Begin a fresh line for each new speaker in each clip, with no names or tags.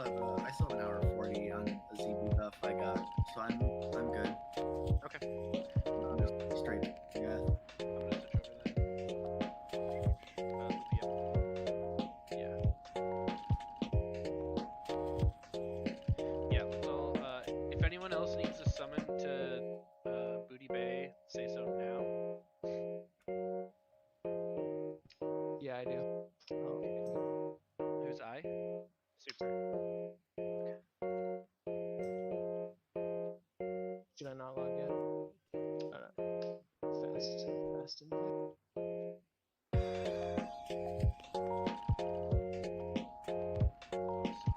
I still have an hour 40 on the ZB buff I got, so I'm good.
Okay.
I'm just straight to yeah.
I'm gonna switch over then. Yeah. Yeah, let's all, if anyone else needs a summon to Booty Bay, say so now.
Yeah, I do.
Who's I? Super.
Did I not log in? Oh, no. Fast invite.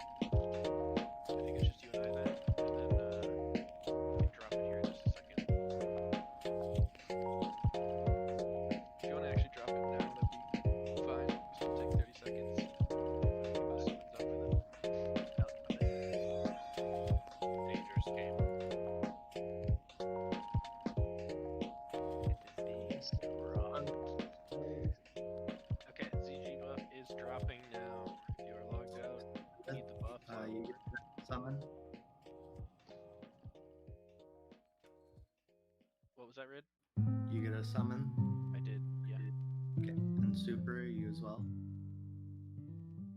I think it's just you and I then, and then we can drop in here in just a second. If you want to actually drop it now, that'd be fine. This will take 30 seconds. Keep us summons up for them.
Dangerous game.
Okay, ZG buff is dropping now. If you are logged out, need the buff.
You get that summon.
What was that, Rid?
You get a summon.
I did, yeah.
Okay, and super, you as well.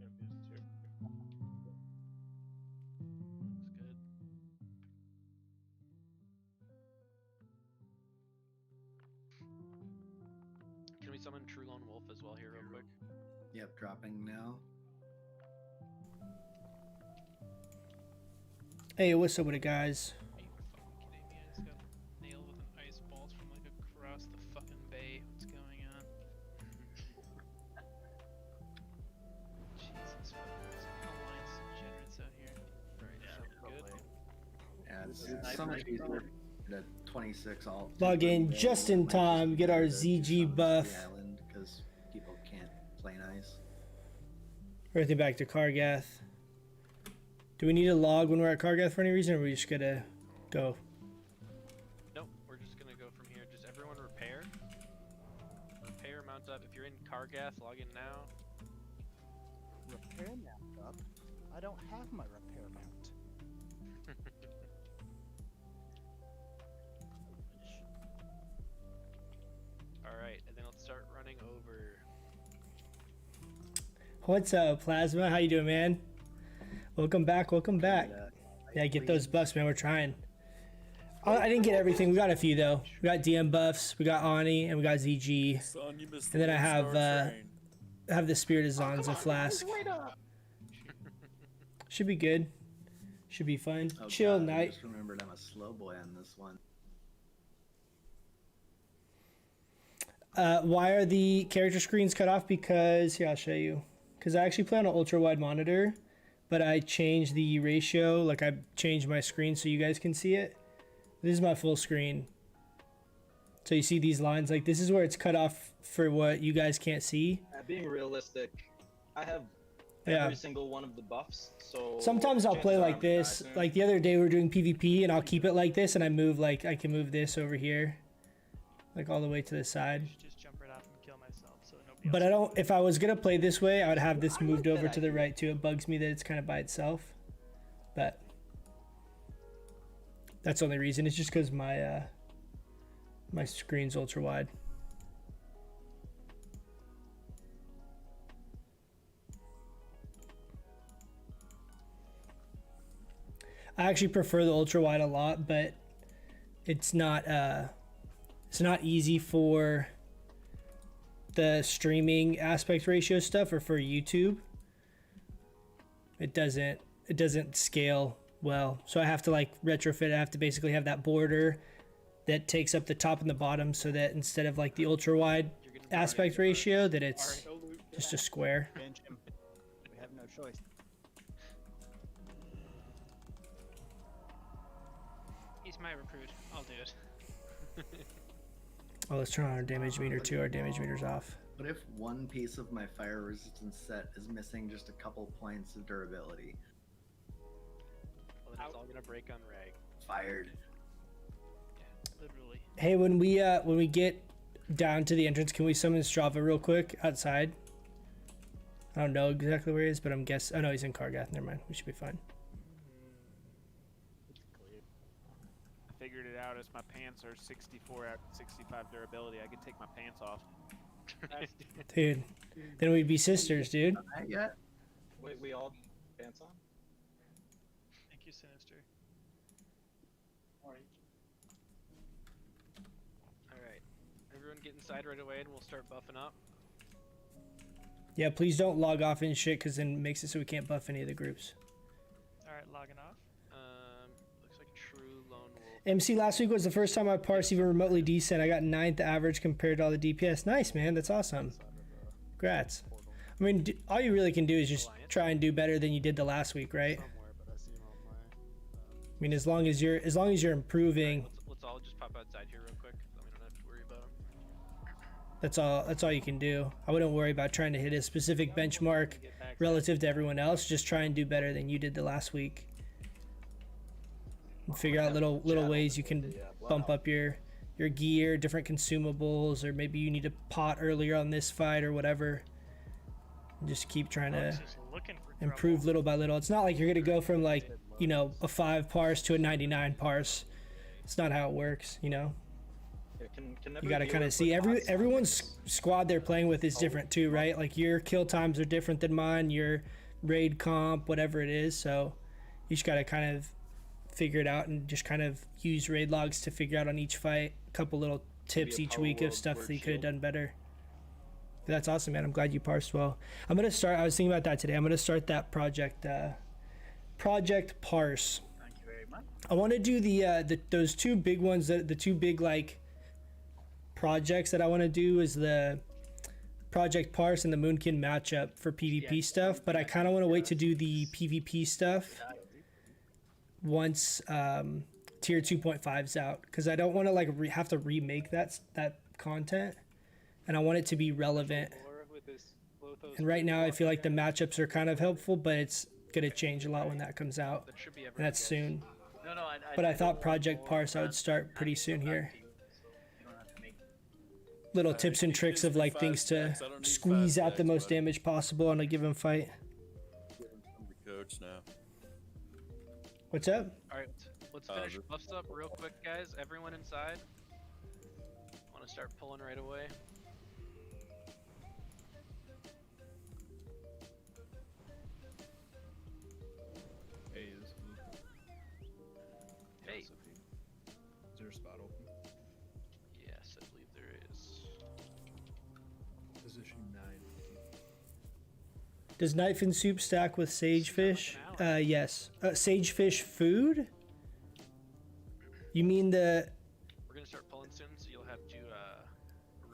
Yep, yes, sir.
Looks good. Can we summon True Lone Wolf as well here real quick?
Yep, dropping now.
Hey, what's up with it, guys?
Are you fucking kidding me? I just got nailed with an ice bolt from like across the fucking bay. What's going on? Jesus fucking Alliance degenerates out here.
Right,
Yeah,
good.
Yeah, it's so much easier to 26 all.
Log in just in time, get our ZG buff.
Because people can't play nice.
Everything back to Kargath. Do we need to log when we're at Kargath for any reason, or are we just gonna go?
Nope, we're just gonna go from here. Just everyone repair. Repair, mount up. If you're in Kargath, log in now.
Repair mount up? I don't have my repair mount.
Alright, and then let's start running over.
What's up, Plasma? How you doing, man? Welcome back, welcome back. Yeah, get those buffs, man. We're trying. I didn't get everything. We got a few though. We got DM buffs, we got Ani, and we got ZG.
Son, you missed
And then I
the
have the Spirit of Zanza flask. Should be good. Should be fun.
Oh,
Chill
God, I
night.
just remembered I'm a slow boy on this one.
Why are the character screens cut off? Because here, I'll show you. Because I actually play on an ultra wide monitor, but I changed the ratio. Like I changed my screen so you guys can see it. This is my full screen. So you see these lines, like this is where it's cut off for what you guys can't see.
Being realistic, I have
Yeah.
every single one of the buffs, so
Sometimes I'll play
chances are
like
I'm
this.
passing.
Like the other day we were doing PvP and I'll keep it like this and I move like I can move this over here. Like all the way to the side.
I should just jump right off and kill myself so that nobody
But
else
I don't, if I was gonna play this way, I would have this
I
moved
like
over
that
to the
idea.
right too. It bugs me that it's kind of by itself. But that's the only reason. It's just because my my screen's ultra wide. I actually prefer the ultra wide a lot, but it's not easy for the streaming aspect ratio stuff or for YouTube. It doesn't scale well. So I have to like retrofit. I have to basically have that border that takes up the top and the bottom so that instead of like the ultra wide aspect ratio that it's just a square.
Bench him. We have no choice.
He's my recruit. I'll do it.
Oh, let's turn on our damage meter too. Our damage meter's off.
What if one piece of my fire resistance set is missing just a couple points of durability?
Well, then it's all gonna break on Rag.
Fired.
Literally.
Hey, when we get down to the entrance, can we summon Strava real quick outside? I don't know exactly where he is, but I'm guessing. Oh no, he's in Kargath. Never mind. We should be fine.
I figured it out as my pants are 64 out of 65 durability. I could take my pants off.
Dude, then we'd be sisters, dude.
Not yet.
Wait, we all pants on?
Thank you, Sinister.
Alright. Everyone get inside right away and we'll start buffing up.
Yeah, please don't log off and shit, because then it makes it so we can't buff any of the groups.
Alright, logging off.
Looks like True Lone Wolf.
MC, last week was the first time I parsed even remotely decent. I got 9th average compared to all the DPS. Nice, man. That's awesome. Congrats. I mean, all you really can do is just try and do better than you did the last week, right? I mean, as long as you're improving,
Let's all just pop outside here real quick. Then we don't have to worry about them.
that's all you can do. I wouldn't worry about trying to hit a specific benchmark relative to everyone else. Just try and do better than you did the last week. And figure out little ways you can bump up your gear, different consumables, or maybe you need a pot earlier on this fight or whatever. And just keep trying to
Just looking for
improve
trouble.
little by little. It's not like you're gonna go from like, you know, a 5 parse to a 99 parse. It's not how it works, you know.
Yeah, can
You gotta kind of see everyone's squad they're playing with is different too, right? Like your kill times are different than mine, your raid comp, whatever it is. So you just gotta kind of figure it out and just kind of use raid logs to figure out on each fight a couple little tips each week of stuff that you could have done better. But that's awesome, man. I'm glad you parsed well. I was thinking about that today. I'm gonna start that project parse.
Thank you very much.
I want to do those two big ones, the two big like projects that I want to do is the project parse and the Moonkin matchup for PvP stuff, but I kind of want to wait to do the PvP stuff once tier 2.5's out, because I don't want to like have to remake that content, and I want it to be relevant. And right now I feel like the matchups are kind of helpful, but it's gonna change a lot when that comes out,
That should be
and that's soon.
No,
But I thought Project Parse I would start pretty soon here.
You don't have to make
Little tips and tricks of like things to squeeze out the most damage possible on a given fight.
I'm the coach now.
What's up?
Alright, let's finish buffs up real quick, guys. Everyone inside. Want to start pulling right away.
Hey, this is Luke.
Hey.
Is there a spot open?
Yes, I believe there is.
Position 9.
Does knife and soup stack with sagefish? Yes. Sagefish food? You mean
We're gonna start pulling soon, so you'll have to.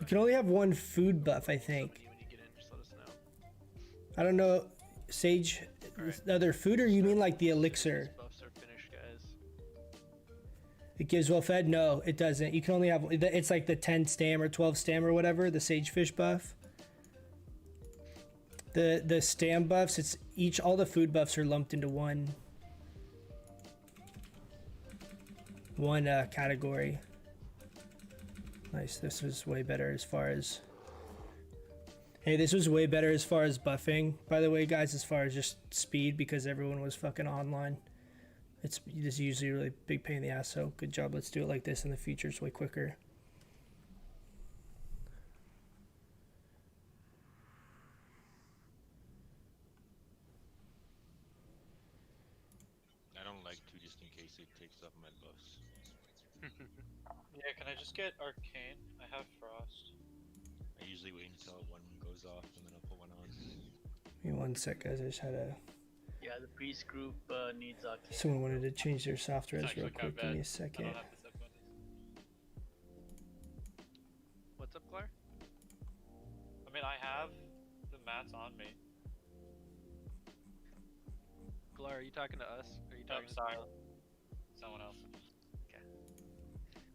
you can only have one food buff, I think.
When you get in, just let us know.
I don't know. Sage, the other food, or you mean like the elixir?
These buffs are finished, guys.
It gives well fed? No, it doesn't. You can only have, it's like the 10 stam or 12 stam or whatever, the sagefish buff. The stam buffs, it's all the food buffs are lumped into one category. Nice, this was way better as far as, hey, this was way better as far as buffing, by the way, guys, as far as just speed, because everyone was fucking online. This is usually a really big pain in the ass, so good job. Let's do it like this in the future. It's way quicker.
I don't like to, just in case it takes up my buffs.
Yeah, can I just get Arcane? I have Frost.
I usually wait until one goes off and then I'll put one on.
Give me 1 sec, guys. I just had a...
Yeah, the priest group needs Arcane.
Someone wanted to change their software
It's
real
actually
quick.
kinda
Give me a
bad.
second.
I don't have the set buttons.
What's up, Claire?
I mean, I have the mats on me.
Glar, are you talking to us? Or are you talking
sorry.
to
Someone else.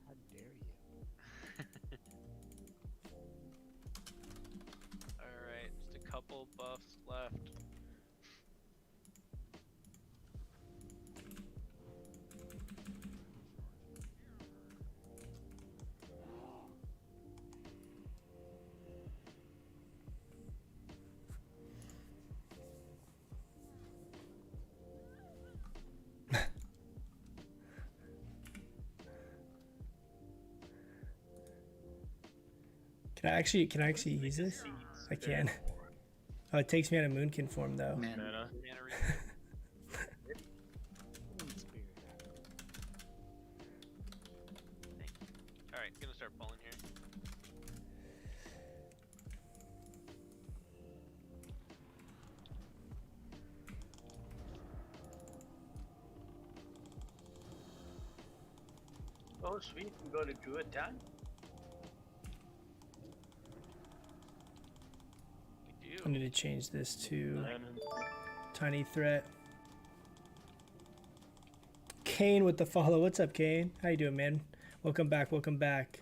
How dare you?
Alright, just a couple buffs left.
Can I actually use this? I can. Oh, it takes me out of Moonkin form though.
Man,
Mana.
Alright, gonna start pulling here.
Oh, sweet. We got a druid down.
We do.
I need to change this to
Mana.
tiny threat. Kane with the follow. What's up, Kane? How you doing, man? Welcome back. Welcome back.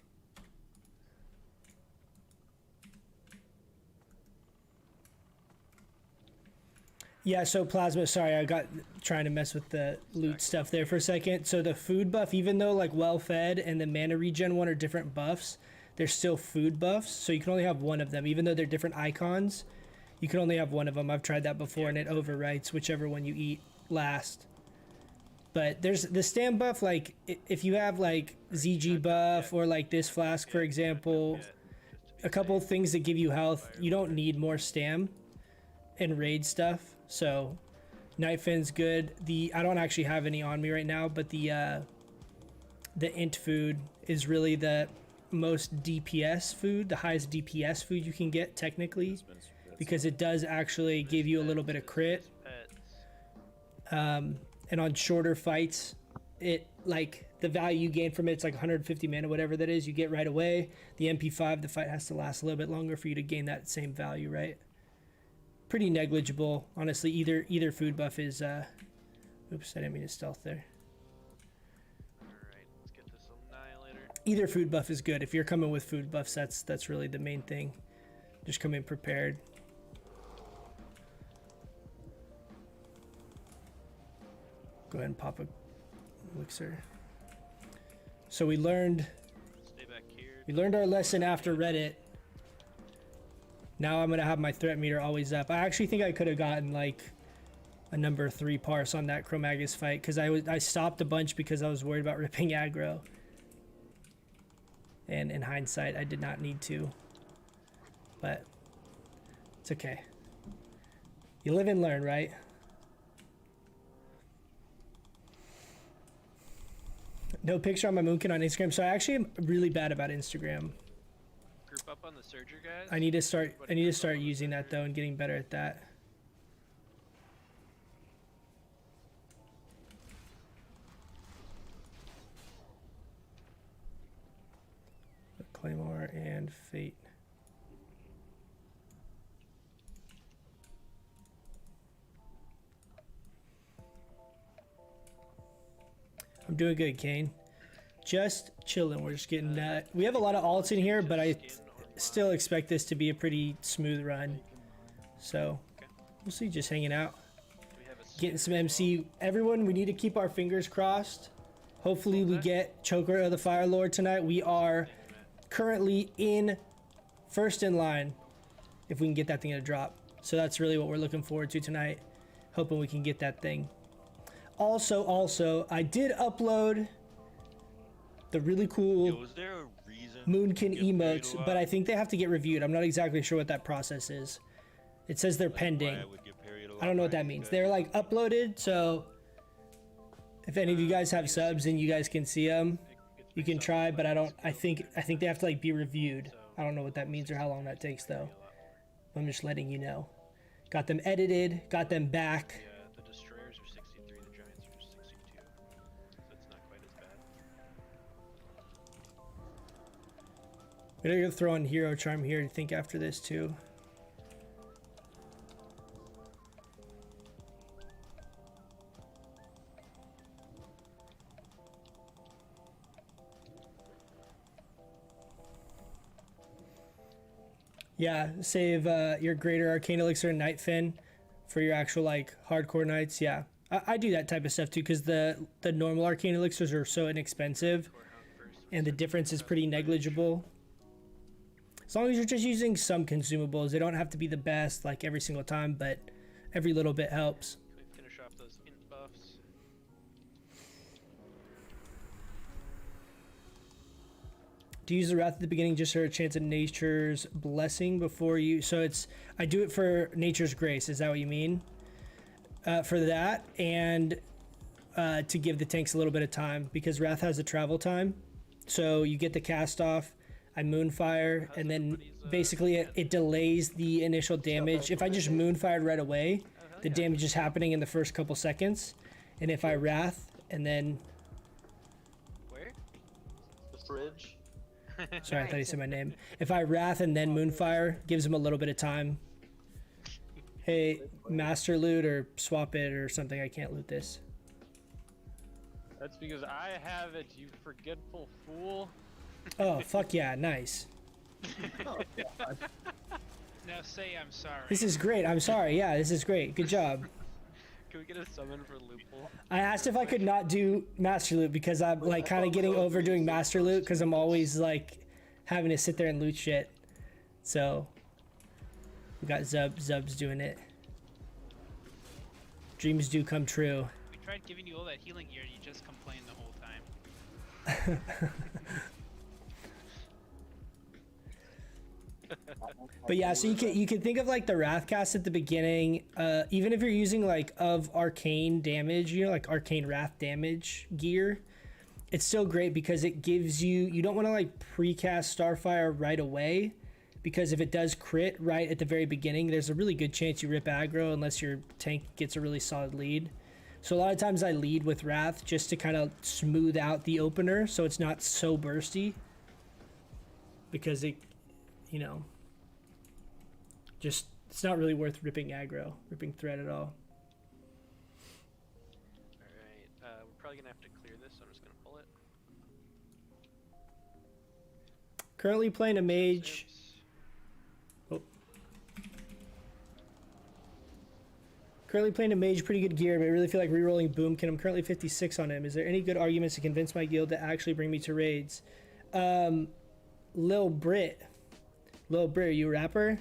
Yeah, so Plasma, sorry, I got trying to mess with the loot stuff there for a second. So the food buff, even though like well fed and the mana regen one are different buffs, they're still food buffs. So you can only have one of them, even though they're different icons. You can only have one of them. I've tried that before, and it overwrites whichever one you eat last. But there's the stam buff, like if you have like ZG buff or like this flask, for example, a couple of things that give you health, you don't need more stam and raid stuff. So Night Fin's good. I don't actually have any on me right now, but the int food is really the most DPS food, the highest DPS food you can get technically, because it does actually give you a little bit of crit. And on shorter fights, it like the value you gain from it's like 150 mana, whatever that is, you get right away. The MP5, the fight has to last a little bit longer for you to gain that same value, right? Pretty negligible, honestly. Either food buff is oops, I didn't mean to stealth there.
Alright, let's get this annihilator.
Either food buff is good. If you're coming with food buffs, that's really the main thing. Just come in prepared. Go ahead and pop a elixir. So we learned
Stay back here.
we learned our lesson after Reddit. Now I'm gonna have my threat meter always up. I actually think I could have gotten like a number 3 parse on that Chromagus fight, because I stopped a bunch because I was worried about ripping aggro. And in hindsight, I did not need to. But it's okay. You live and learn, right? No picture on my Moonkin on Instagram, so I actually am really bad about Instagram.
Group up on the Surger guys.
I need to start using that though and getting better at that. Claymore and Fate. I'm doing good, Kane. Just chilling. We're just getting we have a lot of alts in here, but I still expect this to be a pretty smooth run. So we'll see. Just hanging out, getting some MC. Everyone, we need to keep our fingers crossed. Hopefully we get Choker of the Fire Lord tonight. We are currently in first in line if we can get that thing to drop. So that's really what we're looking forward to tonight. Hoping we can get that thing. Also, I did upload the really cool
Yo, is there a reason
Moonkin
you get paid
emotes,
a lot?
but I think they have to get reviewed. I'm not exactly sure what that process is. It says they're
Like,
pending.
why I would get paid a lot
I don't know what
by
that
these
means.
guys?
They're like uploaded, so if any of you guys have subs and you guys can see them, you can try, but I think they have to like be reviewed. I don't know what that means or how long that takes though. I'm just letting you know. Got them edited, got them back.
The destroyers are 63, the giants are 62. So it's not quite as bad.
We're gonna throw on Hero Charm here, I think, after this too. Yeah, save your Greater Arcane Elixir and Night Fin for your actual like hardcore nights. Yeah, I do that type of stuff too, because the normal Arcane Elixirs are so inexpensive, and the difference is pretty negligible. As long as you're just using some consumables, they don't have to be the best like every single time, but every little bit helps.
Can we finish off those int buffs?
Do you use the wrath at the beginning just for a chance of nature's blessing before you? So it's, I do it for nature's grace. Is that what you mean? For that, and to give the tanks a little bit of time, because wrath has a travel time. So you get the cast off, I moonfire, and then basically it delays the initial damage. If I just moonfired right away, the damage is happening in the first couple seconds. And if I wrath and then...
Where? The fridge.
Sorry, I thought he said my name. If I wrath and then moonfire, gives him a little bit of time. Hey, master loot or swap it or something. I can't loot this.
That's because I have it, you forgetful fool.
Oh, fuck yeah, nice.
Now say I'm sorry.
This is great. I'm sorry. Yeah, this is great. Good job.
Can we get a summon for Loophole?
I asked if I could not do master loot because I'm like kind of getting over doing master loot because I'm always like having to sit there and loot shit. So we got Zub's doing it. Dreams do come true.
We tried giving you all that healing gear and you just complained the whole time.
But yeah, so you can think of like the wrath cast at the beginning, even if you're using like of arcane damage, you know, like arcane wrath damage gear, it's still great because it gives you don't want to like precast Starfire right away, because if it does crit right at the very beginning, there's a really good chance you rip aggro unless your tank gets a really solid lead. So a lot of times I lead with wrath just to kind of smooth out the opener so it's not so bursty, because it, you know, just, it's not really worth ripping thread at all.
Alright, we're probably gonna have to clear this, so I'm just gonna pull it.
Currently playing a mage. Oh. Currently playing a mage, pretty good gear, but I really feel like rerolling Boomkin. I'm currently 56 on him. Is there any good arguments to convince my guild to actually bring me to raids? Lil Brit, are you a rapper?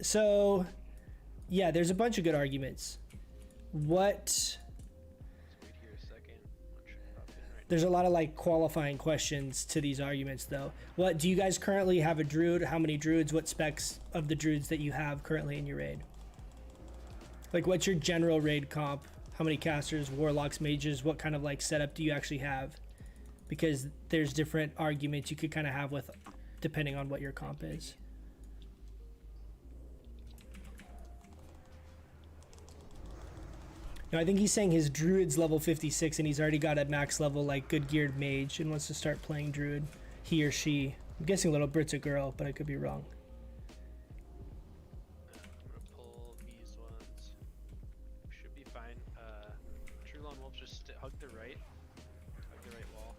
So yeah, there's a bunch of good arguments.
Wait here a second. One should pop in right
There's a lot of like qualifying questions to these arguments though. What do you guys currently have a druid? How many druids? What specs of the druids that you have currently in your raid? Like what's your general raid comp? How many casters, warlocks, mages? What kind of like setup do you actually have? Because there's different arguments you could kind of have with depending on what your comp is. No, I think he's saying his druid's level 56 and he's already got a max level like good geared mage and wants to start playing druid. He or she. I'm guessing Little Brit's a girl, but I could be wrong.
I'm gonna pull these ones. Should be fine. True Lone Wolf, just hug the right. Hug the right wall.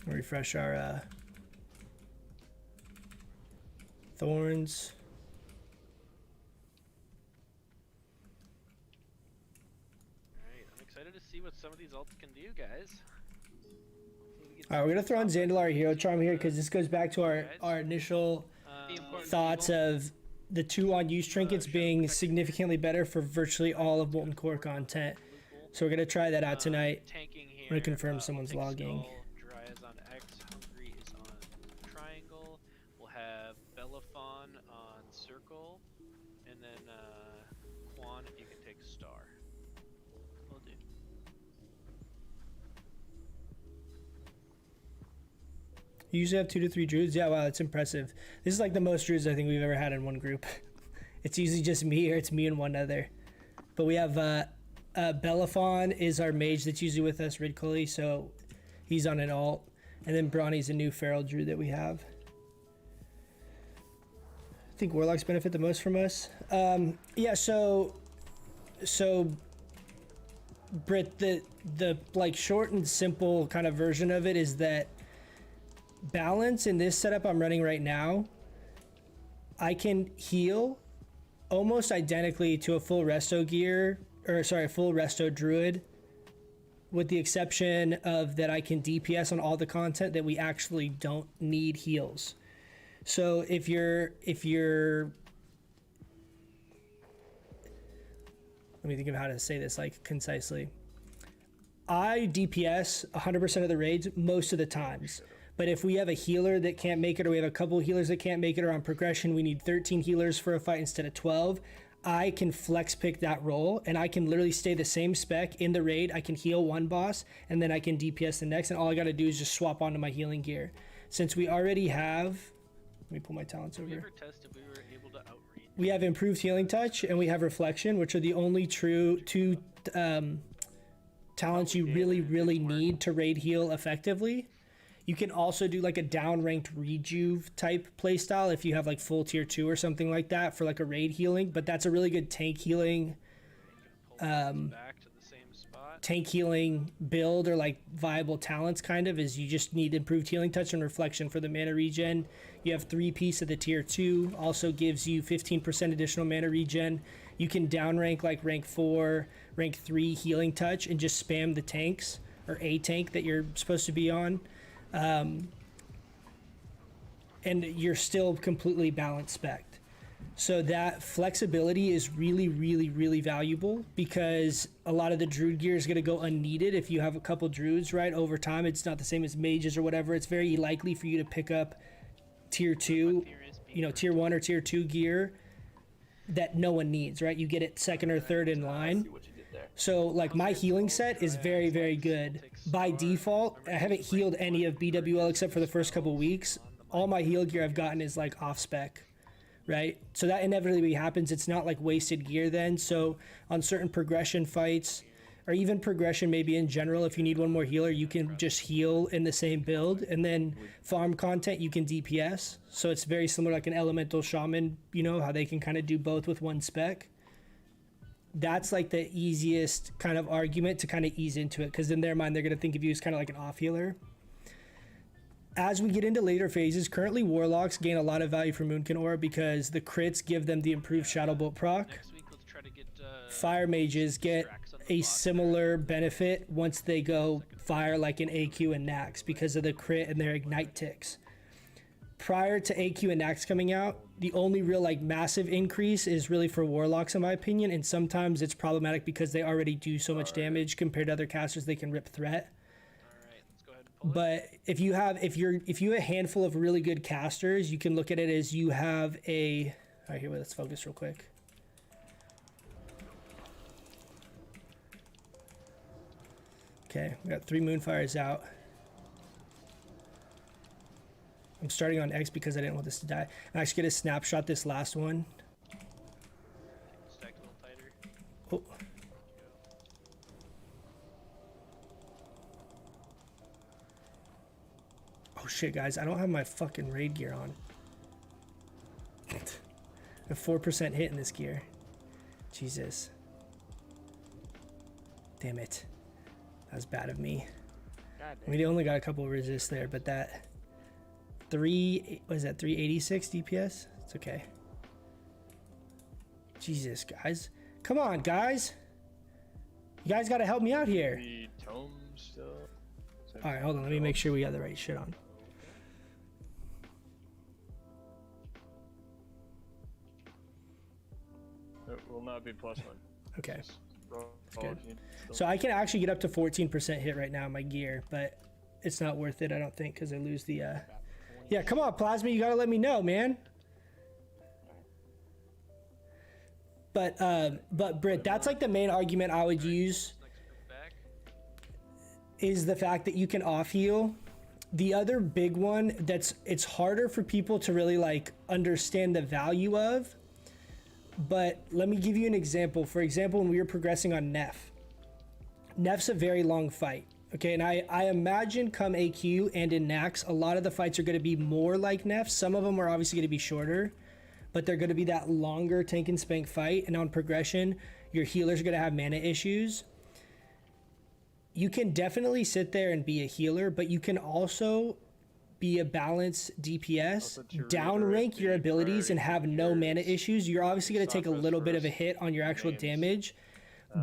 Refresh our thorns.
Alright, I'm excited to see what some of these ults can do, guys.
Alright, we're gonna throw on Zandalar Hero Charm here because this goes back to our initial thoughts of the 2 on use trinkets being significantly better for virtually all of Molten Core content. So we're gonna try that out tonight. I'm gonna confirm someone's logging.
Dry is on X, Hungry is on Triangle. We'll have Belaphon on Circle, and then Quan, if you can take Star. Will do.
You usually have 2 to 3 druids? Yeah, wow, that's impressive. This is like the most druids I think we've ever had in one group. It's usually just me, or it's me and one other. But we have Belaphon is our mage that's usually with us, Ridcully, so he's on an alt. And then Brawny's a new feral druid that we have. I think warlocks benefit the most from us. Yeah, so Brit, the like short and simple kind of version of it is that balance in this setup I'm running right now, I can heal almost identically to a full resto gear, or sorry, a full resto druid, with the exception of that I can DPS on all the content that we actually don't need heals. So if you're let me think of how to say this like concisely. I DPS 100% of the raids most of the times. But if we have a healer that can't make it, or we have a couple healers that can't make it, or on progression we need 13 healers for a fight instead of 12, I can flex pick that role, and I can literally stay the same spec in the raid. I can heal one boss, and then I can DPS the next, and all I gotta do is just swap onto my healing gear. Since we already have, let me pull my talents
Did we
over.
ever test if we were able to outreach?
We have improved healing touch, and we have reflection, which are the only true two talents you really need to raid heal effectively. You can also do like a down-ranked rejuve type playstyle if you have like full tier 2 or something like that for like a raid healing, but that's a really good tank healing
Back to the same spot.
tank healing build, or like viable talents kind of, is you just need improved healing touch and reflection for the mana regen. You have 3-piece of the tier 2, also gives you 15% additional mana regen. You can downrank like rank 4, rank 3 healing touch and just spam the tanks or a tank that you're supposed to be on. And you're still completely balanced spec'd. So that flexibility is really valuable, because a lot of the druid gear is going to go unneeded if you have a couple druids, right? Over time, it's not the same as mages or whatever. It's very likely for you to pick up tier 2, tier 1 or tier 2 gear that no one needs, right? You get it second or third in line. So like my healing set is very good. By default, I haven't healed any of BWL except for the first couple weeks. All my heal gear I've gotten is like off spec, right? So that inevitably happens. It's not like wasted gear then. So on certain progression fights, or even progression maybe in general, if you need one more healer, you can just heal in the same build, and then farm content you can DPS. So it's very similar like an elemental shaman, you know, how they can kind of do both with one spec. That's like the easiest kind of argument to kind of ease into it, because in their mind they're going to think of you as kind of like an off healer. As we get into later phases, currently warlocks gain a lot of value from Moonkin Aura because the crits give them the improved Shadow Bolt proc.
Next week, let's try to get
Fire mages get a similar benefit once they go fire, like in AQ and Nax, because of the crit and their ignite ticks. Prior to AQ and Nax coming out, the only real like massive increase is really for warlocks in my opinion, and sometimes it's problematic because they already do so much damage compared to other casters they can rip threat.
Alright, let's go ahead and pull it.
But if you have a handful of really good casters, you can look at it as you have a, alright, here, let's focus real quick. Okay, we got 3 Moonfires out. I'm starting on X because I didn't want this to die. I'm actually gonna snapshot this last one.
Stack a little tighter.
Oh. Oh shit, guys, I don't have my fucking raid gear on. A 4% hit in this gear. Jesus. Damn it. That was bad of me. I mean, they only got a couple of resists there, but that 386 DPS? It's okay. Jesus, guys. Come on, guys. You guys gotta help me out here. Alright, hold on. Let me make sure we got the right shit on.
It will not be +1.
Okay.
Roll
good.
if you still-
So I can actually get up to 14% hit right now in my gear, but it's not worth it, I don't think, because I lose the... Yeah, come on, Plasma, you gotta let me know, man. But Britt, that's like the main argument I would use, is the fact that you can off heal. The other big one it's harder for people to really like understand the value of, but let me give you an example. For example, when we were progressing on Nef's a very long fight. Okay, and I imagine come AQ and in Nax, a lot of the fights are going to be more like Nef. Some of them are obviously going to be shorter, but they're going to be that longer tank and spank fight. And on progression, your healers are going to have mana issues. You can definitely sit there and be a healer, but you can also be a balanced DPS, downrank your abilities and have no mana issues. You're obviously going to take a little bit of a hit on your actual damage,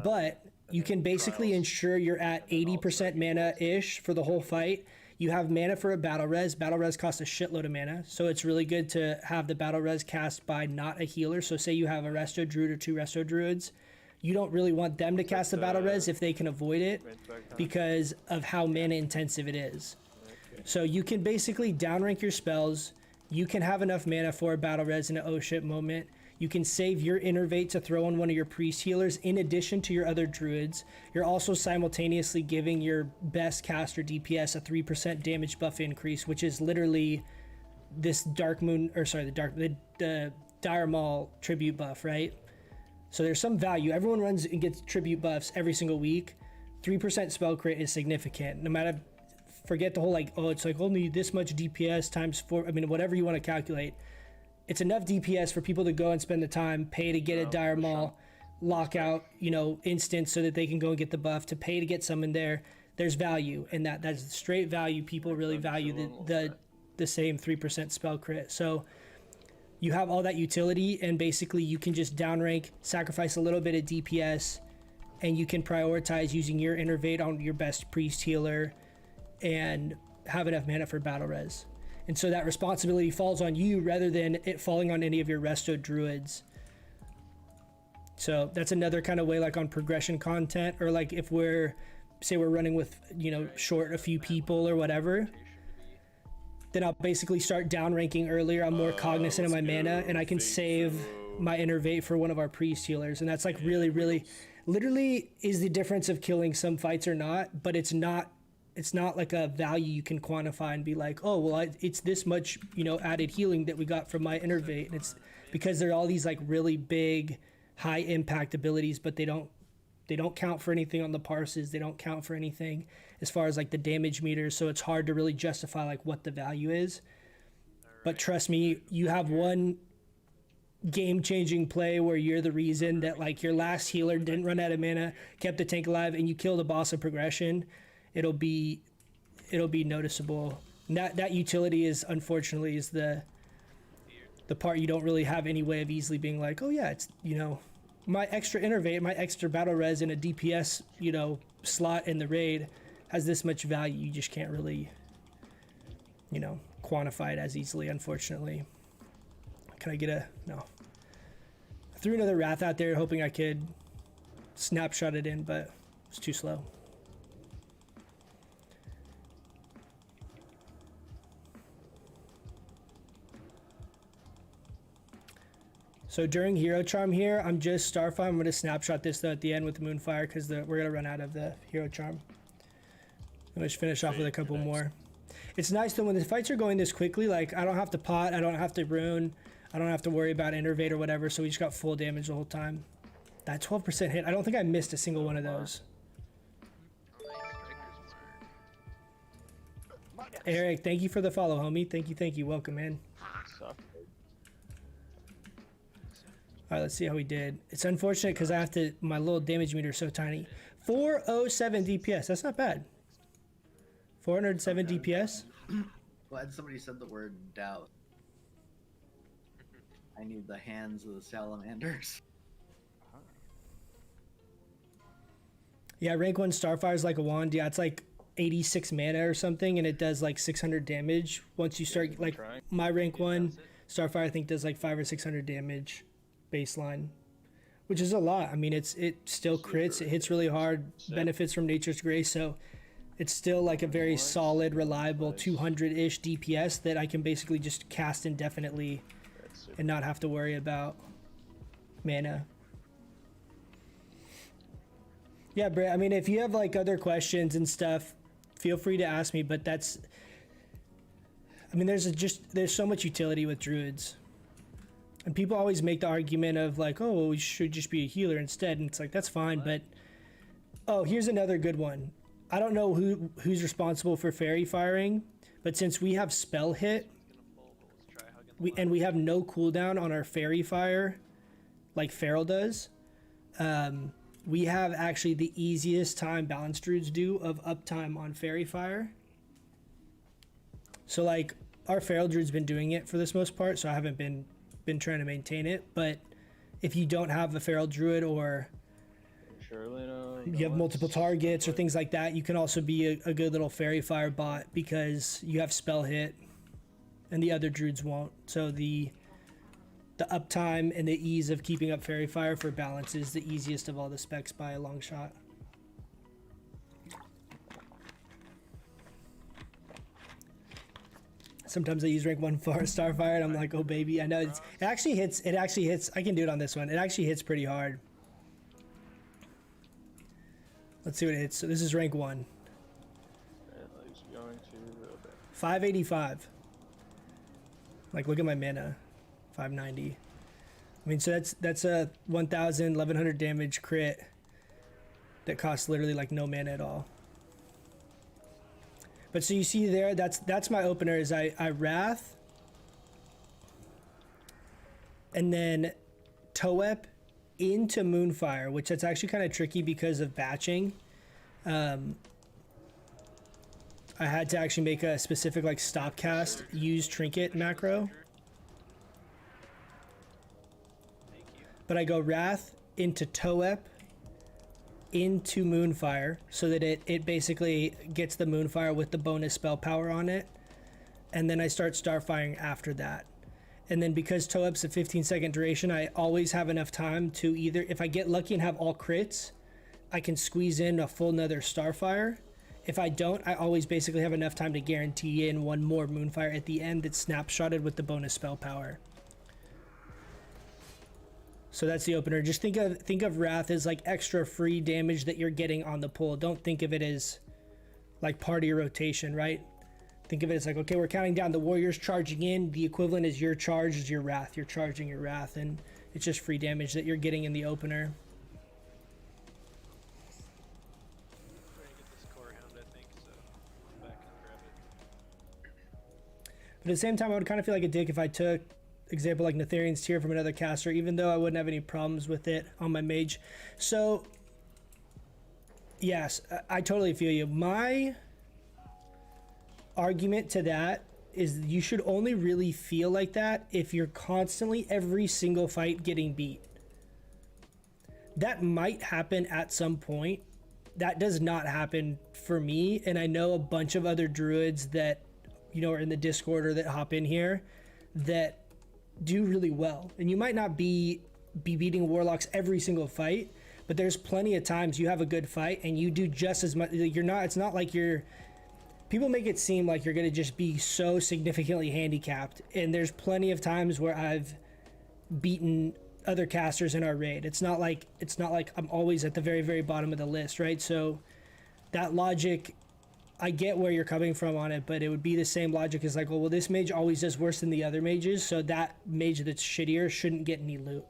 but you can basically ensure you're at 80% mana-ish for the whole fight. You have mana for a battle res. Battle res costs a shitload of mana, so it's really good to have the battle res cast by not a healer. So say you have a resto druid or 2 resto druids, you don't really want them to cast the battle res if they can avoid it because of how mana intensive it is. So you can basically downrank your spells. You can have enough mana for a battle res in an oh shit moment. You can save your innervate to throw on one of your priest healers in addition to your other druids. You're also simultaneously giving your best caster DPS a 3% damage buff increase, which is literally this the Dire Maul tribute buff, right? So there's some value. Everyone runs and gets tribute buffs every single week. 3% spell crit is significant. No matter, forget the whole like, oh, it's like only this much DPS times 4. I mean, whatever you want to calculate. It's enough DPS for people to go and spend the time, pay to get a Dire Maul lockout, instance so that they can go and get the buff, to pay to get someone there. There's value in that. That's straight value. People really value the same 3% spell crit. So you have all that utility, and basically you can just downrank, sacrifice a little bit of DPS, and you can prioritize using your innervate on your best priest healer and have enough mana for battle res. And so that responsibility falls on you rather than it falling on any of your resto druids. So that's another kind of way, like on progression content, or like if we're running with, short a few people or whatever, then I'll basically start downranking earlier. I'm more cognizant of my mana, and I can save my innervate for one of our priest healers. And that's like really, really, literally is the difference of killing some fights or not, but it's not like a value you can quantify and be like, oh, well, it's this much, added healing that we got from my innervate. And it's because there are all these like really big, high impact abilities, but they don't count for anything on the parses. They don't count for anything as far as like the damage meters. So it's hard to really justify like what the value is. But trust me, you have one game-changing play where you're the reason that like your last healer didn't run out of mana, kept the tank alive, and you killed a boss of progression. It'll be noticeable. And that utility is unfortunately is the part you don't really have any way of easily being like, oh yeah, it's my extra innervate, my extra battle res in a DPS slot in the raid has this much value. You just can't really quantify it as easily, unfortunately. Can I get no? I threw another Wrath out there hoping I could snapshot it in, but it's too slow. So during Hero Charm here, I'm just Starfire. I'm going to snapshot this though at the end with the Moonfire because we're going to run out of the Hero Charm. I'm going to finish off with a couple more. It's nice though when the fights are going this quickly, like I don't have to pot, I don't have to rune, I don't have to worry about innervate or whatever, so we just got full damage the whole time. That 12% hit, I don't think I missed a single one of those. Eric, thank you for the follow, homie. Thank you. Welcome, man. All right, let's see how we did. It's unfortunate because I have to, my little damage meter is so tiny. 407 DPS, that's not bad. 407 DPS.
Glad somebody said the word doubt. I need the hands of the salamanders.
Yeah, rank 1 Starfire is like a wand. Yeah, it's like 86 mana or something, and it does like 600 damage. Once you start, like my rank 1 Starfire I think does like 500 or 600 damage baseline, which is a lot. I mean, it still crits, it hits really hard, benefits from Nature's Grace, so it's still like a very solid, reliable 200-ish DPS that I can basically just cast indefinitely and not have to worry about mana. Yeah, Brett, I mean, if you have like other questions and stuff, feel free to ask me, but that's, I mean, there's so much utility with druids. And people always make the argument of like, oh, well, we should just be a healer instead. And it's like, that's fine. But, oh, here's another good one. I don't know who's responsible for fairy firing, but since we have spell hit, we have no cooldown on our fairy fire, like Feral does, we have actually the easiest time balanced druids do of uptime on fairy fire. So like our Feral druid's been doing it for this most part, so I haven't been trying to maintain it. But if you don't have a Feral druid or
Surely no.
you have multiple targets or things like that, you can also be a good little fairy fire bot because you have spell hit and the other druids won't. So the uptime and the ease of keeping up fairy fire for balance is the easiest of all the specs by a long shot. Sometimes I use rank 1 for Starfire and I'm like, oh baby, I know it actually hits, I can do it on this one. It actually hits pretty hard. Let's see what it hits. So this is rank 1.
And he's going to
585. Like, look at my mana. 590. I mean, so that's a 1,000, 1,100 damage crit that costs literally like no mana at all. But so you see there, that's my opener is I Wrath and then Toep into Moonfire, which that's actually kind of tricky because of batching. I had to actually make a specific like stop cast, use trinket macro. But I go Wrath into Toep into Moonfire so that it basically gets the Moonfire with the bonus spell power on it, and then I start Starfiring after that. And then because Toep's a 15-second duration, I always have enough time to either, if I get lucky and have all crits, I can squeeze in a full another Starfire. If I don't, I always basically have enough time to guarantee in one more Moonfire at the end that's snapshotted with the bonus spell power. So that's the opener. Just think of Wrath as like extra free damage that you're getting on the pull. Don't think of it as like party rotation, right? Think of it as like, okay, we're counting down, the warrior's charging in, the equivalent is your charge is your Wrath. You're charging your Wrath, and it's just free damage that you're getting in the opener.
Trying to get this core hound, I think, so I'm back and grab it.
But at the same time, I would kind of feel like a dick if I took example like Netherian's Tear from another caster, even though I wouldn't have any problems with it on my mage. So yes, I totally feel you. My argument to that is you should only really feel like that if you're constantly every single fight getting beat. That might happen at some point. That does not happen for me, and I know a bunch of other druids that, you know, are in the Discord or that hop in here that do really well. And you might not be beating warlocks every single fight, but there's plenty of times you have a good fight and you do just as much. It's not like people make it seem like you're going to just be so significantly handicapped, and there's plenty of times where I've beaten other casters in our raid. It's not like I'm always at the very, very bottom of the list, right? So that logic, I get where you're coming from on it, but it would be the same logic as like, well, this mage always does worse than the other mages, so that mage that's shittier shouldn't get any loot,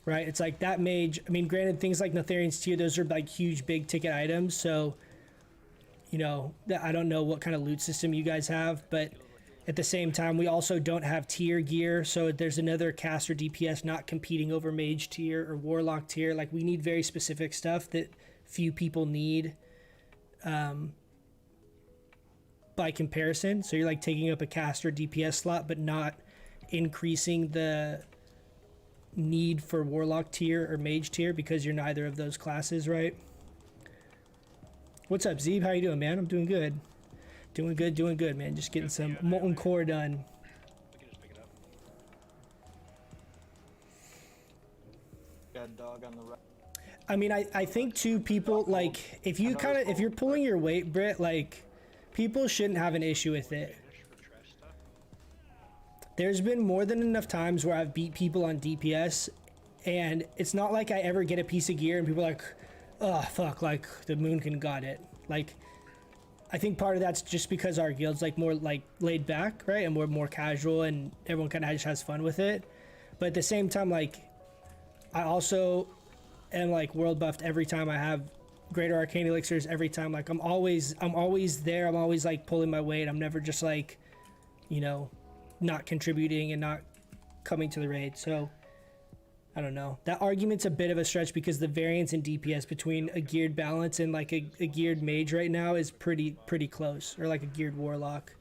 right? It's like that mage, I mean, granted, things like Netherian's Tear, those are like huge big ticket items, so, you know, I don't know what kind of loot system you guys have, but at the same time, we also don't have tier gear, so there's another caster DPS not competing over mage tier or warlock tier. Like, we need very specific stuff that few people need by comparison. So you're like taking up a caster DPS slot but not increasing the need for warlock tier or mage tier because you're neither of those classes, right? What's up, Zeeb? How you doing, man? I'm doing good. Doing good, man. Just getting some molten core done.
We can just pick it up.
Got a dog on the right.
I mean, I think too, people like if you're pulling your weight, Britt, like people shouldn't have an issue with it. There's been more than enough times where I've beat people on DPS, and it's not like I ever get a piece of gear and people are like, oh fuck, like the Moonkin got it. Like, I think part of that's just because our guild's like more like laid back, right, and we're more casual and everyone kind of just has fun with it. But at the same time, like, I also am like world buffed every time I have greater arcane elixirs. Every time, like, I'm always there. I'm always like pulling my weight. I'm never just like, you know, not contributing and not coming to the raid. So I don't know. That argument's a bit of a stretch because the variance in DPS between a geared balance and like a geared mage right now is pretty close, or like a geared warlock.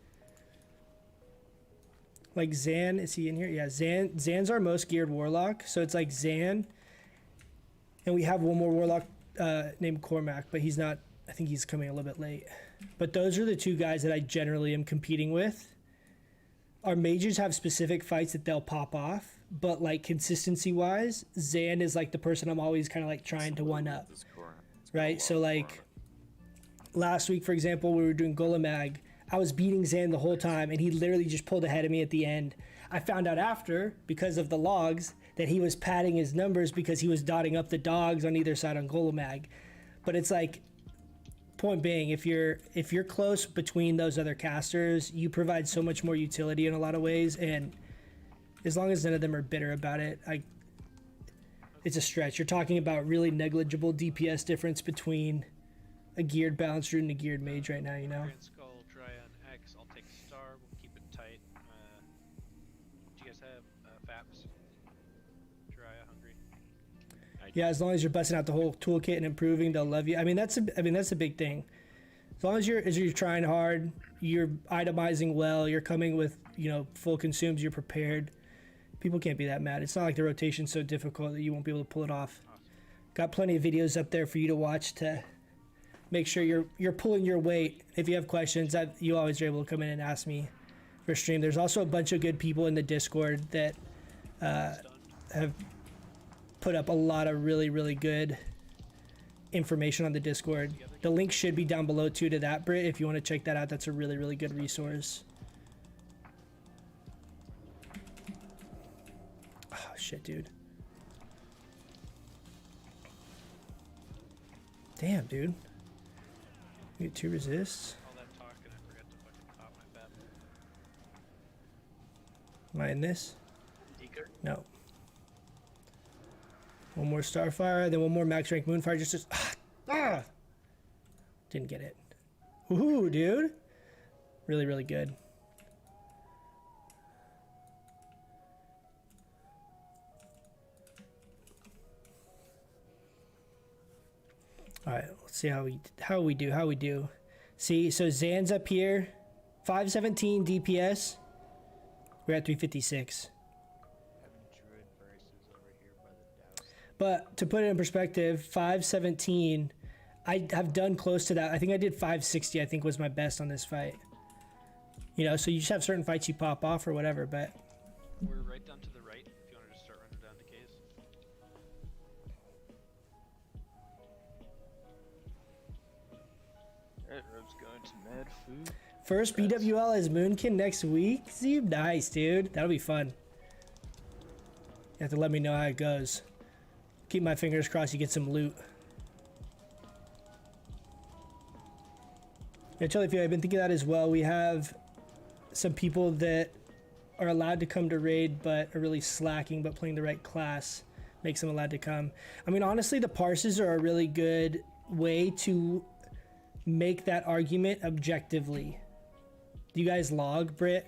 Like Zan, is he in here? Yeah, Zan's our most geared warlock. So it's like Zan, and we have one more warlock named Cormac, but he's not. I think he's coming a little bit late. But those are the two guys that I generally am competing with. Our mages have specific fights that they'll pop off, but like consistency wise, Zan is like the person I'm always kind of like trying to one up, right? So like last week, for example, we were doing Golemag. I was beating Zan the whole time, and he literally just pulled ahead of me at the end. I found out after, because of the logs, that he was padding his numbers because he was dotting up the dogs on either side on Golemag. But it's like, point being, if you're close between those other casters, you provide so much more utility in a lot of ways, and as long as none of them are bitter about it, it's a stretch. You're talking about really negligible DPS difference between a geared balanced druid and a geared mage right now, you know?
Grand Skull, Dry on X. I'll take Star. We'll keep it tight. Do you guys have Faps? Dry, hungry.
Yeah, as long as you're busting out the whole toolkit and improving, they'll love you. I mean, that's a big thing. As long as you're trying hard, you're itemizing well, you're coming with, you know, full consumes, you're prepared. People can't be that mad. It's not like the rotation's so difficult that you won't be able to pull it off. Got plenty of videos up there for you to watch to make sure you're pulling your weight. If you have questions, you always are able to come in and ask me for stream. There's also a bunch of good people in the Discord that have put up a lot of really, really good information on the Discord. The link should be down below too to that, Brit, if you want to check that out. That's a really, really good resource. Oh, shit, dude. Damn, dude. You get 2 resists.
All that talk and I forgot to fucking pop my Fap.
Am I in this?
Deeker.
No. One more Starfire, then one more max rank Moonfire. Just didn't get it. Woohoo, dude. Really, really good. All right, let's see how we do. See, so Zan's up here, 517 DPS. We're at 356. But to put it in perspective, 517, I have done close to that. I think I did 560, I think was my best on this fight. You know, so you just have certain fights you pop off or whatever, but...
We're right down to the right if you want to just start running down decays.
Alright, Robe's going to mad food.
First BWL as Moonkin next week? Zeb? Nice, dude. That'll be fun. You have to let me know how it goes. Keep my fingers crossed you get some loot. Yeah, totally feel I've been thinking that as well. We have some people that are allowed to come to raid but are really slacking, but playing the right class makes them allowed to come. I mean, honestly, the parses are a really good way to make that argument objectively. Do you guys log, Brit?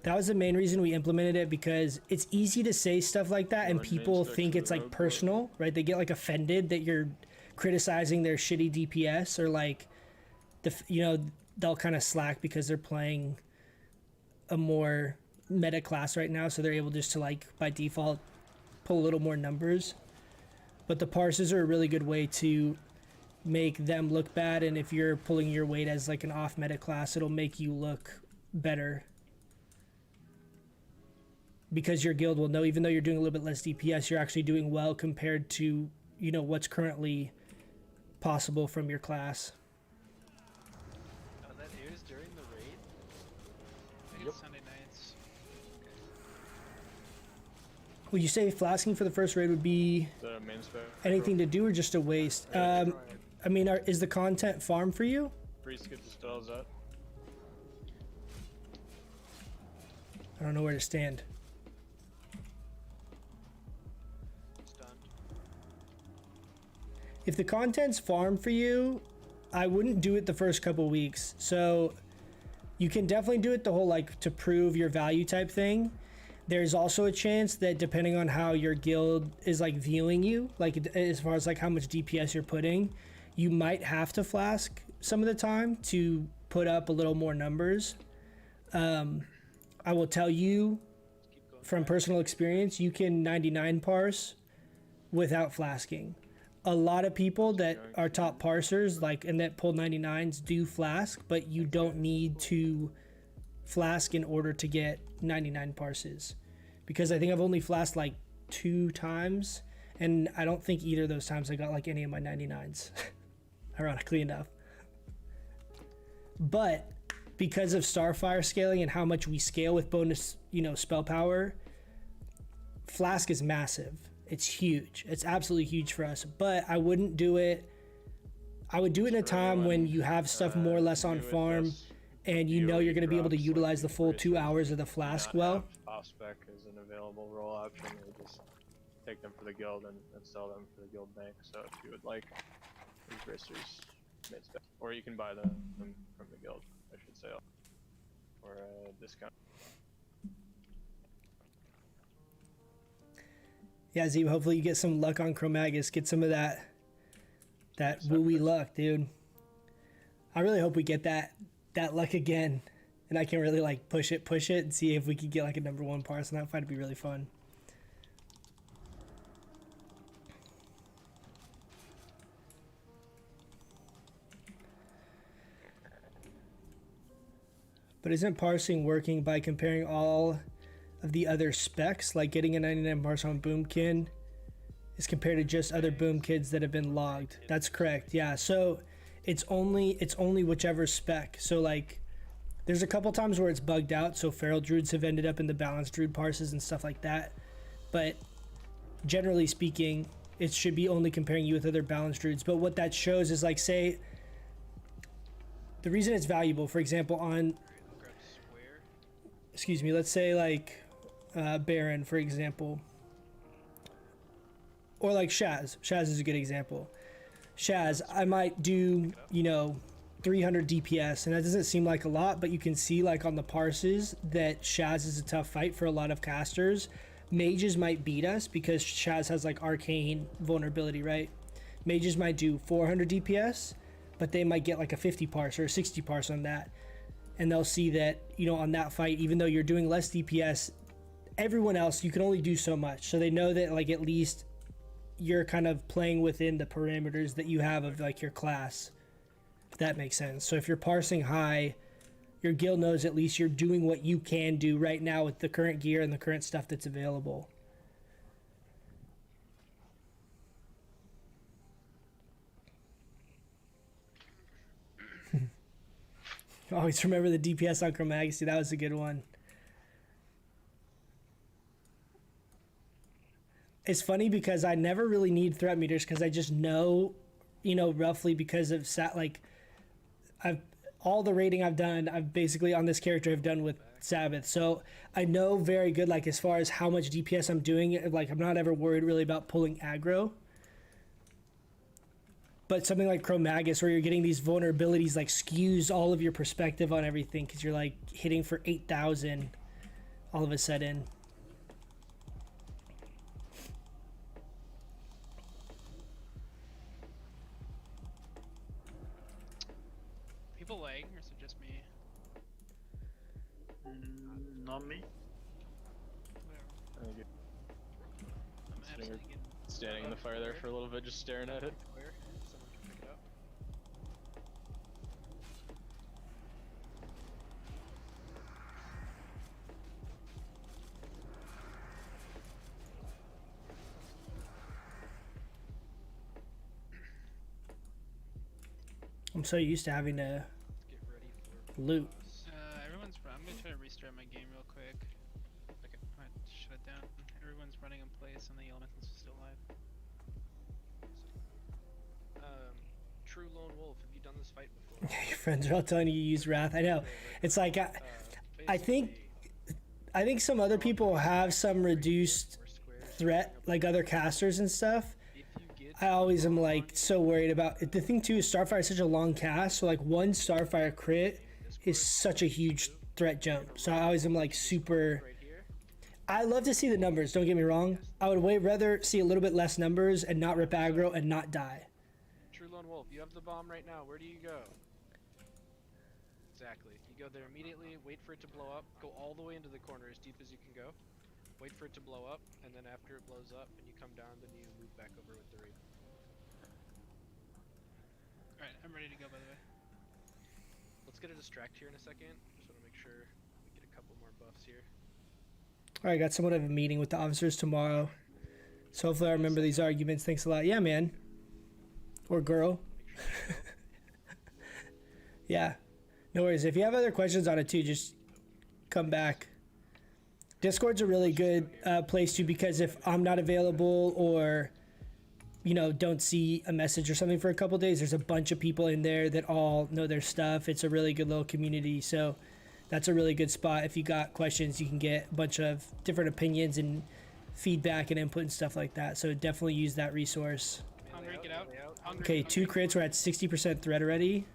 That was the main reason we implemented it, because it's easy to say stuff like that and people think it's like personal, right? They get like offended that you're criticizing their shitty DPS, or like you know, they'll kind of slack because they're playing a more meta class right now, so they're able just to like by default pull a little more numbers. But the parses are a really good way to make them look bad, and if you're pulling your weight as like an off meta class, it'll make you look better. Because your guild will know, even though you're doing a little bit less DPS, you're actually doing well compared to, you know, what's currently possible from your class.
Oh, that airs during the raid?
I think it's Sunday nights.
Would you say flasking for the first raid would be
The main spec.
anything to do or just a waste? I mean, is the content farm for you?
Priest get the spells up.
I don't know where to stand.
Stunned.
If the content's farm for you, I wouldn't do it the first couple weeks. So you can definitely do it the whole like to prove your value type thing. There's also a chance that depending on how your guild is like viewing you, like as far as like how much DPS you're putting, you might have to flask some of the time to put up a little more numbers. I will tell you from personal experience, you can 99 parse without flasking. a lot of people that are top parsers, like, and that pull 99s do flask, but you don't need to flask in order to get 99 parses. Because I think I've only flasked like 2 times, and I don't think either of those times I got like any of my 99s, ironically enough. But because of Starfire scaling and how much we scale with bonus, you know, spell power, flask is massive. It's huge. It's absolutely huge for us. But I wouldn't do it. I would do it in a time when you have stuff more or less on farm, and you know you're going to be able to utilize the full 2 hours of the flask well.
Off spec is an available roll option. We just take them for the guild and sell them for the guild bank. So if you would like these bristers mid spec, or you can buy them from the guild, I should say, for a discount.
Yeah, Zeb, hopefully you get some luck on Chromagus. Get some of that woo-wee luck, dude. I really hope we get that luck again, and I can really like push it and see if we could get like a number 1 parse, and that fight would be really fun. But isn't parsing working by comparing all of the other specs, like getting a 99 parse on Boomkin is compared to just other boom kids that have been logged? That's correct. Yeah. So it's only whichever spec. So like there's a couple times where it's bugged out. So feral druids have ended up in the balanced druid parses and stuff like that. But generally speaking, it should be only comparing you with other balanced druids. But what that shows is, like, say the reason it's valuable, for example, on, excuse me, let's say like Baron, for example, or like Shaz. Shaz is a good example. Shaz, I might do, you know, 300 DPS, and that doesn't seem like a lot, but you can see like on the parses that Shaz is a tough fight for a lot of casters. Mages might beat us because Shaz has like arcane vulnerability, right? Mages might do 400 DPS, but they might get like a 50 parse or a 60 parse on that. And they'll see that, you know, on that fight, even though you're doing less DPS, everyone else, you can only do so much. So they know that, like, at least you're kind of playing within the parameters that you have of like your class, if that makes sense. So if you're parsing high, your guild knows at least you're doing what you can do right now with the current gear and the current stuff that's available. Always remember the DPS on Chromagus. That was a good one. It's funny because I never really need threat meters because I just know, you know, roughly because of all the rating I've done, I've basically on this character I've done with Sabbath. So I know very good, like, as far as how much DPS I'm doing, like, I'm not ever worried really about pulling aggro. But something like Chromagus, where you're getting these vulnerabilities, like, skews all of your perspective on everything because you're like hitting for 8,000 all of a sudden.
People lagging, or is it just me?
Not me.
Whatever. I'm absolutely getting
Standing in the fire there for a little bit, just staring at it.
where someone can pick it up.
I'm so used to having to
Let's get ready for
loot.
everyone's. I'm gonna try to restart my game real quick. Okay, I might shut it down. Everyone's running in place, and the elementals are still alive.
True Lone Wolf, have you done this fight before?
Your friends are all telling you to use Wrath. I know. It's like I think some other people have some reduced threat, like other casters and stuff. I always am like so worried about it. The thing too is Starfire is such a long cast, so like one Starfire crit is such a huge threat jump. So I always am like super. I love to see the numbers, don't get me wrong. I would way rather see a little bit less numbers and not rip aggro and not die.
True Lone Wolf, you have the bomb right now. Where do you go? Exactly. You go there immediately, wait for it to blow up, go all the way into the corner as deep as you can go, wait for it to blow up, and then after it blows up and you come down, then you move back over with the raid.
I'm ready to go, by the way.
Let's get a distract here in a second. Just want to make sure we get a couple more buffs here.
All right, got somewhat of a meeting with the officers tomorrow. So hopefully I remember these arguments. Thanks a lot. Yeah, man. Or girl.
Make sure you go.
Yeah. No worries. If you have other questions on it too, just come back. Discord's a really good place too, because if I'm not available or, you know, don't see a message or something for a couple days, there's a bunch of people in there that all know their stuff. It's a really good little community. So that's a really good spot. If you got questions, you can get a bunch of different opinions and feedback and input and stuff like that. So definitely use that resource.
Hungry, get out. Hungry,
Okay, 2
hungry.
crits. We're at 60% threat already.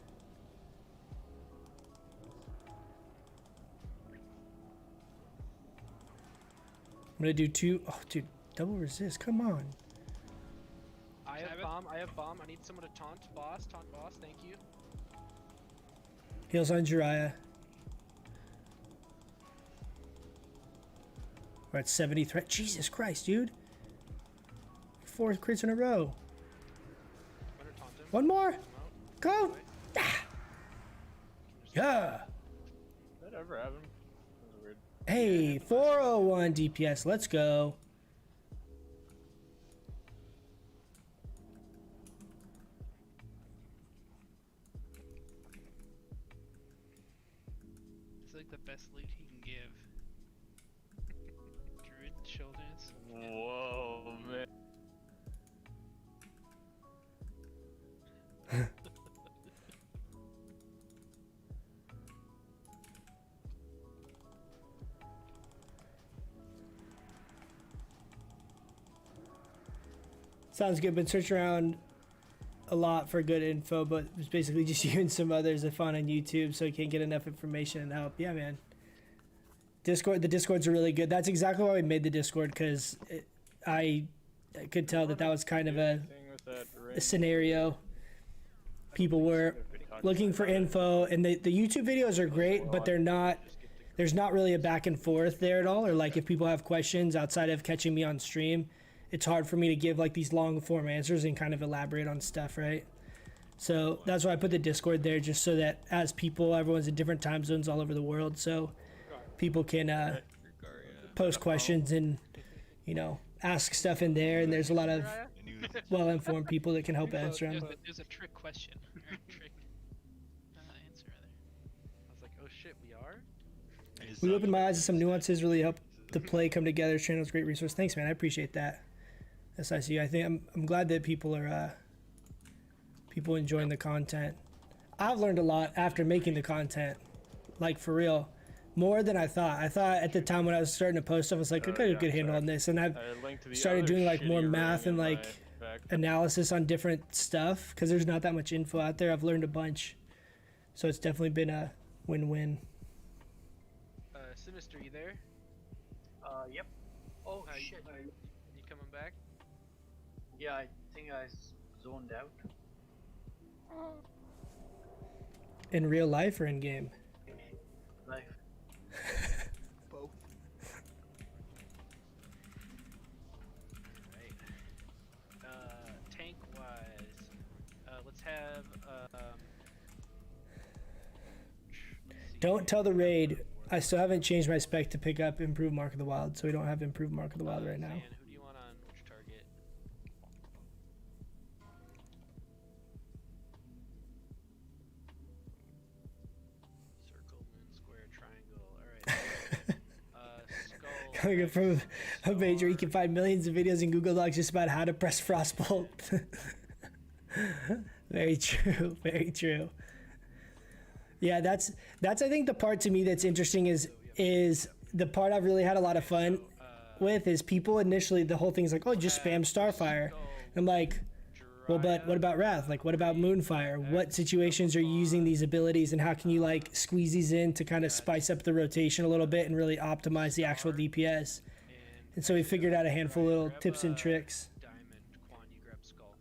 I'm gonna do 2. Oh, dude, double resist. Come on.
I have bomb. I have bomb. I need someone to taunt boss. Taunt boss. Thank you.
Heals on Jiraiya. We're at 70 threat. Jesus Christ, dude. 4 crits in a row.
I'm gonna taunt him.
One more.
Come out.
Go. Ah. Yeah.
Did that ever happen? That was weird.
Hey, 401 DPS. Let's go.
It's like the best loot he can give. Druid shoulders.
Whoa, man.
Sounds good. Been searching around a lot for good info, but it's basically just you and some others I found on YouTube, so I can't get enough information and help. Yeah, man. Discord. The Discords are really good. That's exactly why we made the Discord, because I could tell that was kind of a scenario. People were looking for info, and the YouTube videos are great, but they're not. There's not really a back and forth there at all, or like if people have questions outside of catching me on stream, it's hard for me to give like these long form answers and kind of elaborate on stuff, right? So that's why I put the Discord there, just so that as people, everyone's in different time zones all over the world, so people can post questions and, you know, ask stuff in there, and there's a lot of well-informed people that can help answer them.
There's a trick question. Or trick answer, rather.
I was like, oh shit, we are.
We opened my eyes to some nuances, really helped the play come together. Channel's a great resource. Thanks, man. I appreciate that. That's nice of you. I think I'm glad that people are people enjoying the content. I've learned a lot after making the content, like for real, more than I thought. I thought at the time when I was starting to post stuff, I was like, I got a good handle on this, and I've started doing like more math and like analysis on different stuff because there's not that much info out there. I've learned a bunch, so it's definitely been a win-win.
Sinister, you there?
Yep. Oh
How
shit.
You coming back?
Yeah, I think I zoned out.
In real life or in game?
Life.
Both.
Right. Tank wise, let's have let's see.
Don't tell the raid. I still haven't changed my spec to pick up improved Mark of the Wild, so we don't have improved Mark of the Wild right now.
Zan, who do you want on which target? Circle, moon, square, triangle. Alright. Skull.
Coming up from a page where you can find millions of videos in Google Docs just about how to press Frostbolt. Very true. Very true. Yeah, that's I think the part to me that's interesting is the part I've really had a lot of fun with is people initially the whole thing's like, oh, just spam Starfire. I'm like, well, but what about Wrath? Like, what about Moonfire? What situations are you using these abilities, and how can you like squeeze these in to kind of spice up the rotation a little bit and really optimize the actual DPS? And so we figured out a handful of little tips and tricks.
Diamond, Quan, you grab skull.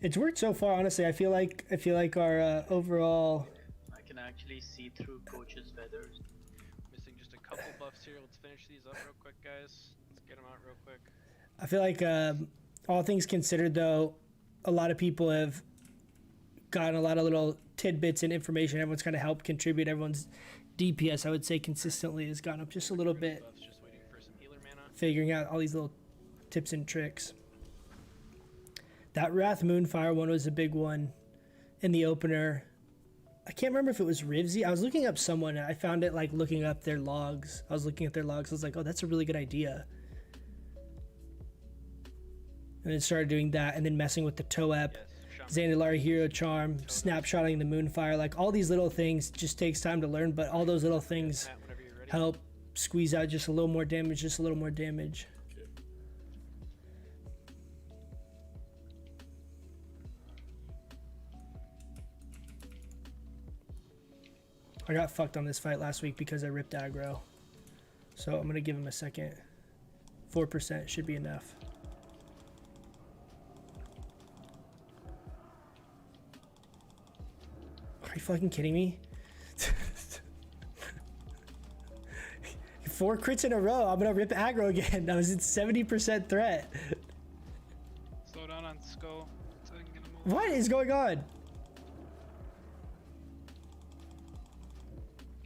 It's worked so far, honestly. I feel like our overall.
I can actually see through coach's feathers.
Missing just a couple buffs here. Let's finish these up real quick, guys. Let's get them out real quick.
I feel like all things considered, though, a lot of people have gotten a lot of little tidbits and information. Everyone's kind of helped contribute. Everyone's DPS, I would say, consistently has gone up just a little bit.
Buffs, just waiting for some healer mana.
Figuring out all these little tips and tricks. That Wrath Moonfire one was a big one in the opener. I can't remember if it was Rivsy. I was looking up someone and I found it like looking up their logs. I was looking at their logs. I was like, oh, that's a really good idea. And then started doing that and then messing with the Toep, Zandalari Hero Charm, snapshotting the Moonfire. Like all these little things just takes time to learn, but all those little things
Matt, whenever you're ready.
help squeeze out just a little more damage, just a little more damage. I got fucked on this fight last week because I ripped aggro. So I'm going to give him a second. 4% should be enough. Are you fucking kidding me? 4 crits in a row. I'm going to rip aggro again. I was at 70% threat.
Slow down on skull so I can get him over.
What is going on?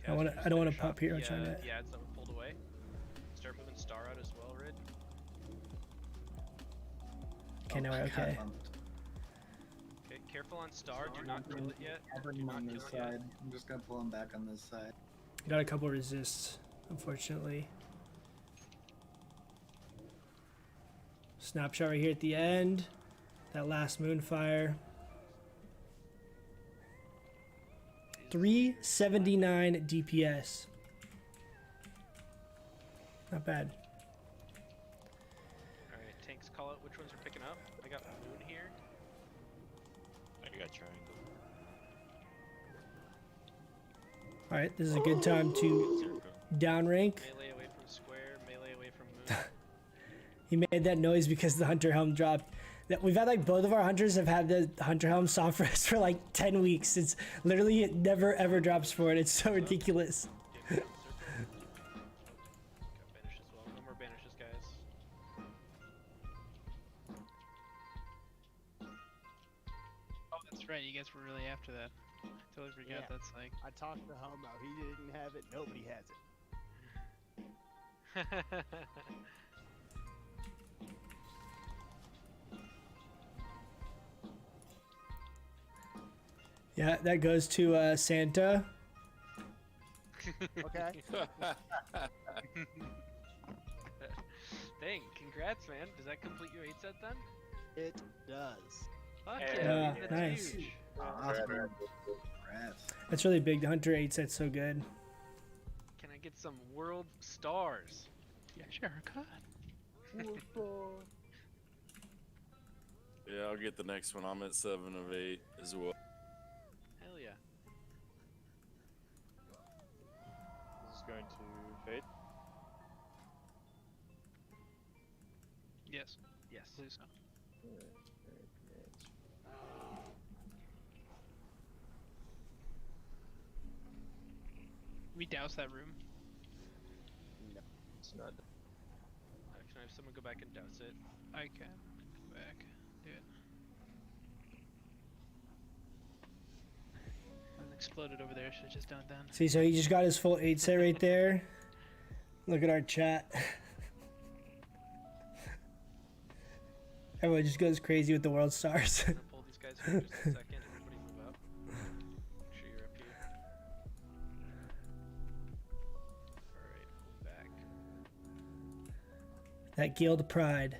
I don't want to pop here. I'm trying to.
Yeah, it's that were pulled away. Start moving Star out as well, Red.
Okay, now we're okay.
Okay, careful on Star. Do not kill it yet.
I'll bring
Do
him
not
on
kill
this
it yet.
side. I'm just gonna pull him back on this side.
Got a couple resists, unfortunately. Snapshot right here at the end. That last Moonfire. 379 DPS. Not bad.
Alright, tanks call out which ones are picking up. I got Moon here.
I got triangle.
Alright, this is a good time to downrank.
Melee away from square, melee away from Moon.
He made that noise because the Hunter Helm dropped. That we've had like both of our hunters have had the Hunter Helm soft rest for like 10 weeks. It's literally it never ever drops for it. It's so ridiculous.
Yeah, got banish as well. No more banishes, guys.
Oh, that's right. You guys were really after that. I totally forgot.
Yeah.
That's like.
I talked to Homo. He didn't have it. Nobody has it.
Yeah, that goes to Santa.
Okay.
Dang, congrats, man. Does that complete your 8 set then?
It does.
Fuck
Yeah,
yeah,
yeah,
that's
nice.
huge.
Awesome. Congrats.
That's really big. The Hunter 8 set's so good.
Can I get some world stars?
Yeah, sure, cut.
Yeah, I'll get the next one. I'm at 7 of 8 as well.
Hell yeah.
This is going to fade.
Yes,
Yes.
please. We douse that room.
It's not.
Can I have someone go back and douse it?
I can go back. Do it. One exploded over there. Should've just done it then.
See, so he just got his full 8 set right there. Look at our chat. Everyone just goes crazy with the world stars.
I'm gonna pull these guys for just a second. Everybody move up. Make sure you're up here. Alright, pull back.
That guild pride.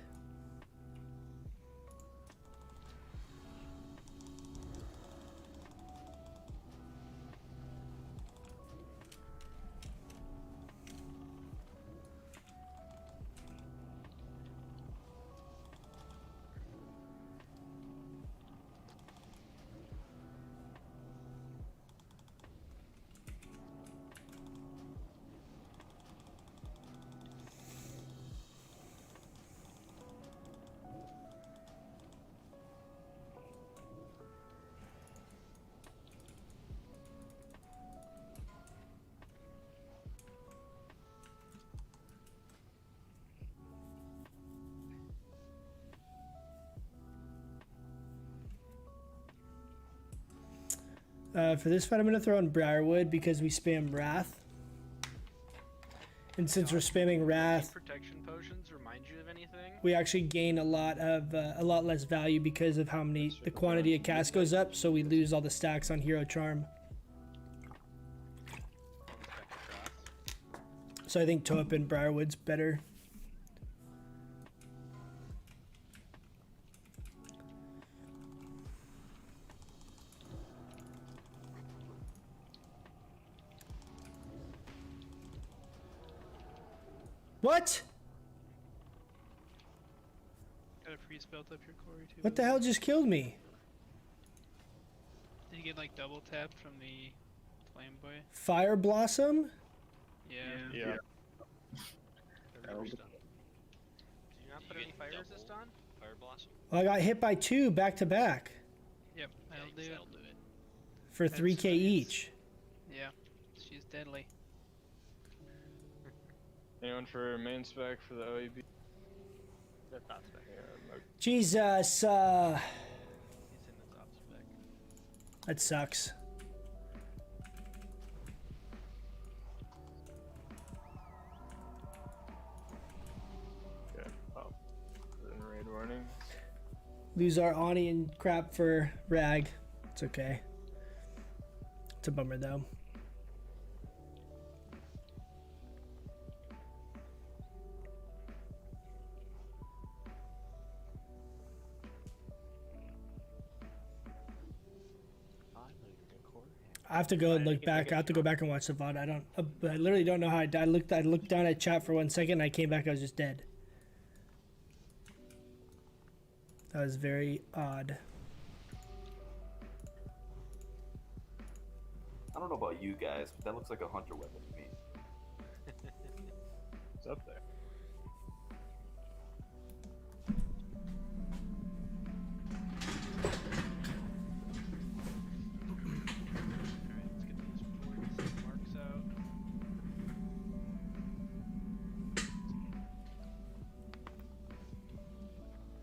For this fight, I'm gonna throw in Briarwood because we spam Wrath. And since we're spamming Wrath,
Protection potions remind you of anything?
we actually gain a lot less value because of how many the quantity of cast goes up. So we lose all the stacks on Hero Charm. So I think Toep and Briarwood's better. What?
Got a freeze built up your core too.
What the hell just killed me?
Did you get like double tapped from the flame boy?
Fire Blossom?
Yeah.
Yeah.
The Reaper's done. Did you not put any fire resist on?
Fire blossom.
Well, I got hit by 2 back to back
Yep, that'll do it.
That'll do it.
for
That's
3k
nice.
each.
Yeah, she's deadly.
Anyone for main spec for the OEB?
The top spec.
Yeah,
Jesus,
He's in the top spec.
that sucks.
okay. Oh. Put in raid warning.
Lose our Ani and crap for Rag. It's okay. It's a bummer though. I have to go and look back. I have to go back and watch the VOD. I don't. I literally don't know how I died. I looked down at chat for 1 second. And I came back. I was just dead. That was very odd.
I don't know about you guys, but that looks like a hunter weapon to me.
It's up there.
Alright, let's get these marks out.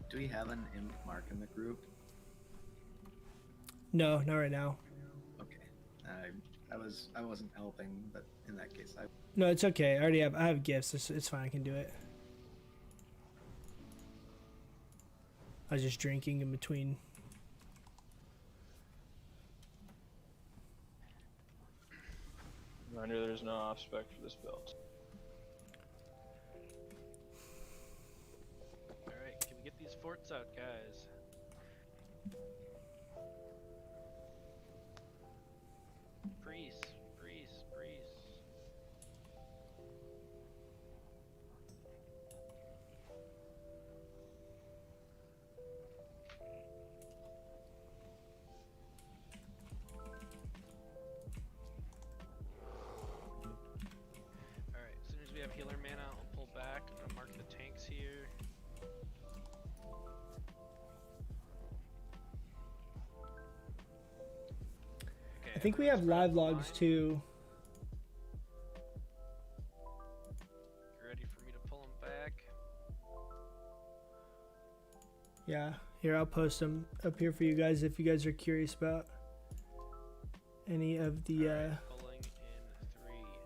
Do we have an imp mark in the group?
No, not right now.
Okay. I wasn't helping, but in that case, I.
No, it's okay. I have gifts. It's fine. I can do it. I was just drinking in between.
Reminder, there's no off spec for this build.
Alright, can we get these forts out, guys? Priest. Alright, as soon as we have healer mana, I'll pull back. I'm gonna mark the tanks here. Okay,
I think we
everyone
have
spread out
live
the
logs
line.
too.
You ready for me to pull them back?
Yeah. Here, I'll post them up here for you guys if you guys are curious about any of the
Alright, pulling in 3.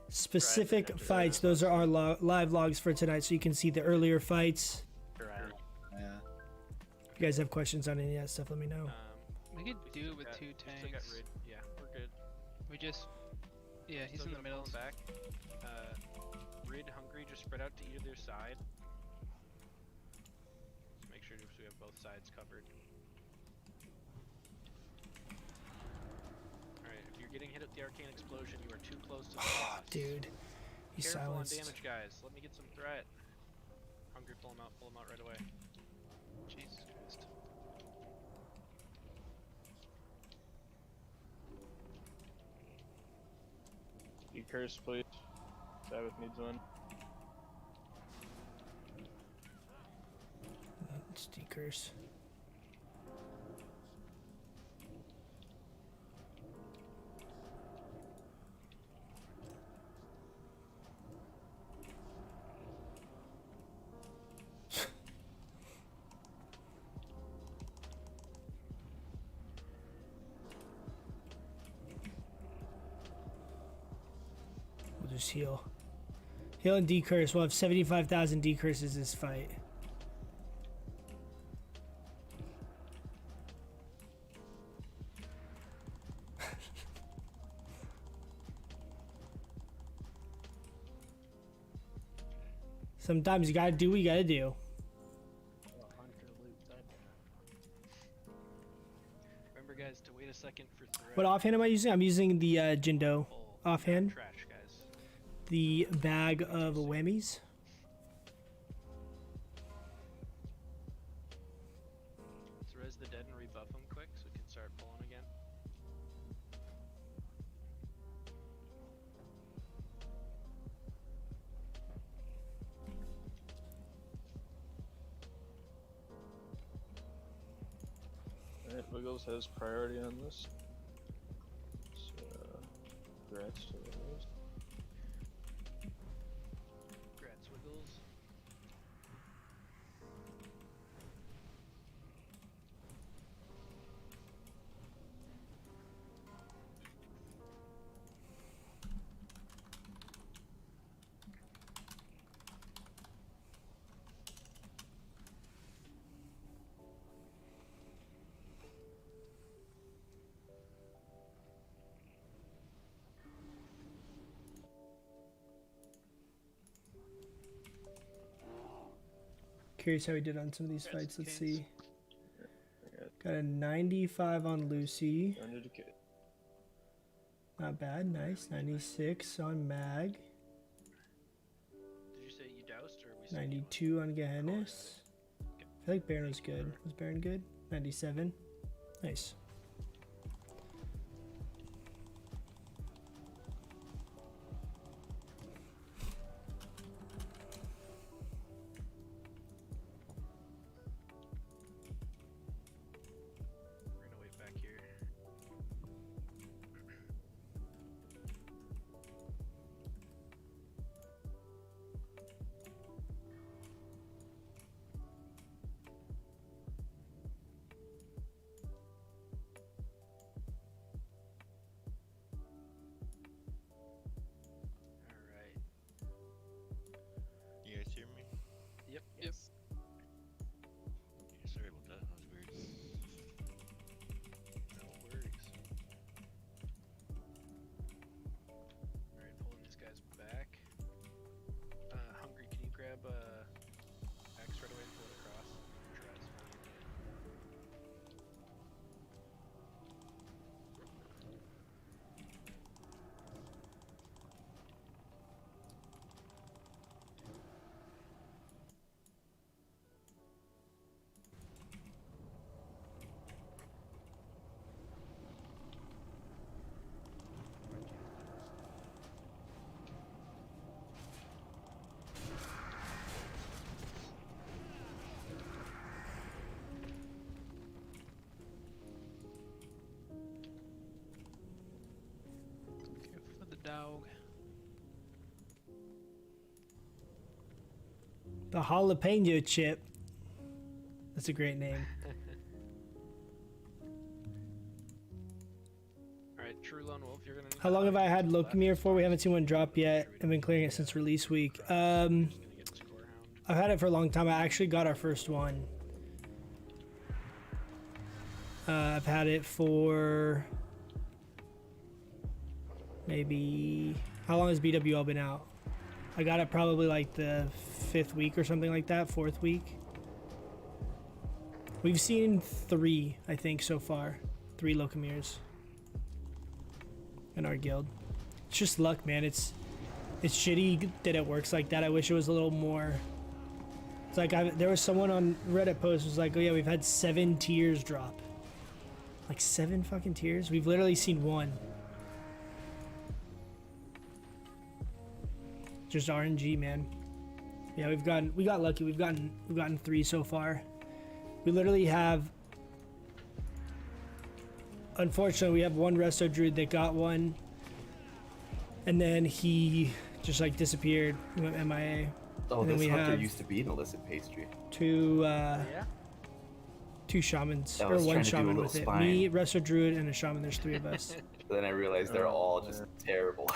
specific fights. Those are our live logs for tonight, so you can see the earlier fights.
Yeah.
If you guys have questions on any of that stuff, let me know.
We could
we
do
still
it with
got-
2
we still got
tanks.
rid. Yeah, we're good.
We just. Yeah, he's
Still
in the
gonna pull
middle.
'em back. Rid, Hungry, just spread out to either side. Just make sure we have both sides covered. Alright, if you're getting hit at the arcane explosion, you are too close to the boss.
Dude, he's
Careful
silenced.
on damage, guys. Let me get some threat. Hungry, pull him out right away.
Jesus Christ.
You curse, please. Sabbath needs one.
It's decurse. just heal. Heal and decurse. We'll have 75,000 decurses this fight. Sometimes you gotta do what you gotta do.
Remember, guys, to wait a second for threat.
What offhand am I using? I'm using the Jindo offhand.
Trash, guys.
The bag of whammies.
Let's res the dead and rebuff them quick so we can start pulling again.
Alright, Wiggles has priority on this. So, congrats to Wiggles.
Congrats, Wiggles.
Curious how he did on some of these fights. Let's see.
I
Got a 95 on Lucy.
got 100 K.
Not bad. Nice. 96 on Mag.
Did you say you doused or we said you
92 on Gehennis. I feel like Baron was good. Was Baron good? 97. Nice.
We're gonna wait back here. Alright.
You guys hear me?
Yep.
Yep.
Yeah, sorry about that. That was weird.
No worries. Alright, pulling these guys back. Hungry, can you grab axe right away and pull it across? Tries. Careful with the dog.
The jalapeno chip. That's a great name.
Alright, True Lone Wolf, you're gonna need
How long have I had Lokimir for? We haven't seen one drop yet. I've been clearing it since release week.
gonna get Score Hound.
I've had it for a long time. I actually got our first one. I've had it for maybe... How long has BWL been out? I got it probably like the 5th week or something like that, 4th week. We've seen 3, I think, so far. 3 Lokimirs in our guild. It's just luck, man. It's shitty that it works like that. I wish it was a little more... It's like there was someone on Reddit post was like, oh yeah, we've had 7 tiers drop. Like 7 fucking tiers? We've literally seen 1. Just RNG, man. Yeah, we got lucky. We've gotten 3 so far. We literally have, unfortunately, we have one resto druid that got one, and then he just like disappeared. He went MIA.
Oh,
And then
this
we
hunter
have
used to be an illicit pastry.
2
Yeah.
2 shamans,
I
or
was
1
trying to do a
shaman
little
with it.
spying.
Me, resto druid, and a shaman. There's 3 of us.
But then I realized they're all just terrible.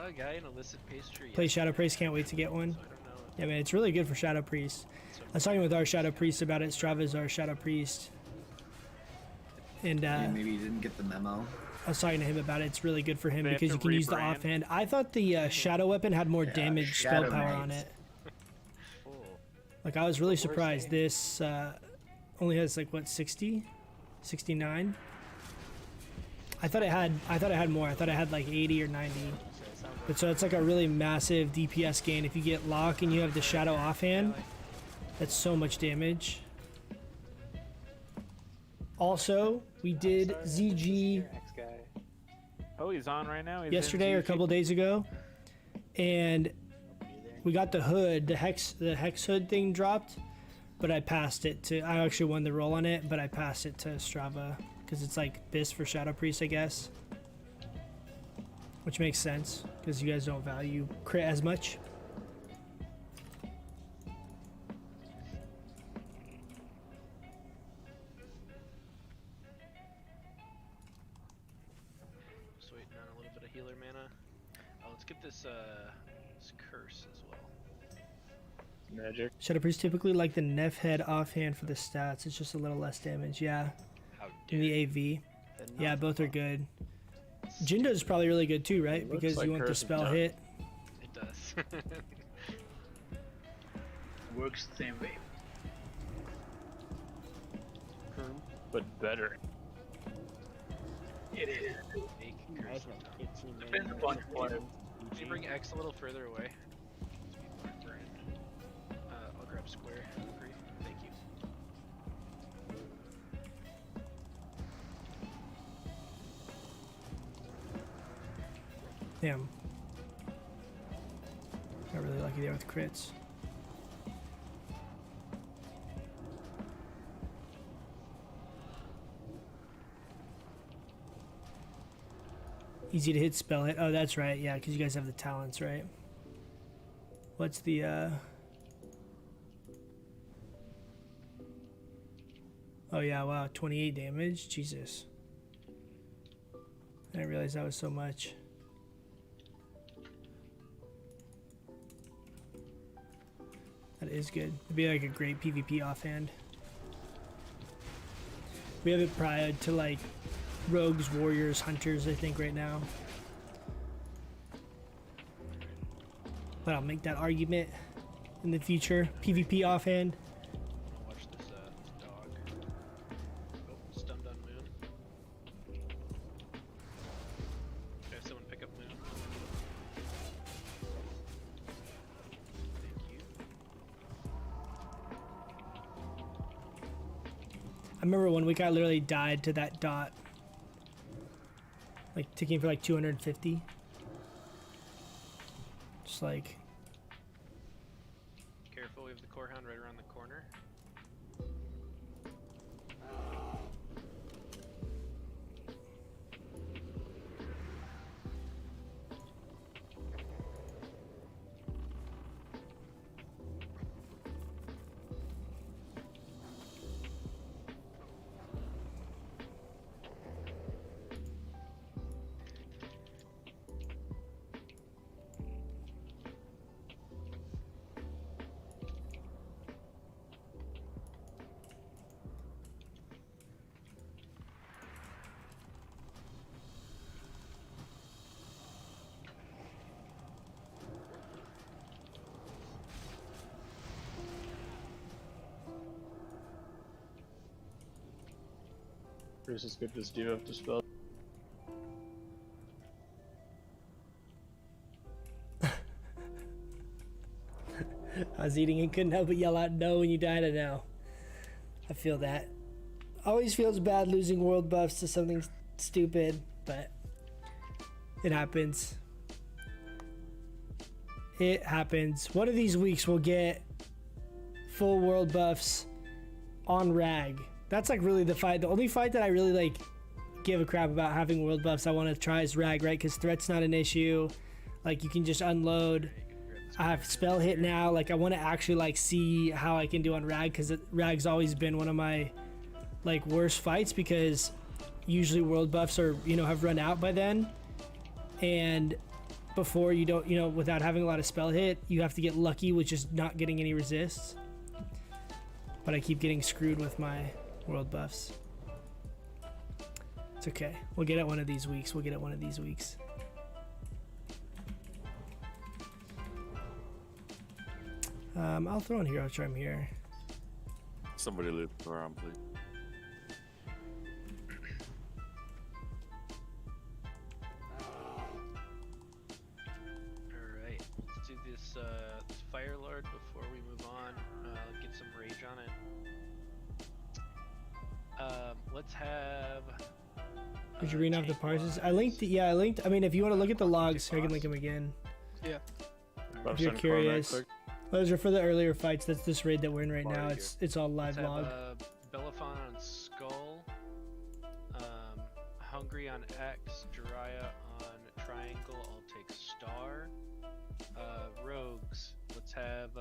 saw a guy in illicit pastry.
Play Shadow Priest, can't wait to get one.
So I don't know.
Yeah, man, it's really good for Shadow Priest. I was talking with our Shadow Priest about it. Strava's our Shadow Priest. And
Maybe you didn't get the memo.
I was talking to him about it. It's really good for him
They have
because
to
you can use the
rebrand?
offhand. I thought the Shadow Weapon had more damage spell
Shadow
power on
Knights.
it. Like, I was really surprised. This only has like what, 60, 69. I thought it had more. I thought it had like 80 or 90. But so it's like a really massive DPS gain. If you get lock and you have the Shadow offhand, that's so much damage. Also, we did ZG
Oh, he's on right now. He's in
yesterday or a
ZG.
couple days ago, and we got the hood, the hex hood thing dropped, but I passed it to. I actually won the roll on it, but I passed it to Strava because it's like BIS for Shadow Priest, I guess, which makes sense because you guys don't value crit as much.
Just waiting on a little bit of healer mana. Let's get this this curse as well.
Magic.
Shadow Priest typically like the Neff head offhand for the stats. It's just a little less damage, yeah.
How
In the AV, yeah, both are good. Jindo's probably really good too, right?
Looks
Because
like
you want the
Curse of
spell
Junk.
hit.
It does.
Works the same way.
But better.
It is.
Make curse of tongue.
Depends upon your player.
Can you bring X a little further away? I'll grab square. Free. Thank you.
Damn. Got really lucky there with crits. Easy to hit spell hit. Oh, that's right. Yeah, because you guys have the talents, right? What's the Oh yeah, wow, 28 damage. Jesus. I didn't realize that was so much. That is good. It'd be like a great PvP offhand. We have it prior to like rogues, warriors, hunters, I think, right now. But I'll make that argument in the future. PvP offhand.
I'm gonna watch this this dog. Oh, stunned on Moon. Okay, someone pick up Moon. Thank you.
I remember one week I literally died to that dot. Like ticking for like 250. Just like
Careful, we have the core hound right around the corner.
Bruce is good. Just do have to spell.
I was eating and couldn't help but yell out no when you died. I know. I feel that. Always feels bad losing world buffs to something stupid, but it happens. It happens. One of these weeks we'll get full world buffs on Rag. That's like really the fight. The only fight that I really like give a crap about having world buffs I want to try is Rag, right? Because threat's not an issue. Like you can just unload. I have spell hit now. Like I want to actually like see how I can do on Rag, because Rag's always been one of my like worst fights, because usually world buffs are, you know, have run out by then, and before, you don't, you know, without having a lot of spell hit, you have to get lucky with just not getting any resists. But I keep getting screwed with my world buffs. It's okay. We'll get it one of these weeks. We'll get it one of these weeks. I'll throw in Hero Charm here.
Somebody loop around, please.
Alright, let's do this, this Fire Lord before we move on. Get some rage on it. Let's have...
Did you read off the
tank
parses? I
wise.
linked, yeah, I linked. I mean, if you want to look at the logs, I can link them again.
Yeah.
If you're curious. Those are for the earlier fights. That's this raid that we're in right now. It's all live
Let's
log.
have Belafon on Skull, Hungry on X, Jiraiya on Triangle, I'll take Star. Rogues, let's have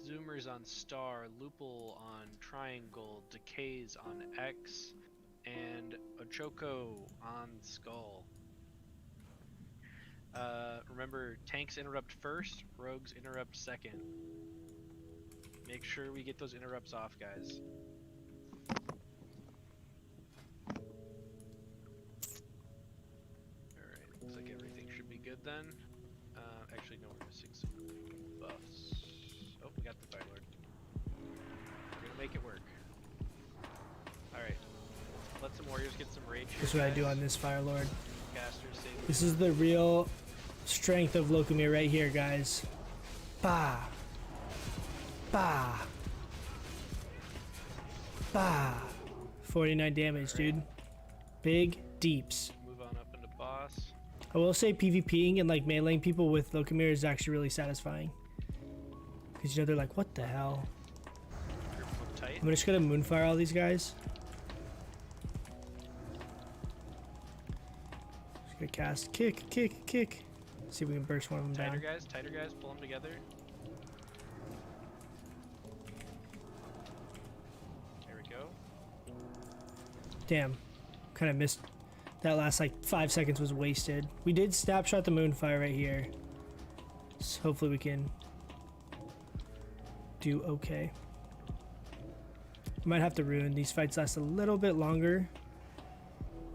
Zoomers on Star, Lupul on Triangle, Decays on X, and Ochoko on Skull. Remember, tanks interrupt first, rogues interrupt second. Make sure we get those interrupts off, guys. Alright, looks like everything should be good then. Actually, no, we're missing some buffs. Oh, we got the Fire Lord. We're gonna make it work. Alright, let some warriors get some rage here,
That's what I do
guys.
on this Fire Lord.
Casters, save
This is the real strength of Locomir right here, guys. Bah. Bah. Bah. 49 damage, dude. Big deeps.
Move on up into boss.
I will say PvPing and like meleeing people with Locomir is actually really satisfying. Because you know, they're like, what the hell?
Grip them tight.
I'm just gonna Moonfire all these guys. Just gonna cast kick, kick, kick. See if we can burst one of them
Tighter
down.
guys, pull them together. There we go.
Damn, kind of missed. That last like 5 seconds was wasted. We did snapshot the Moonfire right here. So hopefully we can do okay. Might have to ruin. These fights last a little bit longer.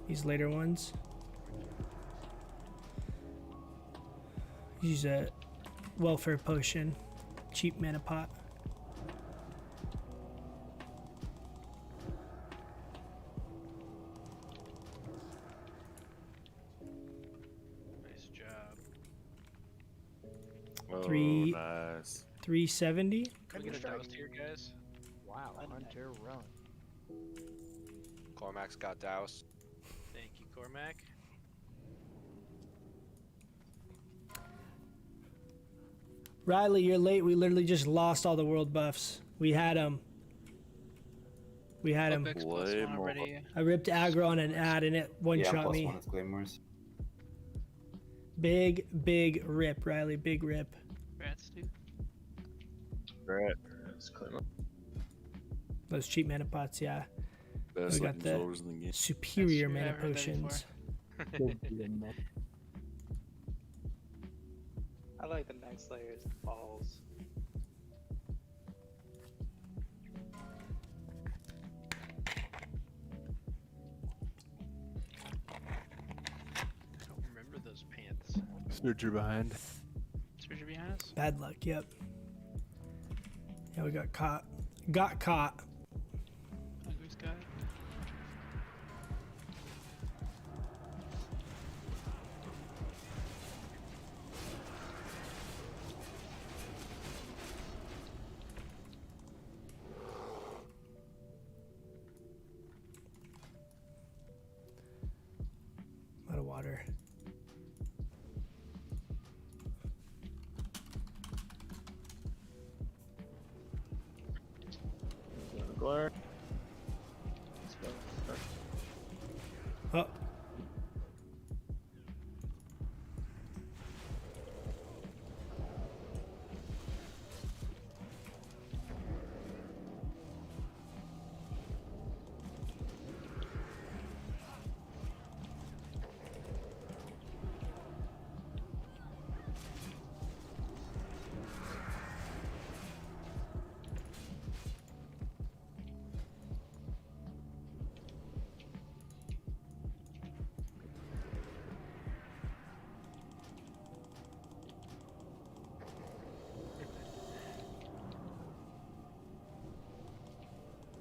These later ones. Use a welfare potion. Cheap mana pot.
Nice job.
Oh,
Three-
nice.
370.
Can we get a doused here, guys?
Wow, Hunter run.
Cormac's got doused.
Thank you, Cormac.
Riley, you're late. We literally just lost all the world buffs. We had them. We had them.
X
Way
+1
more.
already.
I ripped aggro on an ad and it one-shot me.
+1 is Claymores.
Big, big rip, Riley. Big rip.
Rats, dude.
Right.
Those cheap mana pots, yeah.
Best
We got
looking
the-
shoulders in the game.
Superior
That's true,
mana
I've heard that
potions.
I like the next layers of balls.
I don't remember those pants.
Snooger behind.
Spiritual behind us.
Bad luck, yep. Yeah, we got caught. Got caught.
Hungry's got it.
Out of water.
Glare.
Oh.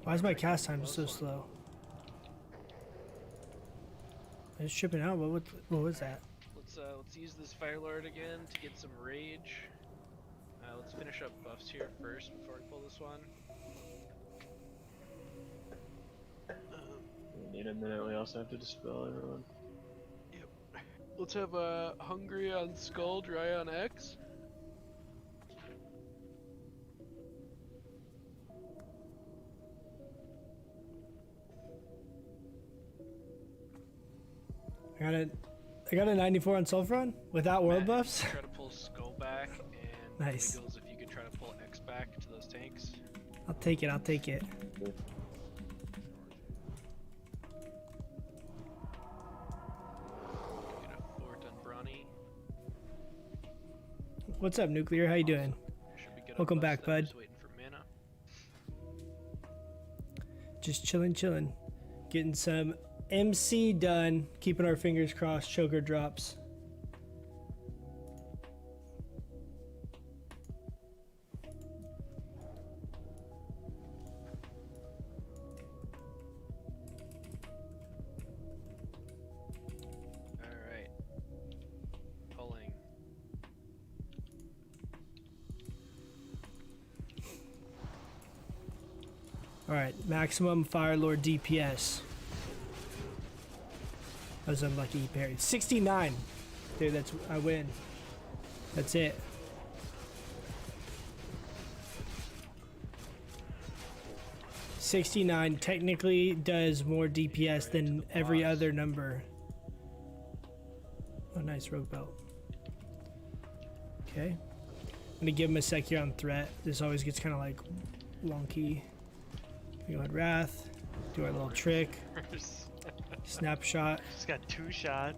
Why is my cast time so slow? It's tripping out. What was that?
Let's use this Fire Lord again to get some rage. Let's finish up buffs here first before we pull this one.
We need a minute. We also have to dispel everyone.
Yep. Let's have Hungry on Skull, Dry on X.
I got a 94 on Sulfuron without world buffs.
Try to pull Skull back, and
Nice.
Wiggles, if you could try to pull X back to those tanks.
I'll take it. I'll take it.
Get a fort on Brawny.
What's up, Nuclear? How you doing?
Should be good on
Welcome
buffs,
back,
then,
bud.
Just waiting for mana.
Just chilling. Getting some MC done. Keeping our fingers crossed. Choker drops.
Alright. Pulling.
Alright, maximum Fire Lord DPS. I was unlucky he parried. 69! Dude, I win. That's it. $69 technically does more DPS than every other number. Oh, nice rogue belt. Okay. I'm gonna give him a sec here on threat. This always gets kind of like wonky. We go ahead, Wrath. Do our little trick. Snapshot.
Just got 2 shot.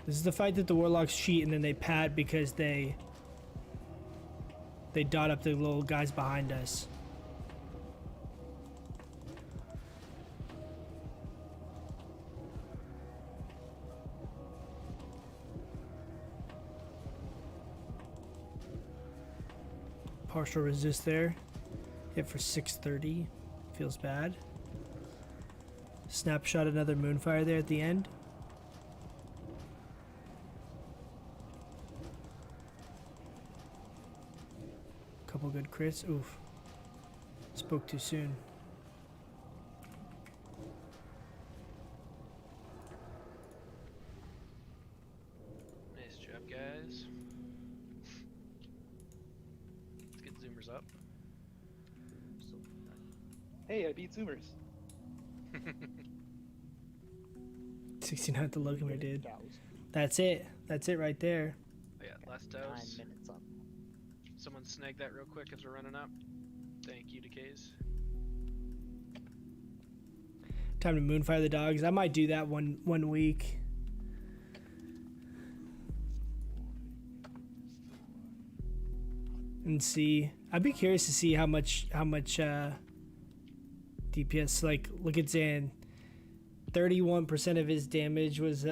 This is the fight that the Warlocks cheat and then they pad because they dot up the little guys behind us. Partial resist there. Hit for 630. Feels bad. Snapshot another Moonfire there at the end. Couple good crits. Oof. Spoke too soon.
Nice job, guys. Let's get zoomers up.
Hey, I beat Zoomers.
69 at the Logan dude. That's it. That's it right there.
Oh, yeah, last dose.
9 minutes up.
Someone snag that real quick as we're running up. Thank you, Decays.
Time to Moonfire the dogs. I might do that one week. And see. I'd be curious to see how much DPS, like, look at Zan. 31% of his damage was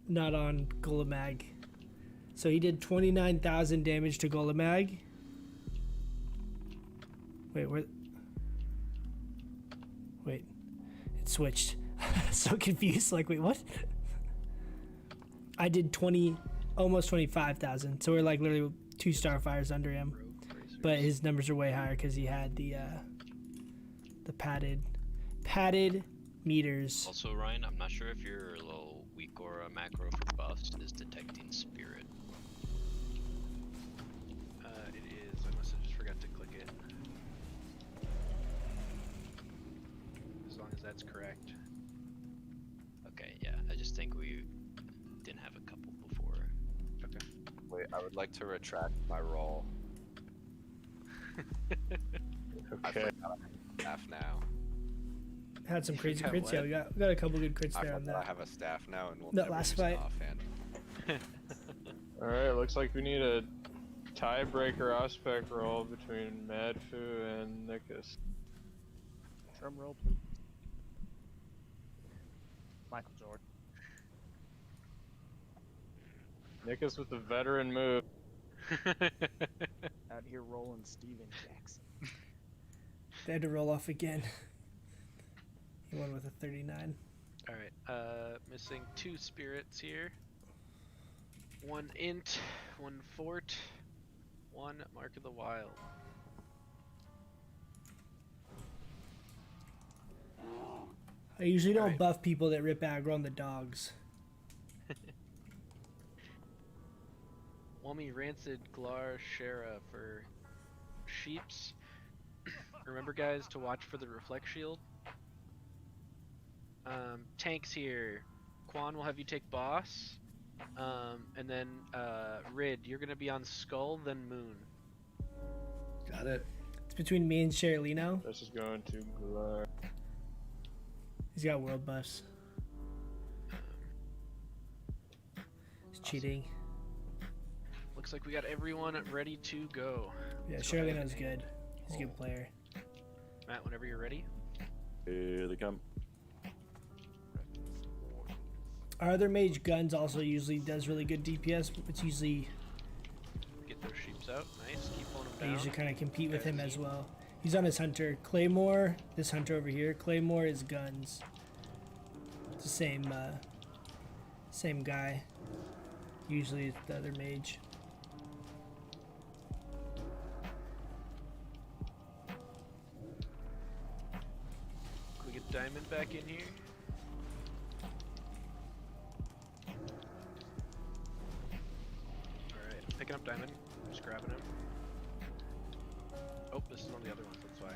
not on Golemag. So he did 29,000 damage to Golemag. Wait, wait, it switched. So confused, like, wait, what? I did almost 25,000. So we're like literally 2 Starfires under him. But his numbers are way higher because he had the padded meters.
Also, Ryan, I'm not sure if you're a little weak or a macro for buffs is detecting spirit.
It is. I must have just forgot to click it. As long as that's correct.
Okay, yeah, I just think we didn't have a couple before.
Okay.
Wait, I would like to retract my roll. I
Okay.
forgot I have staff now.
Had some crazy
Yeah,
crits. Yeah,
what?
we got a couple good crits there on
I
that.
have a staff now, and we'll
That
never
last
use
fight.
it offhand.
Alright, looks like we need a tiebreaker aspect roll between Madfu and Nikus.
Drum roll, please. Michael Jordan.
Nick us with the veteran move.
Out here rolling Steven Jackson.
They had to roll off again. He won with a 39.
Alright, missing 2 spirits here. 1 int, 1 fort, 1 mark of the wild.
I usually don't
Alright.
buff people that rip aggro on the dogs.
Wami Rancid Glar Shara for sheeps. Remember guys to watch for the reflect shield. Tanks here. Quan will have you take boss. And then Rid, you're gonna be on Skull, then Moon.
Got it.
It's between me and Sherlino.
This is going to Glar.
He's got world buffs. He's cheating.
Looks like we got everyone ready to go.
Yeah,
Let's go ahead
Sherlino's
and-
good. He's a good player.
Matt, whenever you're ready.
Here they come.
Our other mage guns also usually does really good DPS. It's usually
Get those sheeps out. Nice. Keep pulling them
I
down.
usually kind of compete with him as well. He's on his hunter. Claymore, this hunter over here. Claymore is guns. It's the same guy. Usually it's the other mage.
Can we get Diamond back in here? Alright, I'm picking up Diamond. Just grabbing him. Oh, this is one of the other ones, that's why.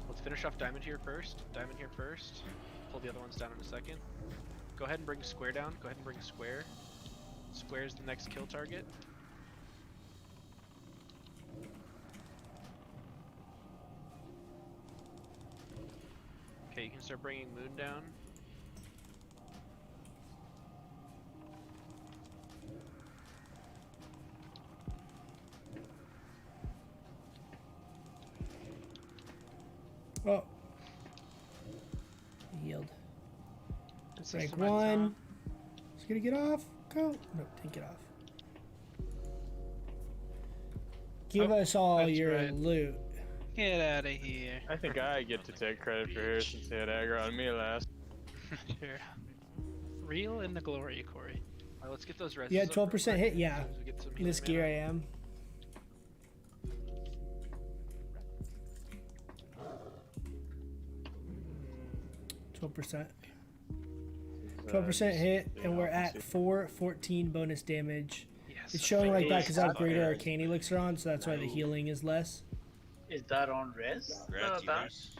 Let's finish off Diamond here first. Diamond here first. Pull the other ones down in a second. Go ahead and bring Square down. Go ahead and bring Square. Square's the next kill target. Okay, you can start bringing Moon down.
Oh. Yield.
This
Rank
is my
1.
time.
He's gonna get off. Go. No, didn't get off. Give us all
that's
your
right.
loot.
Get out of here.
I think I get to take credit for here since he had aggro on me last.
Here. Real in the glory, Corey.
Alright, let's get those reses.
Yeah,
up real
12%
quick
hit. Yeah.
as soon as we get some
In this
healing
gear,
mana.
I am. %. 12% hit, and we're at 414 bonus damage.
Yes.
It's showing like that
Is
because I have
that
greater
fair?
arcane elixir on, so that's why the healing is less.
Is that on res?
Congrats,
that-
Ewers.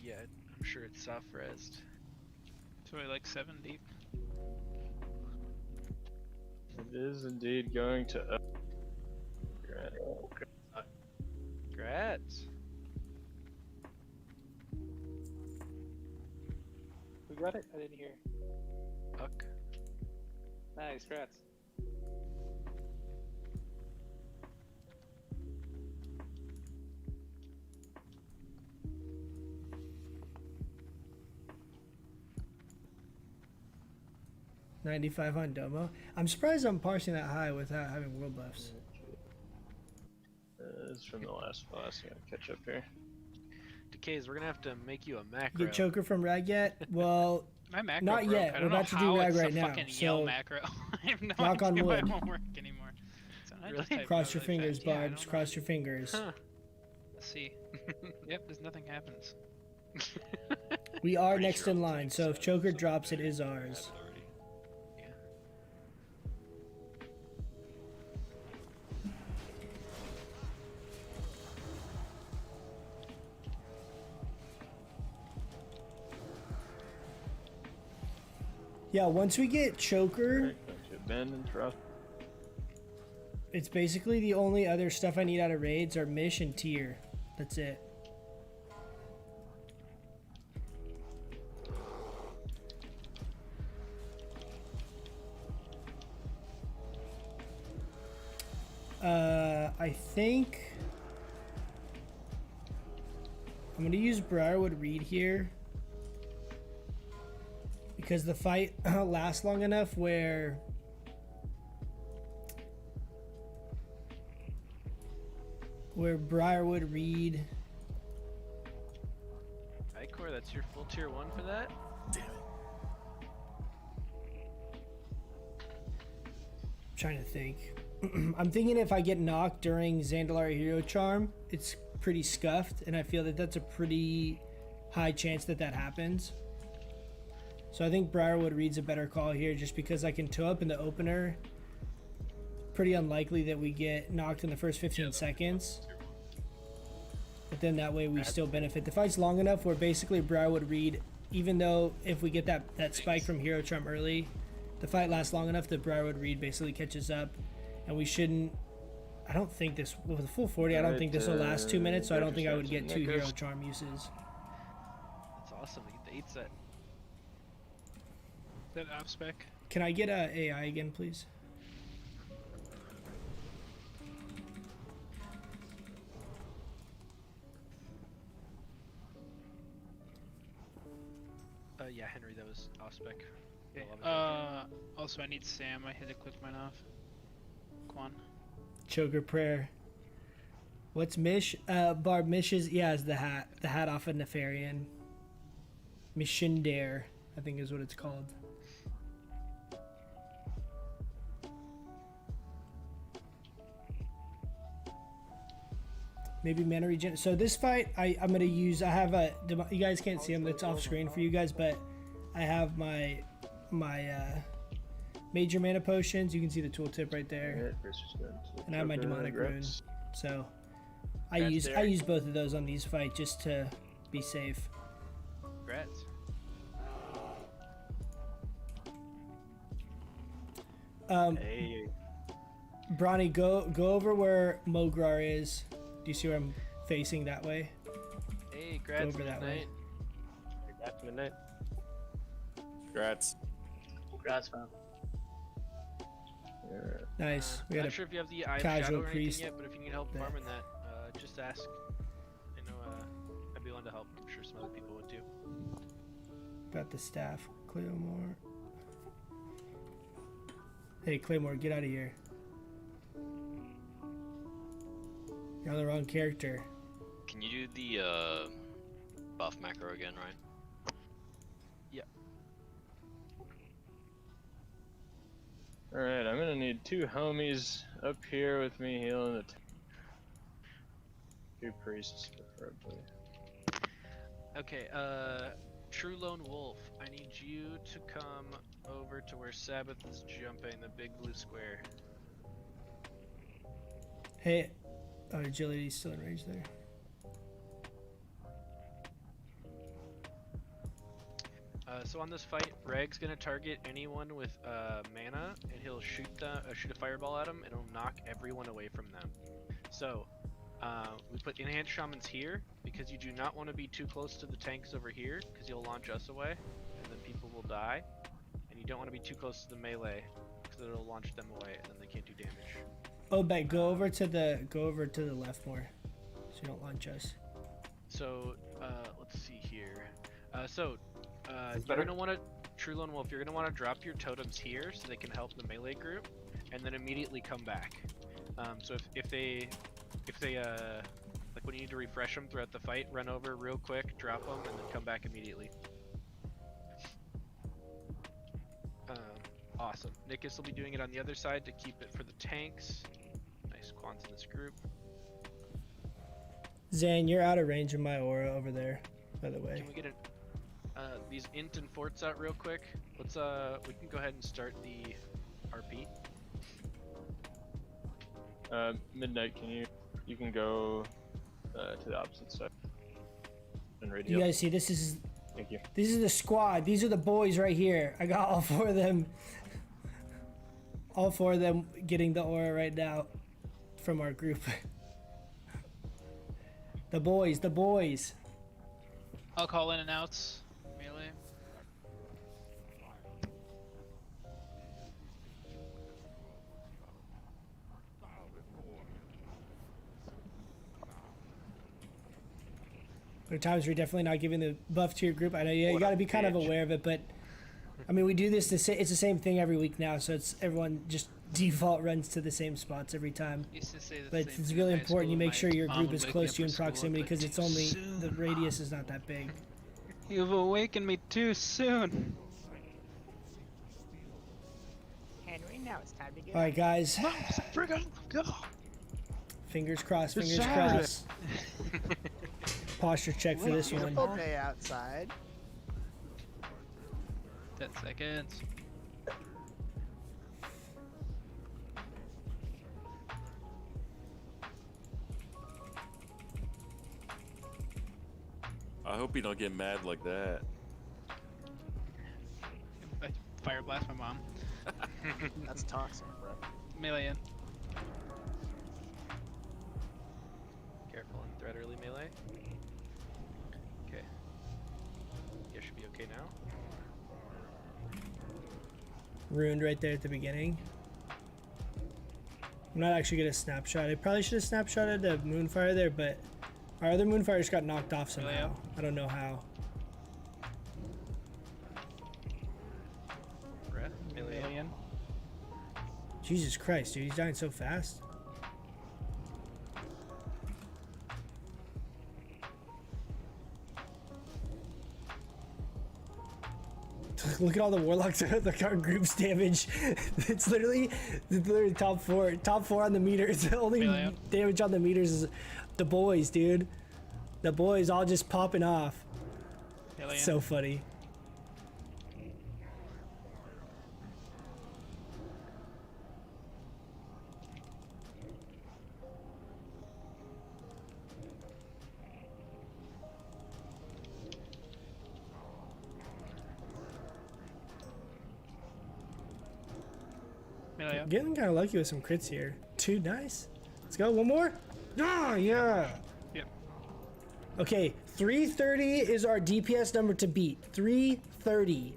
Yeah, I'm sure it's soft resed.
So we're like 7 deep.
It is indeed going to.
Congrats.
Who got it? I didn't hear.
Puck.
Nice, congrats.
$95 on Domo. I'm surprised I'm parsing that high without having world buffs.
It's from the last boss. I gotta catch up here.
Decays, we're gonna have to make you a macro.
Get choker from Rag yet? Well,
My macro
Not
broke.
yet.
I
We're
don't know
about to do
how
rag
it's
right
a
now,
fucking yell
so
macro. I have no
knock on
idea why it
wood.
won't work anymore. So I
Really?
just type
cross
out
your
really
fingers,
fast. Yeah, I
Barbs.
don't
Cross your fingers.
Huh.
Let's see. Yep, there's nothing happens.
We are
Pretty
next
sure
in
I'll
line,
take
so if
some-
choker
some
drops, it
better
is
than
ours.
that already.
Yeah, once we get choker,
Alright, going to bend and thrust.
it's basically the only other stuff I need out of raids are Mish and Tier. That's it. I think I'm gonna use Briarwood Reed here because the fight lasts long enough where Where Briarwood Reed.
Icor, that's your full tier 1 for that?
Damn it. I'm trying to think. I'm thinking if I get knocked during Zandalar Hero Charm, it's pretty scuffed, and I feel that that's a pretty high chance that that happens. So I think Briarwood Reed's a better call here, just because I can toe up in the opener. Pretty unlikely that we get knocked in the first 15 seconds. But then that way we still benefit. The fight's long enough where basically Briarwood Reed, even though if we get that spike from Hero Charm early, the fight lasts long enough that Briarwood Reed basically catches up. And we shouldn't, I don't think this, with a full 40, I don't think this will last 2 minutes, so I don't think I would get 2 Hero Charm uses.
That's awesome. We get the 8 set.
That off spec.
Can I get a AI again, please?
Yeah, Henry, that was off spec.
Okay. Also I need Sam. I had to click mine off. Quan.
Choker prayer. What's Mish? Barb, Mish is, yeah, is the hat off of Nefarian. Mishindare, I think is what it's called. Maybe mana regen. So this fight, I'm gonna use. I have a. You guys can't see them. It's off screen for you guys, but I have my major mana potions. You can see the tooltip right there, and I have my demonic rune. So I use both of those on these fights just to be safe.
Congrats.
Hey.
Bronny, go over where Mograr is. Do you see where I'm facing that way?
Hey, grats
over that way.
Congrats, Midnight.
Congrats.
Congrats, man.
Nice. We got
Not
a
sure if you have the Eye of
casual
Shadow or anything
priest
yet, but if you need help
there.
farming that, just ask. I know I'd be willing to help. I'm sure some other people would too.
Got the staff. Claymore. Hey, Claymore, get out of here. You're on the wrong character.
Can you do the buff macro again, Ryan?
Yeah.
Alright, I'm gonna need 2 homies up here with me healing the 2 priests, preferably.
Okay, True Lone Wolf, I need you to come over to where Sabbath is jumping, the big blue square.
Hey, oh, agility's still in range there.
So on this fight, Reg's gonna target anyone with mana, and he'll shoot a fireball at them, and it'll knock everyone away from them. So we put in-hand shamans here because you do not want to be too close to the tanks over here because you'll launch us away, and then people will die. And you don't want to be too close to the melee because it'll launch them away, and then they can't do damage.
Oh, bet go over to the left more, so you don't launch us.
So let's see here. You're gonna want to True Lone Wolf. You're gonna want to drop your totems here so they can help the melee group, and then immediately come back. So if they like when you need to refresh them throughout the fight, run over real quick, drop them, and then come back immediately. Awesome. Nikus will be doing it on the other side to keep it for the tanks. Nice quants in this group.
Zan, you're out of range of my aura over there, by the way.
Can we get these int and forts out real quick? Let's we can go ahead and start the RP.
Midnight, you can go to the opposite side and radio.
You guys see this is
Thank you.
This is the squad. These are the boys right here. I got all 4 of them. All 4 of them getting the aura right now from our group. The boys.
I'll call in and outs. Melee.
There are times we're definitely not giving the buff to your group. I know you got to be kind of aware of it, but I mean, we do this. It's the same thing every week now, so it's everyone just default runs to the same spots every time.
Used to say the
But
same
it's
thing
really
in high
important you
school.
make
My
sure your
mom
group
would
is
wake me
close
up
to you in
for school, I'd be
proximity
like,
because it's
"Too
only
soon,
the radius is not that big.
You've awakened me too soon.
Henry, now it's time to get
All right, guys.
Go.
Fingers crossed.
It's
Fingers
Saturday.
crossed. Posture check for this one.
Beautiful day outside.
10 seconds.
I hope you don't get mad like that.
I fire blast my mom.
That's toxic, bro.
Melee in.
Careful and thread early melee. Okay. You should be okay now.
Ruined right there at the beginning. I'm not actually gonna snapshot. I probably should have snapshotted the moonfire there, but our other moonfire just got knocked off somehow. I don't know how.
Breath. Melee.
Melee in.
Jesus Christ, dude, he's dying so fast. Look at all the warlocks, like our group's damage. It's literally top four on the meters. The only
Melee.
damage on the meters is the boys, dude. The boys all just popping off.
Melee in.
So funny.
Melee in.
Getting kind of lucky with some crits here. Two, nice. Let's go. One more. Ah, yeah.
Yep.
Okay, 330 is our DPS number to beat. 330.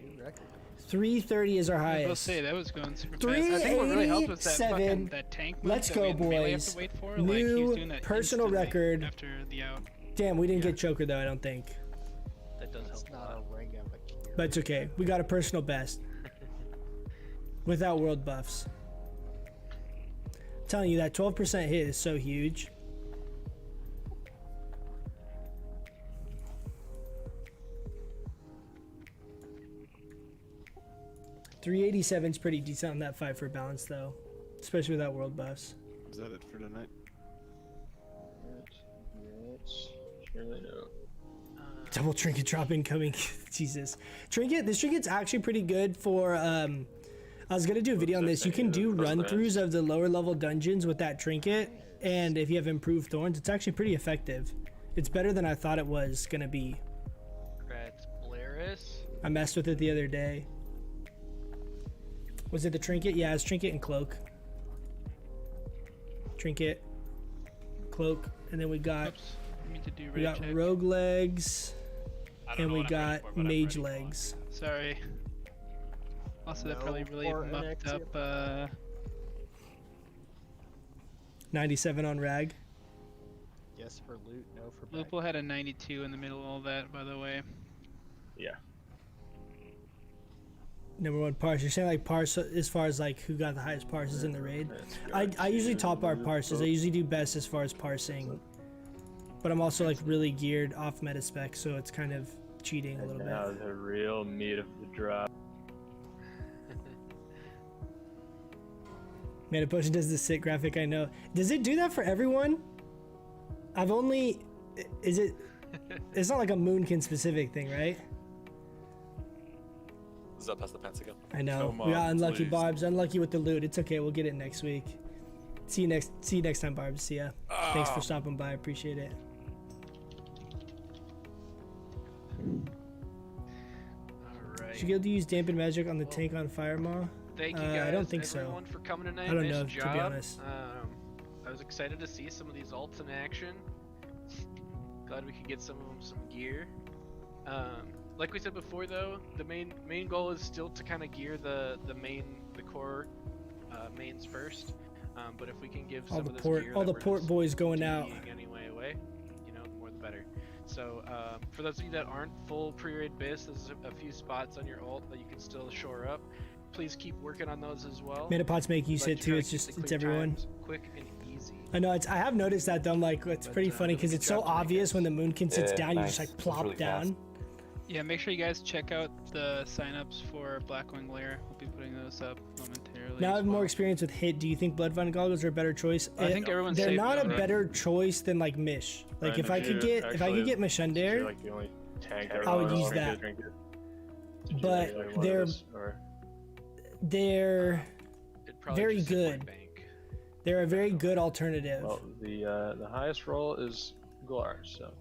330 is our
I was
highest.
about to say that was going super fast. I think what really helped was that
387.
that tank move
Let's
that
go,
we melee have
boys.
to wait for. Like, he was
New
doing that
personal
instantly
record.
after the out.
Damn, we didn't get choker though, I don't think.
That does
It's
help a
not
lot.
a ring of a cure.
But it's okay. We got a personal best. Without world buffs. I'm telling you, that 12% hit is so huge. $387 is pretty decent on that fight for balance though. Especially without world buffs.
Is that it for tonight?
Surely no.
Double trinket drop incoming. Jesus. This trinket's actually pretty good for I was gonna do a video on this. You can do run-throughs of the lower level dungeons with that trinket, and if you have improved thorns, it's actually pretty effective. It's better than I thought it was gonna be.
Congrats, Polaris.
I messed with it the other day. Was it the trinket? Yeah, it's trinket and cloak. Trinket, cloak, and then we got
Oops. I mean to do
we
red
got
check.
rogue legs,
I don't
and
know
we
what I'm ready
got
for, but I'm
mage
ready for it.
legs.
Sorry. Also, that
No
probably really
for
mucked
NXT.
up.
97 on rag.
Yes for loot, no for back.
Lupo had a 92 in the middle of all that, by the way.
Yeah.
Number one parse. You're saying like parse as far as like who got the highest parses in the raid. I usually top our parses. I usually do best as far as parsing, but I'm also like really geared off meta spec, so it's kind of cheating a little
Now
bit.
the real meat of the drop.
Meta potion does the sit graphic. I know. Does it do that for everyone? I've only. Is it? It's not like a Moonkin specific thing, right?
Is that past the pants again?
I know.
Come
We got
on,
unlucky
please.
Barbs. Unlucky with the loot. It's okay. We'll get it next week. See you next time, Barbs. See ya. Thanks for stopping by. I appreciate it.
Alright.
Should you be able to use dampen magic on the tank on fire maw?
Thank you guys,
I don't think so.
everyone, for coming tonight.
I don't
nice
know,
job.
to be honest.
I was excited to see some of these ults in action. Glad we could get some of them some gear. Like we said before, though, the main goal is still to kind of gear the core mains first. But if we can give some of this gear
all
that
the
we're
port
just
boys going out.
DDing anyway away, you know, the more the better. So for those of you that aren't full pre-raid base, there's a few spots on your ult that you can still shore up. Please keep working on those as well.
Metapots make use
Like
it
to
too.
try to
It's
keep
just
the
it's
clear
everyone.
times quick and easy.
I know I have noticed that though. I'm like, it's pretty funny because
good
it's so
job to make
obvious
it.
when the Moonkin sits
Yeah,
down, you
nice.
just like
That's
plop
really
down.
fast.
Yeah, make sure you guys check out the signups for Blackwing Lair. We'll be putting those up momentarily.
Now I
as
have more
well.
experience with hit. Do you think Bloodvine goggles are a better choice?
I think everyone's
they're
safe
not a
now, right?
better choice than like Mish. Like
Right,
if I could get Mishundare,
You're like the only tank
I would
everyone
use
else
that.
drink it. Did you
But
really want
they're
this, or-
they're
It'd probably
very
just sit
good.
my bank.
They're a very good alternative.
Well, the highest roll is Glar, so.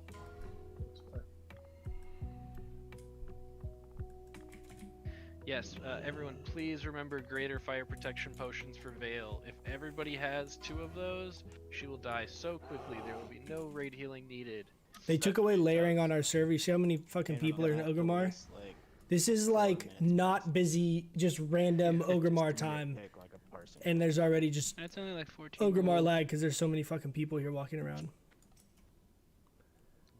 Yes, everyone, please remember greater fire protection potions for Vale. If everybody has 2 of those, she will die so quickly. There will be no raid healing needed.
They took away layering on our server. You see how many fucking people are in Ogremar? This is like not busy, just random Ogremar time. And there's already just
That's only like 14.
Ogremar
gold.
lag because there's so many fucking people here walking around.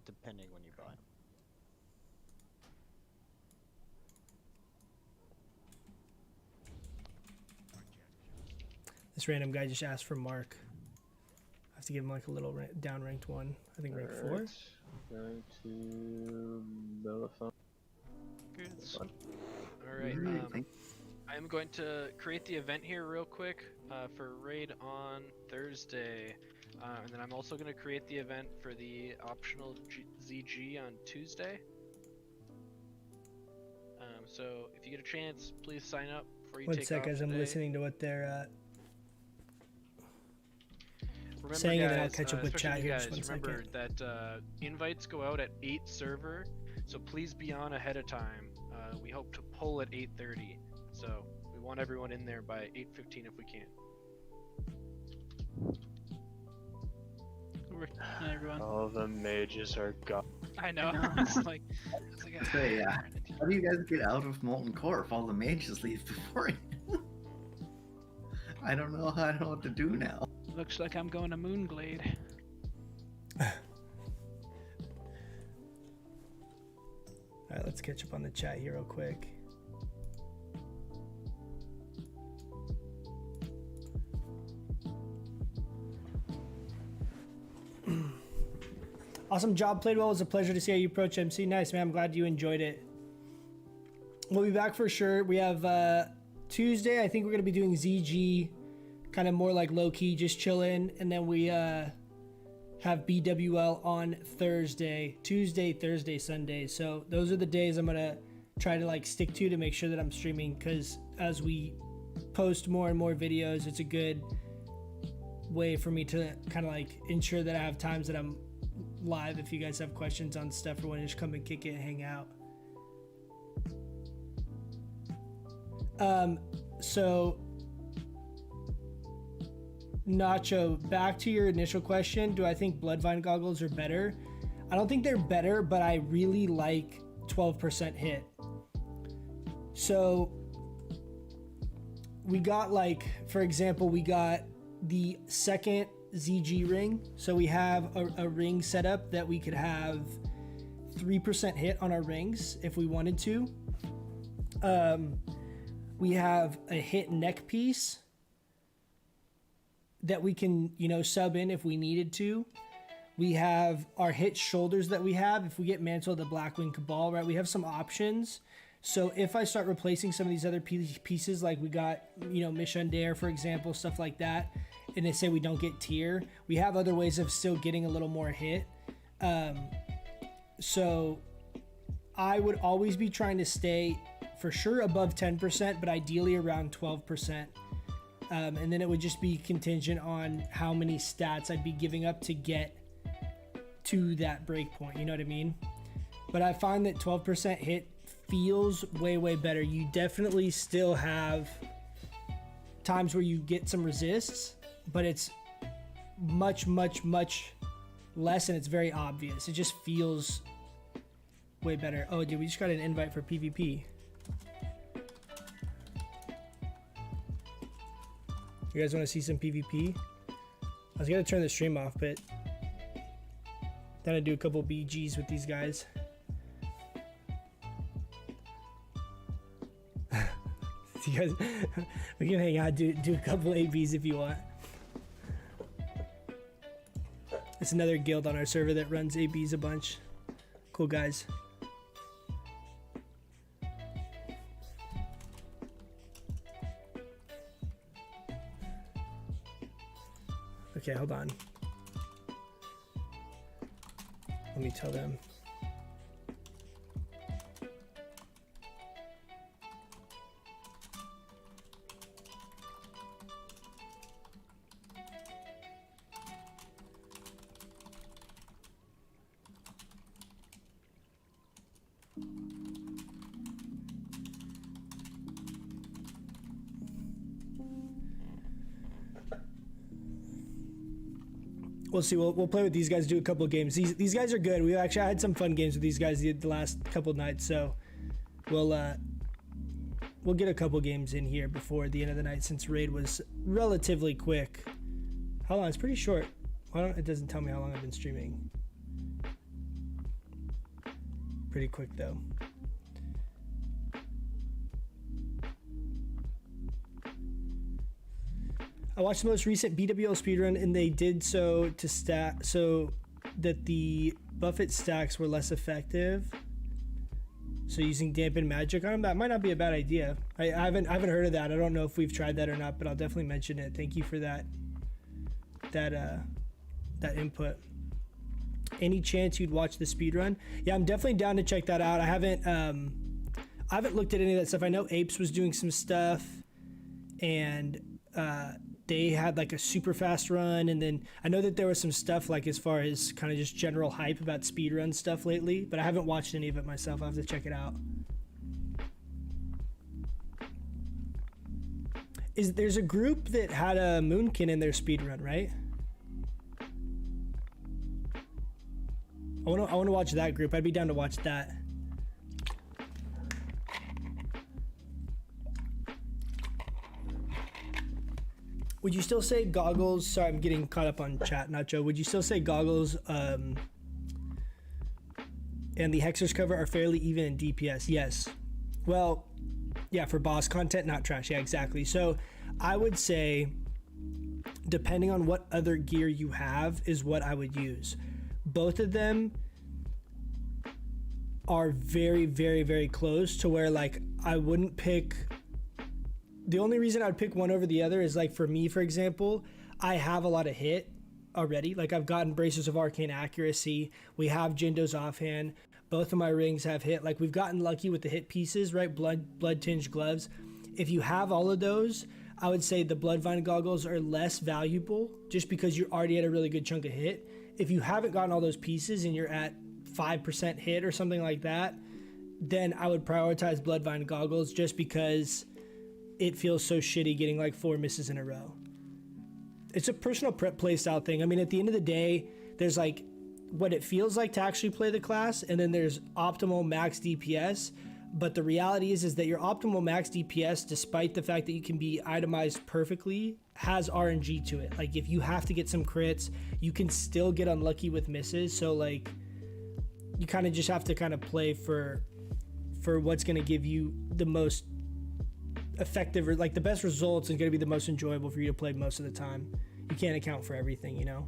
Depending when you buy 'em.
This random guy just asked for Mark. I have to give him like a little down ranked one. I think rank 4.
Alright, going to Bellafon.
Good. Alright, I am going to create the event here real quick for raid on Thursday. And then I'm also going to create the event for the optional ZG on Tuesday. So if you get a chance, please sign up before you
One
take
sec,
off
as I'm
today.
listening to what they're
Remember,
saying,
guys,
and then I'll catch up with
especially
chat
you
here
guys,
just one
remember that invites go out at 8 server, so please be on ahead of time. We hope to pull at 8:30, so we want everyone in there by 8:15 if we can.
Hi, everyone.
All the mages are gone.
I know. it's like
Say, how do you guys get out of Molten Core if all the mages leave before you? I don't know what to do now.
Looks like I'm going to Moonglade.
Alright, let's catch up on the chat here real quick. Awesome job, played well. It was a pleasure to see how you approach MC. Nice, man. I'm glad you enjoyed it. We'll be back for sure. We have Tuesday. I think we're going to be doing ZG, kind of more like low-key, just chilling. And then we have BWL on Thursday. Tuesday, Thursday, Sunday. So those are the days I'm going to try to like stick to make sure that I'm streaming, because as we post more and more videos, it's a good way for me to kind of like ensure that I have times that I'm live if you guys have questions on stuff or want to just come and kick it and hang out. So Nacho, back to your initial question, do I think Bloodvine goggles are better? I don't think they're better, but I really like 12% hit. So we got, like, for example, we got the second ZG ring. So we have a ring set up that we could have 3% hit on our rings if we wanted to. We have a hit neck piece that we can, sub in if we needed to. We have our hit shoulders that we have if we get Mantle of the Blackwing Cabal, right? We have some options. So if I start replacing some of these other pieces, like we got, Mishundare, for example, stuff like that, and they say we don't get tier, we have other ways of still getting a little more hit. So I would always be trying to stay for sure above 10%, but ideally around 12%. And then it would just be contingent on how many stats I'd be giving up to get to that break point. You know what I mean? But I find that 12% hit feels way, way better. You definitely still have times where you get some resists, but it's much, much, much less, and it's very obvious. It just feels way better. Oh, dude, we just got an invite for PvP. You guys want to see some PvP? I was gonna turn the stream off, but Then I do a couple BGs with these guys. You guys, we can hang out, do a couple ABs if you want. It's another guild on our server that runs ABs a bunch. Cool guys. Okay, hold on. Let me tell them. We'll see. We'll play with these guys, do a couple of games. These guys are good. I had some fun games with these guys the last couple of nights, so we'll get a couple games in here before the end of the night since raid was relatively quick. How long? It's pretty short. It doesn't tell me how long I've been streaming. Pretty quick though. I watched the most recent BWL speedrun, and they did so so that the Buffett stacks were less effective. So using dampened magic on them, that might not be a bad idea. I haven't heard of that. I don't know if we've tried that or not, but I'll definitely mention it. Thank you for that input. Any chance you'd watch the speedrun? Yeah, I'm definitely down to check that out. I haven't looked at any of that stuff. I know Apes was doing some stuff, and they had like a super fast run, and then I know that there was some stuff like as far as kind of just general hype about speedrun stuff lately, but I haven't watched any of it myself. I have to check it out. There's a group that had a Moonkin in their speedrun, right? I want to watch that group. I'd be down to watch that. Would you still say goggles? Sorry, I'm getting caught up on chat, Nacho. Would you still say goggles and the Hexer's cover are fairly even in DPS? Yes. Well, yeah, for boss content, not trash. Yeah, exactly. So I would say, depending on what other gear you have, is what I would use. Both of them are very, very, very close to where, like, I wouldn't pick. The only reason I'd pick one over the other is, like, for me, for example, I have a lot of hit already. Like, I've gotten Bracers of Arcane Accuracy. We have Jindo's Offhand. Both of my rings have hit. Like, we've gotten lucky with the hit pieces, right? Blood-tinged gloves. If you have all of those, I would say the Bloodvine goggles are less valuable just because you're already at a really good chunk of hit. If you haven't gotten all those pieces and you're at 5% hit or something like that, then I would prioritize Bloodvine goggles just because it feels so shitty getting like 4 misses in a row. It's a personal prep playstyle thing. I mean, at the end of the day, there's like what it feels like to actually play the class, and then there's optimal max DPS. But the reality is that your optimal max DPS, despite the fact that you can be itemized perfectly, has RNG to it. Like, if you have to get some crits, you can still get unlucky with misses. So like, you kind of just have to kind of play for what's going to give you the most effective, or like the best results, and going to be the most enjoyable for you to play most of the time. You can't account for everything, you know.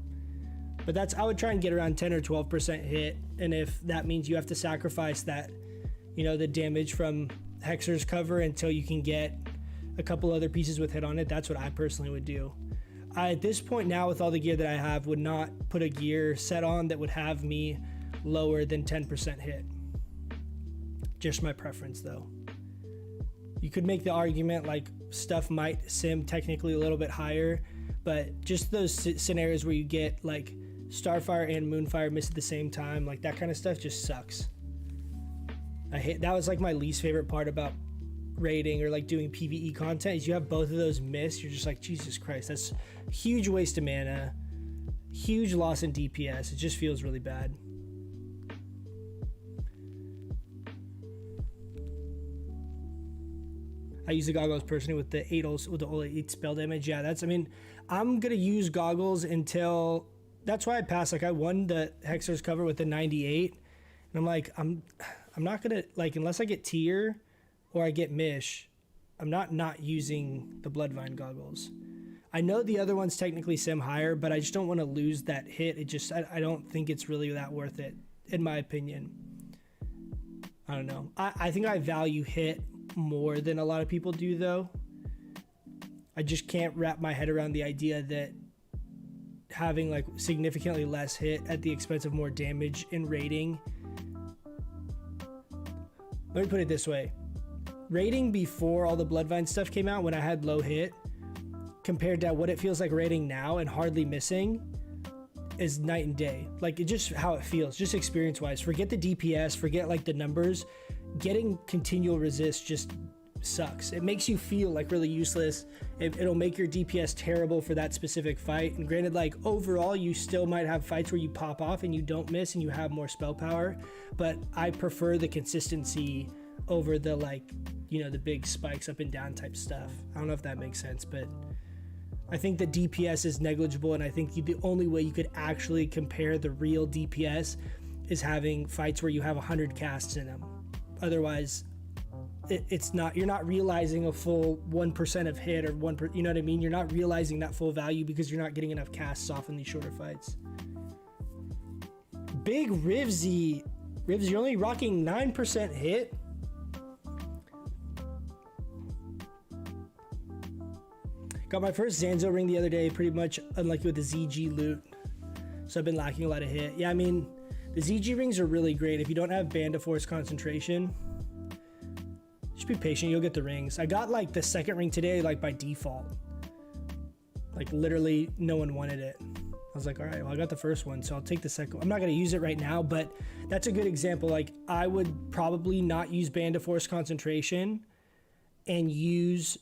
But that's, I would try and get around 10 or 12% hit, and if that means you have to sacrifice that, you know, the damage from Hexer's cover until you can get a couple other pieces with hit on it, that's what I personally would do. I, at this point now, with all the gear that I have, would not put a gear set on that would have me lower than 10% hit. Just my preference, though. You could make the argument like stuff might sim technically a little bit higher, but just those scenarios where you get like Starfire and Moonfire miss at the same time, like that kind of stuff just sucks. I hate that. Was like my least favorite part about raiding or like doing PvE content, is you have both of those miss. You're just like, Jesus Christ, that's a huge waste of mana, huge loss in DPS. It just feels really bad. I use the goggles personally with the 8 spell damage. Yeah, that's, I mean, I'm gonna use goggles until that's why I passed. Like I won the Hexer's cover with the 98, and I'm like, I'm not gonna like unless I get tier or I get Mish, I'm not using the Bloodvine goggles. I know the other ones technically sim higher, but I just don't want to lose that hit. It just I don't think it's really that worth it, in my opinion. I don't know. I think I value hit more than a lot of people do, though. I just can't wrap my head around the idea that having like significantly less hit at the expense of more damage in rating. Let me put it this way. Rating before all the Bloodvine stuff came out, when I had low hit, compared to what it feels like rating now and hardly missing, is night and day. Like it just how it feels, just experience wise. Forget the DPS, forget like the numbers. Getting continual resist just sucks. It makes you feel like really useless. It'll make your DPS terrible for that specific fight. And granted, like overall, you still might have fights where you pop off and you don't miss and you have more spell power. But I prefer the consistency over the like, you know, the big spikes up and down type stuff. I don't know if that makes sense, but I think the DPS is negligible, and I think the only way you could actually compare the real DPS is having fights where you have 100 casts in them. Otherwise, it's not, you're not realizing a full 1% of hit or 1%, you know what I mean? You're not realizing that full value because you're not getting enough casts off in these shorter fights. Big Rivsy, you're only rocking 9% hit. Got my first Zanzo ring the other day, pretty much unlucky with the ZG loot. So I've been lacking a lot of hit. Yeah, I mean, the ZG rings are really great. If you don't have Band of Force concentration, just be patient, you'll get the rings. I got like the second ring today, like by default. Like literally no one wanted it. I was like, all right, well I got the first one, so I'll take the second one. I'm not gonna use it right now, but that's a good example. Like I would probably not use Band of Force concentration and use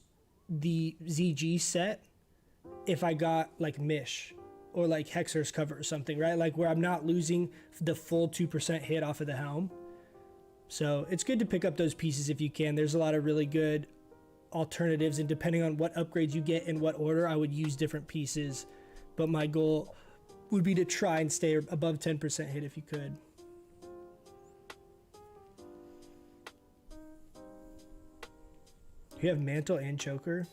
the ZG set if I got like Mish or like Hexer's cover or something, right? Like where I'm not losing the full 2% hit off of the helm. So it's good to pick up those pieces if you can. There's a lot of really good alternatives, and depending on what upgrades you get in what order, I would use different pieces. But my goal would be to try and stay above 10% hit if you could. You have Mantle and Choker.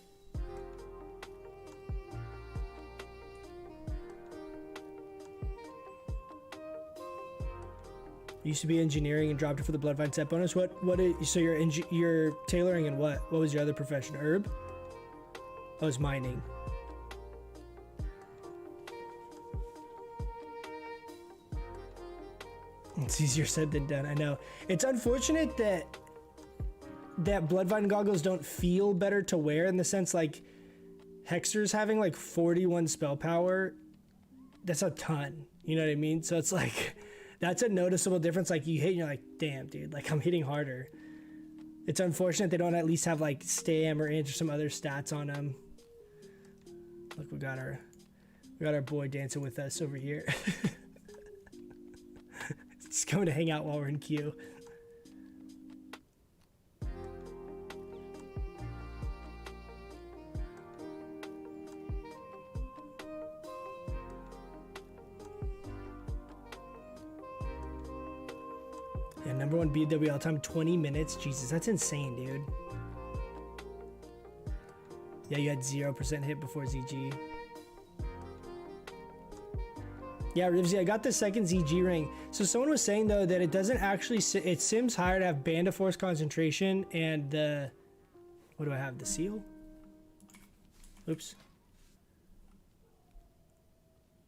Used to be engineering and dropped it for the Bloodvine set bonus. So you're tailoring in what? What was your other profession? Herb? Oh, it's mining. It's easier said than done, I know. It's unfortunate that Bloodvine goggles don't feel better to wear, in the sense like Hexer's having like 41 spell power. That's a ton, you know what I mean? So it's like, that's a noticeable difference. Like you hit and you're like, damn dude, like I'm hitting harder. It's unfortunate they don't at least have like stam or inch or some other stats on them. Look, we got our boy dancing with us over here. Just coming to hang out while we're in queue. Yeah, number one BW all time, 20 minutes. Jesus, that's insane, dude. Yeah, you had 0% hit before ZG. Yeah, Rivsy, I got the second ZG ring. So someone was saying though that it doesn't actually, it sims higher to have Band of Force concentration and the, what do I have? The seal? Oops.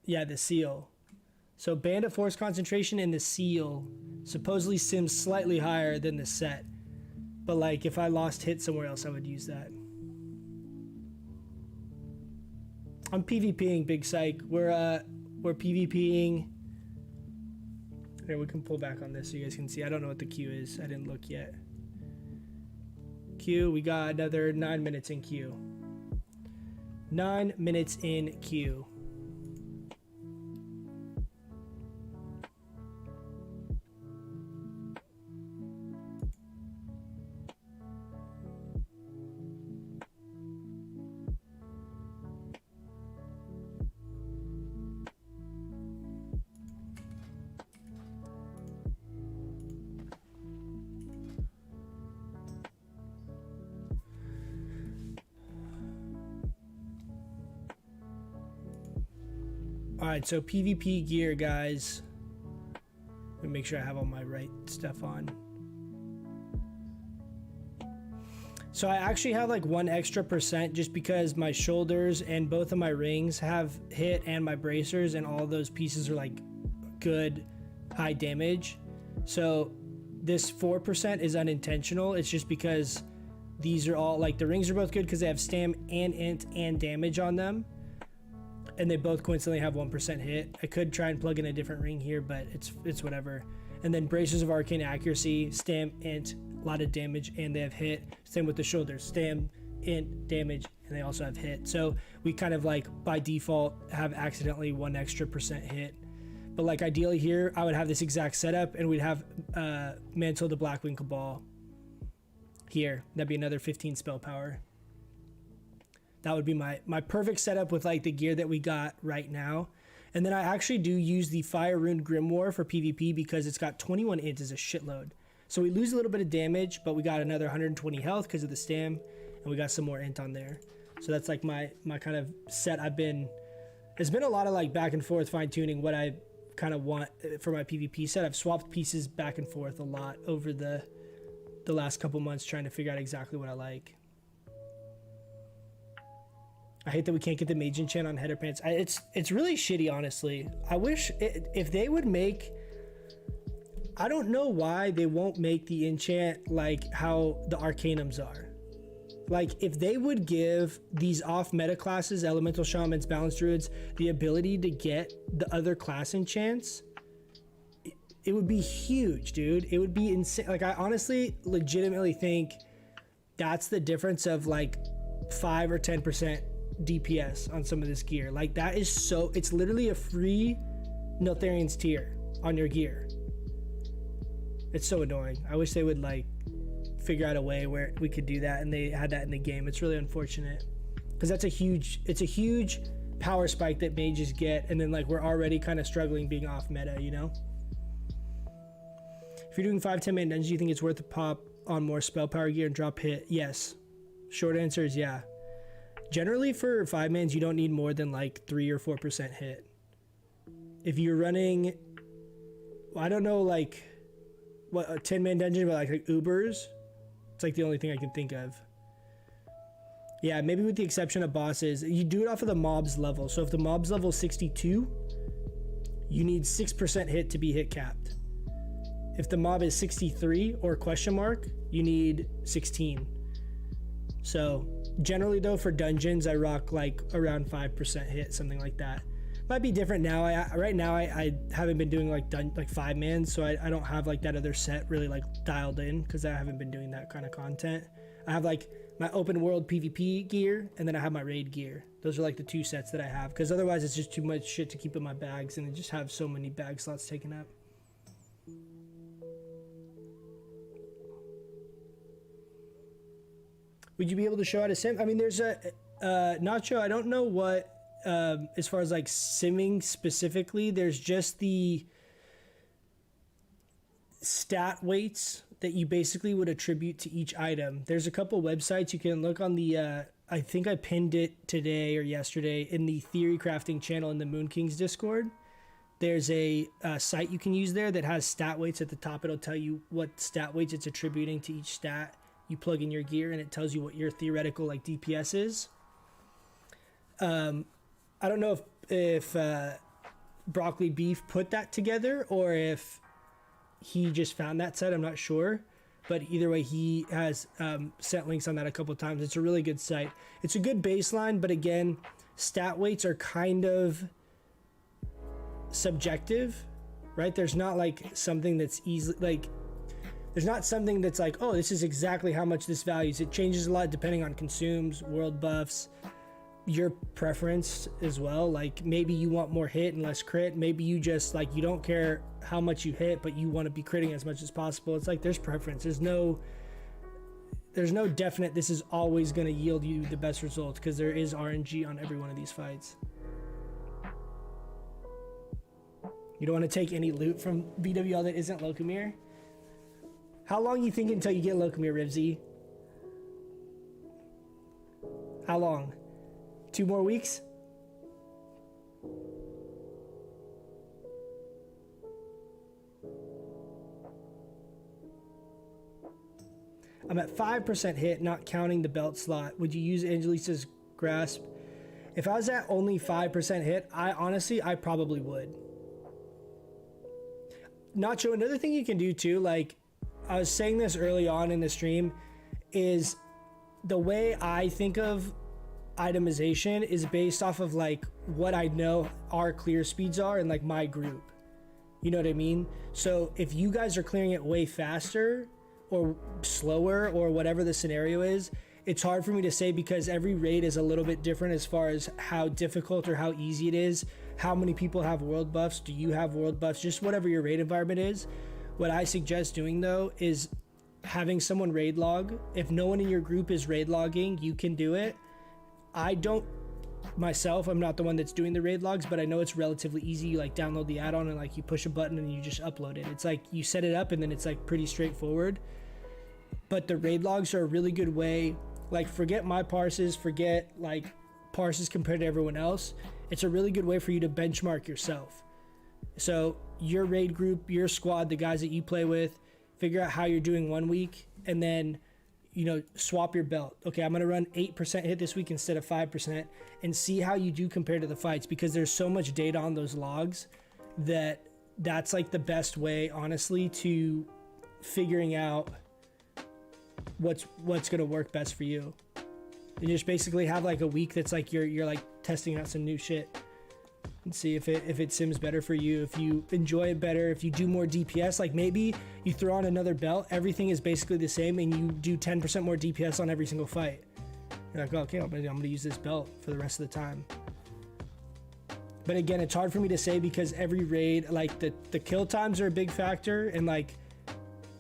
Yeah, the seal. So Band of Force concentration and the seal supposedly sims slightly higher than the set. But like if I lost hit somewhere else, I would use that. I'm PvPing, Big Psych. We're PvPing. Here, we can pull back on this so you guys can see. I don't know what the queue is. I didn't look yet. Queue, we got another 9 minutes in queue. 9 minutes in queue. All right, so PvP gear, guys. Let me make sure I have all my right stuff on. So I actually have like 1 extra % just because my shoulders and both of my rings have hit, and my bracers, and all those pieces are like good high damage. So this 4% is unintentional. It's just because these are all like, the rings are both good because they have stam and int and damage on them, and they both coincidentally have 1% hit. I could try and plug in a different ring here, but it's whatever. And then bracers of arcane accuracy, stam, int, a lot of damage, and they have hit. Same with the shoulders, stam, int, damage, and they also have hit. So we kind of like by default have accidentally 1 extra % hit. But like ideally here, I would have this exact setup, and we'd have Mantle of the Blackwing Cabal here. That'd be another 15 spell power. That would be my perfect setup with like the gear that we got right now. And then I actually do use the Fire Rune Grimoire for PvP because it's got 21 int as a shitload. So we lose a little bit of damage, but we got another 120 health because of the stam, and we got some more int on there. So that's like my kind of set. It's been a lot of like back and forth fine tuning what I kind of want for my PvP set. I've swapped pieces back and forth a lot over the last couple months trying to figure out exactly what I like. I hate that we can't get the mage enchant on header pants. It's really shitty, honestly. I wish if they would make, I don't know why they won't make the enchant like how the arcanums are. Like if they would give these off meta classes, elemental shamans, balanced druids, the ability to get the other class enchants, it would be huge, dude. It would be insane. Like I honestly legitimately think that's the difference of like 5 or 10% DPS on some of this gear. Like that is so, it's literally a free Neltharian's tier on your gear. It's so annoying. I wish they would like figure out a way where we could do that, and they had that in the game. It's really unfortunate because it's a huge power spike that mages get, and then like we're already kind of struggling being off meta, you know? If you're doing 5-10 man dungeons, do you think it's worth a pop on more spell power gear and drop hit? Yes. Short answer is yeah. Generally for 5-mans, you don't need more than like 3 or 4% hit. If you're running, I don't know, like what a 10-man dungeon, but like Ubers, it's like the only thing I can think of. Yeah, maybe with the exception of bosses, you do it off of the mob's level. So if the mob's level 62, you need 6% hit to be hit capped. If the mob is 63 or question mark, you need 16. So generally though, for dungeons, I rock like around 5% hit, something like that. Might be different now. Right now I haven't been doing like 5-man, so I don't have like that other set really like dialed in because I haven't been doing that kind of content. I have like my open world PvP gear, and then I have my raid gear. Those are like the 2 sets that I have, because otherwise it's just too much shit to keep in my bags, and I just have so many bag slots taken up. Would you be able to show how to sim? I mean, there's a Nacho. I don't know what as far as like simming specifically. There's just the stat weights that you basically would attribute to each item. There's a couple websites you can look on the. I think I pinned it today or yesterday in the theory crafting channel in the Moon Kings Discord. There's a site you can use there that has stat weights at the top. It'll tell you what stat weights it's attributing to each stat. You plug in your gear and it tells you what your theoretical like DPS is. I don't know if Broccoli Beef put that together or if he just found that site. I'm not sure, but either way, he has sent links on that a couple of times. It's a really good site. It's a good baseline, but again, stat weights are kind of subjective, right? There's not like something that's easily like. There's not something that's like, oh, this is exactly how much this values. It changes a lot depending on consumes, world buffs, your preference as well. Like maybe you want more hit and less crit. Maybe you just like, you don't care how much you hit, but you want to be critting as much as possible. It's like there's preference. There's no definite, this is always going to yield you the best result, because there is RNG on every one of these fights. You don't want to take any loot from BWL that isn't Locomir. How long you think until you get Locomir, Rivsy? How long? 2 more weeks? I'm at 5% hit, not counting the belt slot. Would you use Angelisa's grasp? If I was at only 5% hit, I probably would. Nacho, another thing you can do too, like I was saying this early on in the stream, is the way I think of itemization is based off of like what I know our clear speeds are in like my group. You know what I mean? So if you guys are clearing it way faster or slower or whatever the scenario is, it's hard for me to say because every raid is a little bit different as far as how difficult or how easy it is. How many people have world buffs? Do you have world buffs? Just whatever your raid environment is. What I suggest doing though is having someone raid log. If no one in your group is raid logging, you can do it. I don't myself, I'm not the one that's doing the raid logs, but I know it's relatively easy. You like download the add-on and like you push a button and you just upload it. It's like you set it up and then it's like pretty straightforward. But the raid logs are a really good way. Like forget my parses, forget like parses compared to everyone else. It's a really good way for you to benchmark yourself. So your raid group, your squad, the guys that you play with, figure out how you're doing 1 week and then, you know, swap your belt. Okay, I'm going to run 8% hit this week instead of 5% and see how you do compared to the fights, because there's so much data on those logs that that's like the best way, honestly, to figuring out what's going to work best for you. You just basically have like a week that's like you're like testing out some new shit and see if it sims better for you, if you enjoy it better, if you do more DPS. Like maybe you throw on another belt, everything is basically the same, and you do 10% more DPS on every single fight. You're like, okay, I'm gonna use this belt for the rest of the time. But again, it's hard for me to say because every raid, like the kill times are a big factor, and like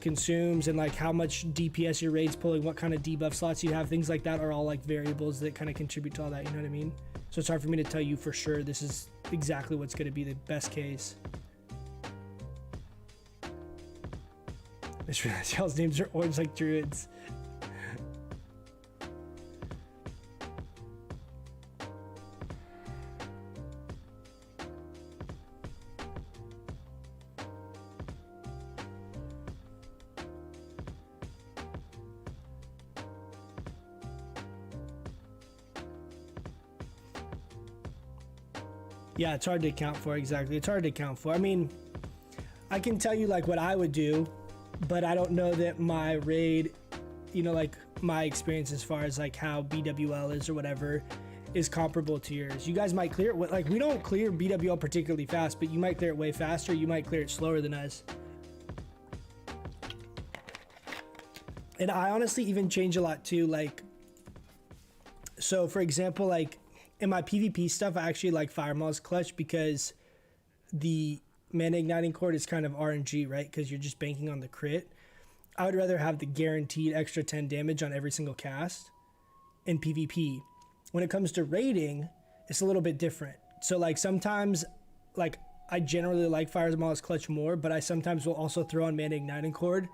consumes and like how much DPS your raid's pulling, what kind of debuff slots you have, things like that are all like variables that kind of contribute to all that, you know what I mean? So it's hard for me to tell you for sure this is exactly what's going to be the best case. I just realized y'all's names are orange like druids. Yeah, it's hard to account for, exactly. It's hard to account for. I mean, I can tell you like what I would do, but I don't know that my raid, you know, like my experience as far as like how BWL is or whatever is comparable to yours. You guys might clear it, like we don't clear BWL particularly fast, but you might clear it way faster. You might clear it slower than us. And I honestly even change a lot too. Like, so for example, like, in my PvP stuff, I actually like Fire Maul's clutch because the mana igniting cord is kind of RNG, right? Because you're just banking on the crit. I would rather have the guaranteed extra 10 damage on every single cast in PvP. When it comes to raiding, it's a little bit different. So like sometimes, like I generally like Fire Maul's clutch more, but I sometimes will also throw on mana igniting cord.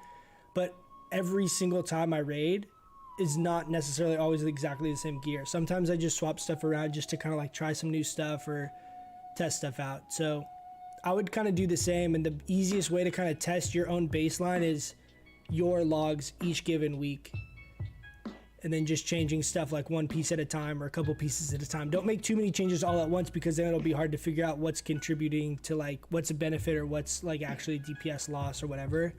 But every single time I raid is not necessarily always exactly the same gear. Sometimes I just swap stuff around just to kind of like try some new stuff or test stuff out. So I would kind of do the same, and the easiest way to kind of test your own baseline is your logs each given week, and then just changing stuff like one piece at a time or a couple pieces at a time. Don't make too many changes all at once, because then it'll be hard to figure out what's contributing to like what's a benefit or what's like actually DPS loss or whatever.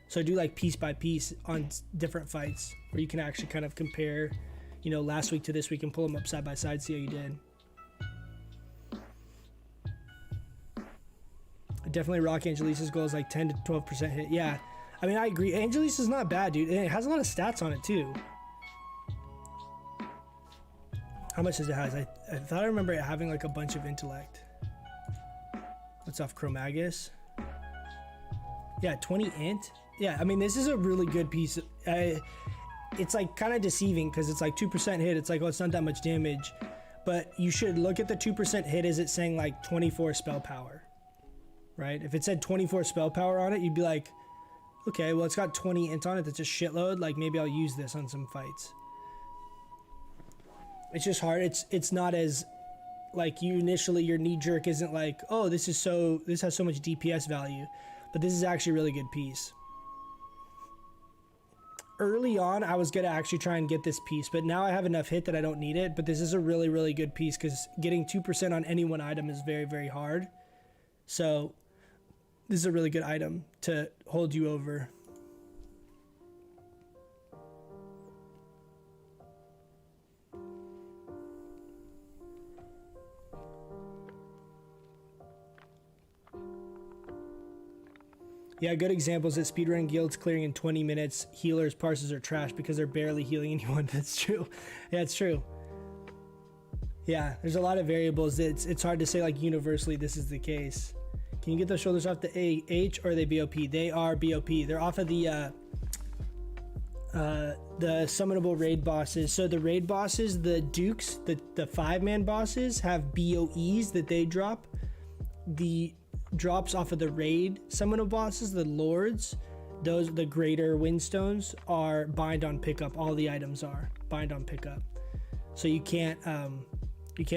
So do like piece by piece on different fights where you can actually kind of compare, you know, last week to this week and pull them up side by side, see how you did. I definitely rock Angelisa's goal is like 10 to 12% hit. Yeah, I mean, I agree. Angelisa's not bad, dude. And it has a lot of stats on it too. How much does it have? I thought I remember it having like a bunch of intellect. What's off Chromagus? Yeah, 20 int. Yeah, I mean, this is a really good piece. It's like kind of deceiving because it's like 2% hit. It's like, oh, it's not that much damage. But you should look at the 2% hit as it's saying like 24 spell power, right? If it said 24 spell power on it, you'd be like, okay, well, it's got 20 int on it. That's a shitload. Like maybe I'll use this on some fights. It's just hard. It's not as like you initially, your knee jerk isn't like, oh, this has so much DPS value, but this is actually a really good piece. early on, I was gonna actually try and get this piece, but now I have enough hit that I don't need it. But this is a really, really good piece because getting 2% on any one item is very, very hard. So this is a really good item to hold you over. Yeah, good examples that speedrun guilds clearing in 20 minutes. Healers, parsers are trash because they're barely healing anyone. That's true. Yeah, it's true. Yeah, there's a lot of variables. It's hard to say like universally this is the case. Can you get those shoulders off the H or are they BOP? They are BOP. They're off of the summonable raid bosses. So the raid bosses, the dukes, the 5-man bosses have BOEs that they drop. The drops off of the raid summonable bosses, the lords, those the greater windstones are bind on pickup. All the items are bind on pickup, so you can't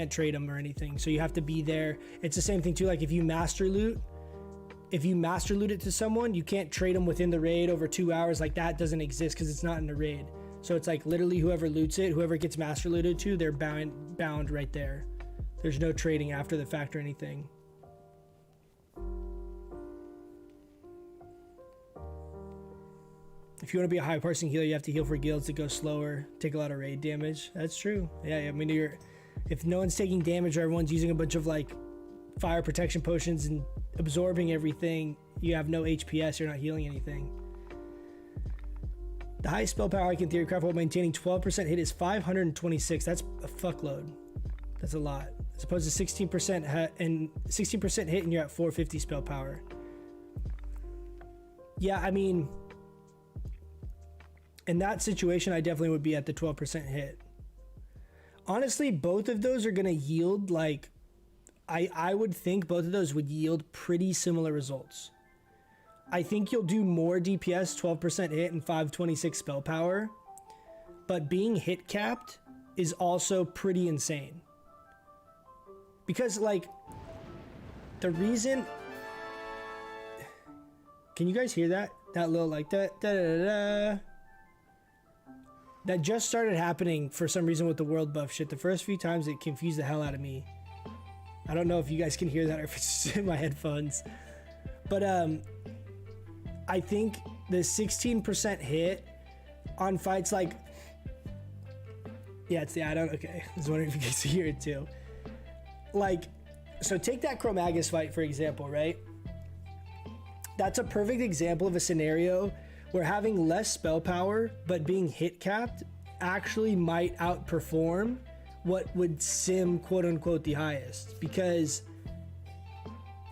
trade them or anything. So you have to be there. It's the same thing too. Like if you master loot it to someone, you can't trade them within the raid over 2 hours. Like that doesn't exist because it's not in the raid. So it's like literally whoever loots it, whoever gets master looted to, they're bound right there. There's no trading after the fact or anything. If you want to be a high parsing healer, you have to heal for guilds that go slower, take a lot of raid damage. That's true. Yeah, I mean, if no one's taking damage or everyone's using a bunch of like fire protection potions and absorbing everything, you have no HPS, you're not healing anything. The highest spell power I can theory craft while maintaining 12% hit is 526. That's a fuckload. That's a lot. As opposed to 16% and 16% hit and you're at 450 spell power. Yeah, I mean, in that situation, I definitely would be at the 12% hit. Honestly, both of those are going to yield like, I would think both of those would yield pretty similar results. I think you'll do more DPS, 12% hit and 526 spell power, but being hit capped is also pretty insane. Because like, the reason, can you guys hear that? That little like that, da-da-da-da. That just started happening for some reason with the world buff shit. The first few times it confused the hell out of me. I don't know if you guys can hear that or if it's just in my headphones. But I think the 16% hit on fights like... Yeah, it's the add-on. Okay, I was wondering if you guys can hear it too. Like, so take that Chromagus fight for example, right? That's a perfect example of a scenario where having less spell power but being hit capped actually might outperform what would sim quote unquote the highest. Because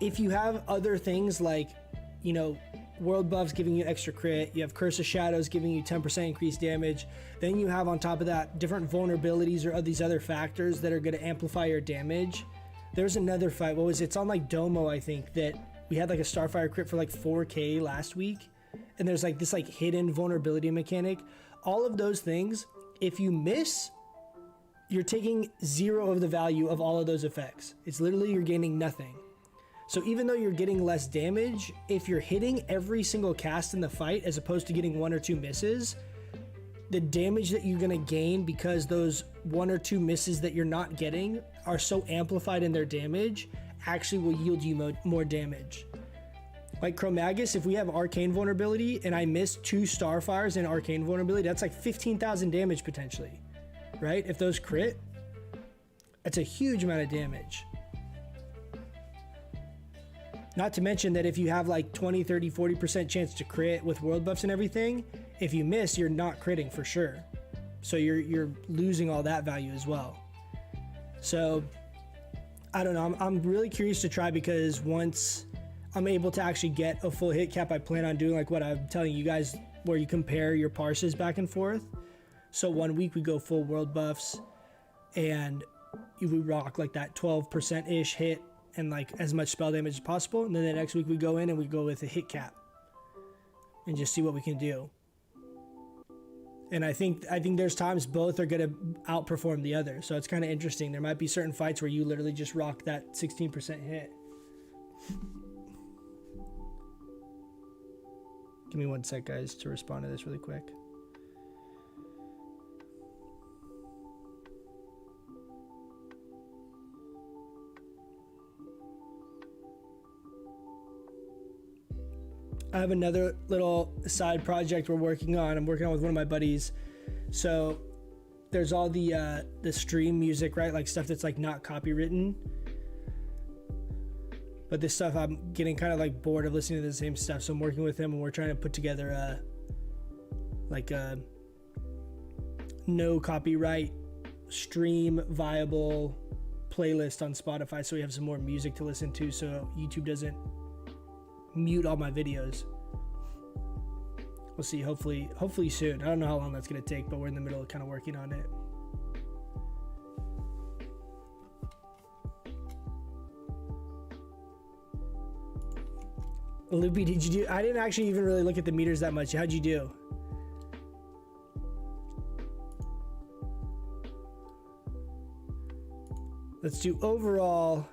if you have other things like, you know, world buffs giving you extra crit, you have Curse of Shadows giving you 10% increased damage, then you have on top of that different vulnerabilities or these other factors that are going to amplify your damage. There's another fight, what was it? It's on like Domo, I think, that we had like a Starfire crit for like 4k last week. And there's like this like hidden vulnerability mechanic. All of those things, if you miss, you're taking 0 of the value of all of those effects. It's literally you're gaining nothing. So even though you're getting less damage, if you're hitting every single cast in the fight as opposed to getting 1 or 2 misses, the damage that you're gonna gain because those 1 or 2 misses that you're not getting are so amplified in their damage actually will yield you more damage. Like Chromagus, if we have Arcane Vulnerability and I miss 2 Starfires in Arcane Vulnerability, that's like 15,000 damage potentially, right? If those crit, that's a huge amount of damage. Not to mention that if you have like 20, 30, 40% chance to crit with world buffs and everything, if you miss, you're not critting for sure. So you're losing all that value as well. So I don't know, I'm really curious to try because once I'm able to actually get a full hit cap, I plan on doing like what I'm telling you guys, where you compare your parses back and forth. So 1 week we go full world buffs and we rock like that 12% ish hit and like as much spell damage as possible. And then the next week we go in and we go with a hit cap and just see what we can do. And I think there's times both are going to outperform the other. So it's kind of interesting. There might be certain fights where you literally just rock that 16% hit. Give me 1 sec, guys, to respond to this really quick. I have another little side project we're working on. I'm working on with one of my buddies. So there's all the stream music, right? Like stuff that's like not copywritten. But this stuff, I'm getting kind of like bored of listening to the same stuff. So I'm working with him and we're trying to put together a no copyright stream viable playlist on Spotify. So we have some more music to listen to so YouTube doesn't mute all my videos. We'll see, hopefully soon. I don't know how long that's gonna take, but we're in the middle of kind of working on it. Loopy, did you do? I didn't actually even really look at the meters that much. How'd you do? Let's do overall.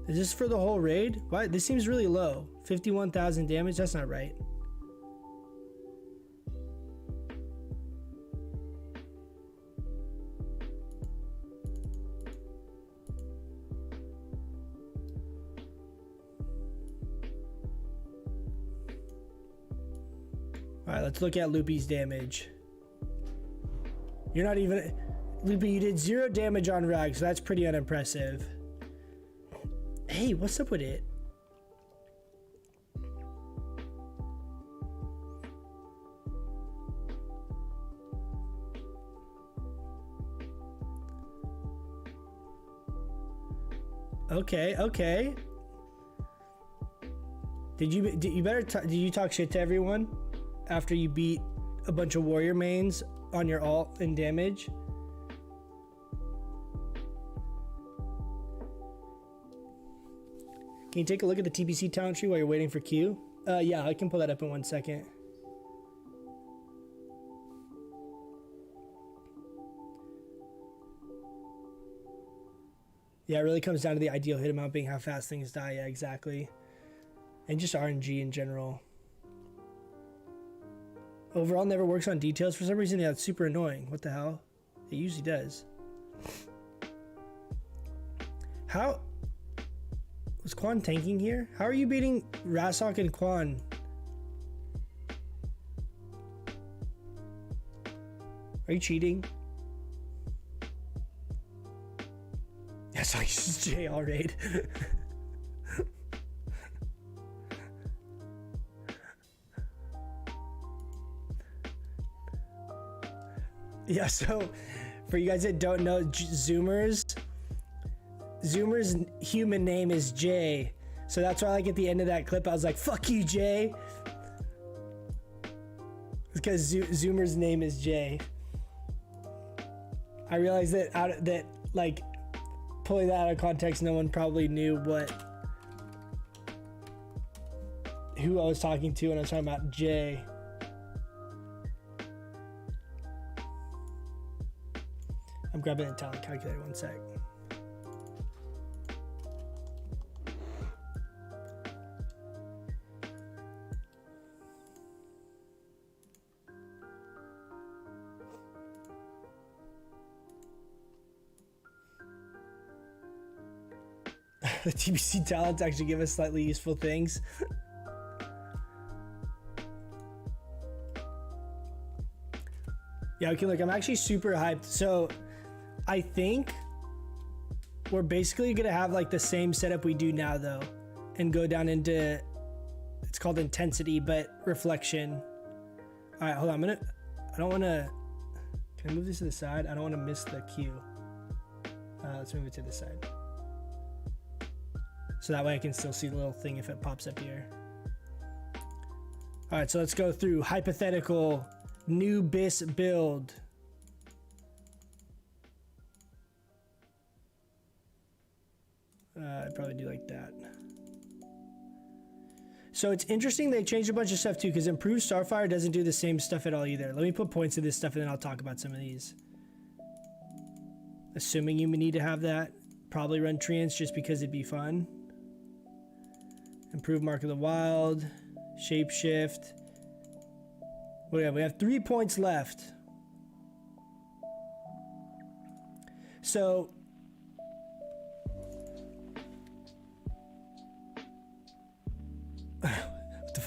Is this for the whole raid? Why? This seems really low. 51,000 damage? That's not right. Alright, let's look at Loopy's damage. You're not even... Loopy, you did 0 damage on Rag, so that's pretty unimpressive. Hey, what's up with it? Okay. Did you talk shit to everyone after you beat a bunch of warrior mains on your ult and damage? Can you take a look at the TBC talent tree while you're waiting for Q? Yeah, I can pull that up in 1 second. Yeah, it really comes down to the ideal hit amount being how fast things die. Yeah, exactly. And just RNG in general. Overall never works on details. For some reason, yeah, it's super annoying. What the hell? It usually does. How... Was Quan tanking here? How are you beating Rasok and Quan? Are you cheating? Yes, I use J all raid. Yeah, so for you guys that don't know, Zoomer's human name is Jay, so that's why like at the end of that clip I was like, fuck you, Jay, because Zoomer's name is Jay. I realized that like pulling that out of context, no one probably knew who I was talking to when I was talking about Jay. I'm grabbing a talent calculator, 1 sec. The TBC talents actually give us slightly useful things. Yeah, okay, look, I'm actually super hyped. So I think we're basically gonna have like the same setup we do now though, and go down into, it's called intensity, but reflection. All right, hold on, can I move this to the side? I don't want to miss the cue. Let's move it to the side. So that way I can still see the little thing if it pops up here. All right, so let's go through hypothetical new BIS build. I'd probably do like that. So it's interesting they changed a bunch of stuff too, because improved Starfire doesn't do the same stuff at all either. Let me put points to this stuff and then I'll talk about some of these. Assuming you need to have that, probably run Treants just because it'd be fun. Improve Mark of the Wild, Shapeshift. What do we have? We have 3 points left. So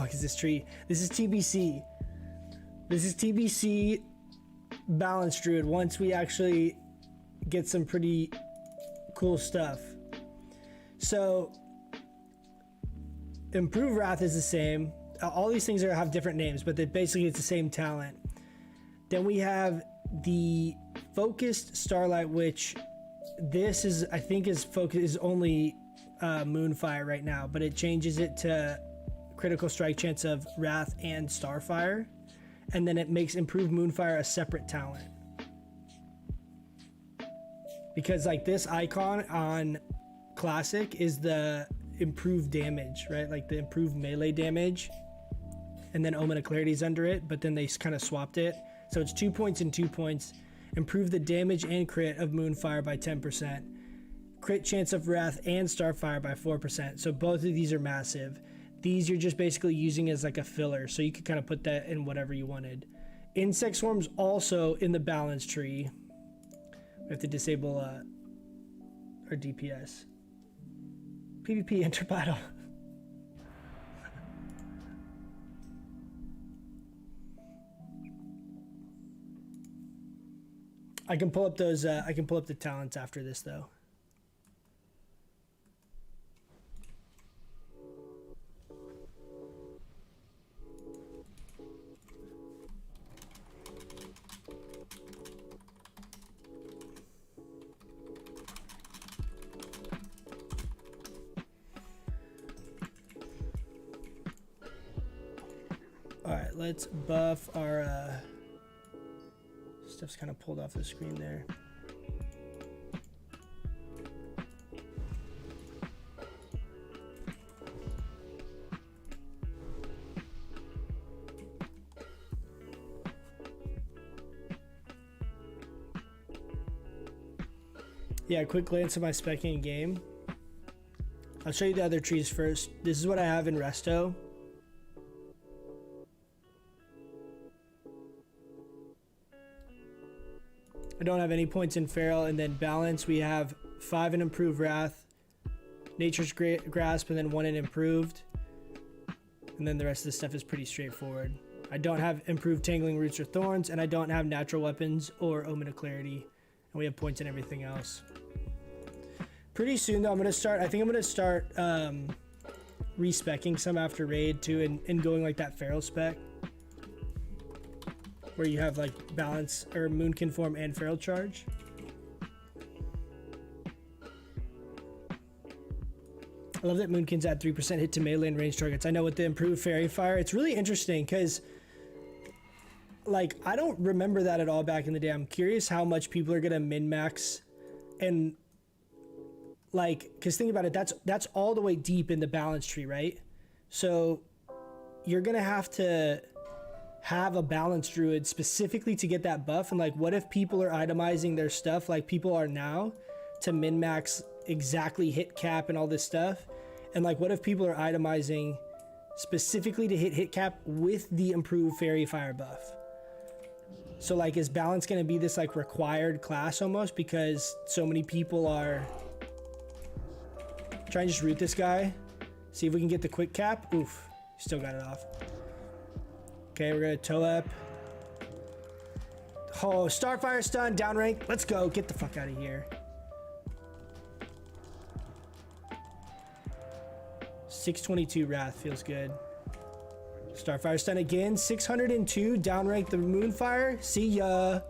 fuck is this tree? This is TBC. This is TBC Balance Druid once we actually get some pretty cool stuff. So Improve Wrath is the same. All these things have different names, but basically it's the same talent. Then we have the Focused Starlight, which this is, I think, is only Moonfire right now, but it changes it to critical strike chance of Wrath and Starfire, and then it makes Improved Moonfire a separate talent. Because like this icon on Classic is the improved damage, right? Like the improved melee damage, and then Omen of Clarity is under it, but then they kind of swapped it. So it's 2 points and 2 points. Improve the damage and crit of Moonfire by 10%. Crit chance of Wrath and Starfire by 4%. So both of these are massive. These you're just basically using as like a filler, so you could kind of put that in whatever you wanted. Insect Swarm's also in the balance tree. We have to disable our DPS. PvP enter battle. I can pull up those. I can pull up the talents after this, though. All right, let's buff our. Stuff's kind of pulled off the screen there. Yeah, quick glance at my specking game. I'll show you the other trees first. This is what I have in Resto. I don't have any points in Feral, and then Balance we have 5 in Improved Wrath, Nature's Grasp, and then 1 in Improved, and then the rest of the stuff is pretty straightforward. I don't have Improved Tangling Roots or Thorns, and I don't have Natural Weapons or Omen of Clarity, and we have points in everything else. Pretty soon though, I think I'm gonna start respecking some after raid too, and going like that Feral spec, where you have like Balance or Moonkin form and Feral charge. I love that Moonkin's at 3% hit to melee and range targets. I know with the improved Fairy Fire, it's really interesting because like I don't remember that at all back in the day. I'm curious how much people are gonna min-max, and like, because think about it, that's all the way deep in the balance tree, right? So you're gonna have to have a balance druid specifically to get that buff, and like what if people are itemizing their stuff like people are now to min-max exactly hit cap and all this stuff, and like what if people are itemizing specifically to hit cap with the improved Fairy Fire buff? So like is balance going to be this like required class almost because so many people are trying to just root this guy, see if we can get the quick cap. Oof, still got it off. Okay, we're gonna toe up. Oh, Starfire stun, down rank. Let's go, get the fuck out of here. 622 Wrath feels good. Starfire stun again, 602, down rank the Moonfire. See ya.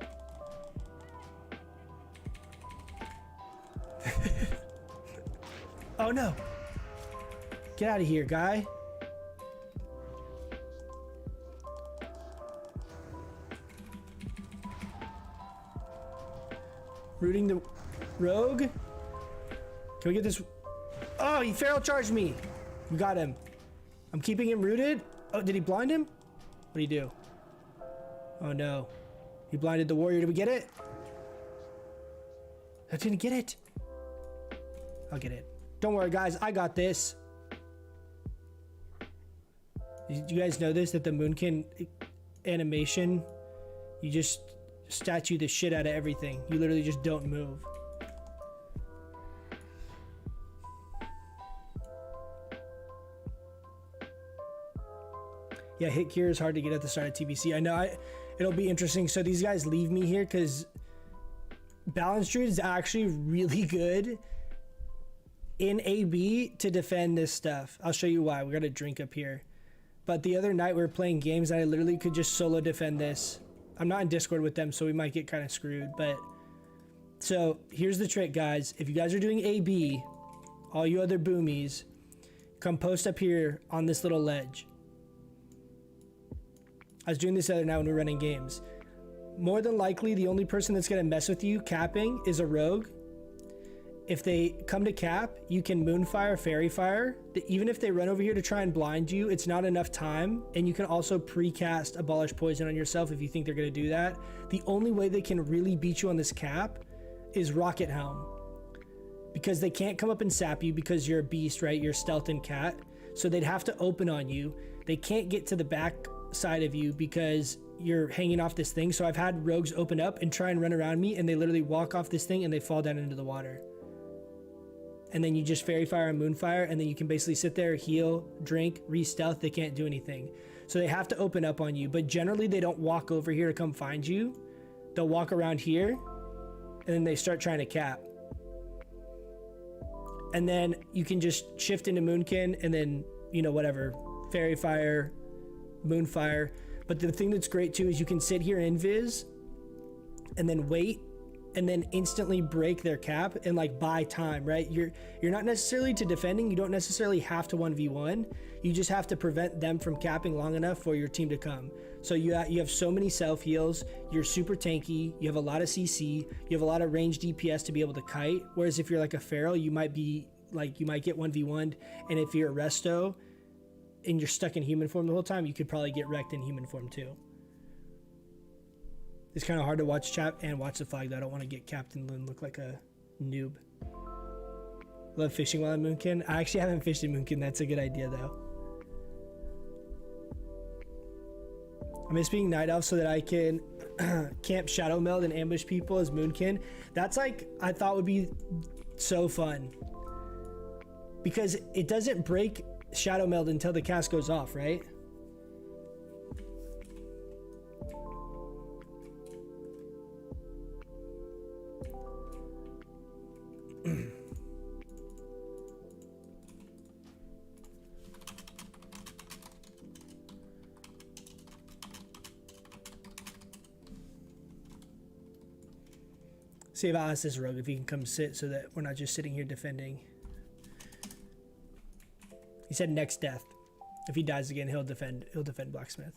Oh no. Get out of here, guy. Rooting the rogue. Can we get this? Oh, he feral charged me. We got him. I'm keeping him rooted. Oh, did he blind him? What did he do? Oh no. He blinded the warrior. Did we get it? I didn't get it. I'll get it. Don't worry, guys. I got this. Did you guys know this? That the Moonkin animation, you just statue the shit out of everything. You literally just don't move. Yeah, hit cure is hard to get at the start of TBC. I know. It'll be interesting. So these guys leave me here because Balance Druid is actually really good in AB to defend this stuff. I'll show you why. We got a drink up here. But the other night we were playing games and I literally could just solo defend this. I'm not in Discord with them, so we might get kind of screwed. But so here's the trick, guys. If you guys are doing AB, all you other boomies, come post up here on this little ledge. I was doing this the other night when we were running games. More than likely, the only person that's going to mess with you capping is a rogue. If they come to cap, you can Moonfire, Fairy Fire. Even if they run over here to try and blind you, it's not enough time. And you can also pre-cast Abolish Poison on yourself if you think they're going to do that. The only way they can really beat you on this cap is Rocket Helm. Because they can't come up and sap you because you're a beast, right? You're stealth and cat. So they'd have to open on you. They can't get to the back side of you because you're hanging off this thing. So I've had rogues open up and try and run around me and they literally walk off this thing and they fall down into the water. And then you just Fairy Fire and Moonfire and then you can basically sit there, heal, drink, re-stealth. They can't do anything. So they have to open up on you. But generally they don't walk over here to come find you. They'll walk around here and then they start trying to cap. And then you can just shift into Moonkin and then, you know, whatever, Fairy Fire, Moonfire. But the thing that's great too is you can sit here invis and then wait and then instantly break their cap and like buy time, right? You're not necessarily to defending. You don't necessarily have to 1v1. You just have to prevent them from capping long enough for your team to come. So you have so many self heals. You're super tanky. You have a lot of CC. You have a lot of range DPS to be able to kite. Whereas if you're like a Feral, you might get 1v1'd. And if you're a Resto and you're stuck in human form the whole time, you could probably get wrecked in human form too. It's kind of hard to watch chat and watch the flag though. I don't want to get capped and look like a noob. Love fishing while I'm Moonkin. I actually haven't fished in Moonkin. That's a good idea though. I miss being Night Elf so that I can camp Shadow Meld and ambush people as Moonkin. That's like, I thought would be so fun. Because it doesn't break Shadow Meld until the cast goes off, right? See if I ask this rogue if he can come sit so that we're not just sitting here defending. He said next death. If he dies again, he'll defend Blacksmith.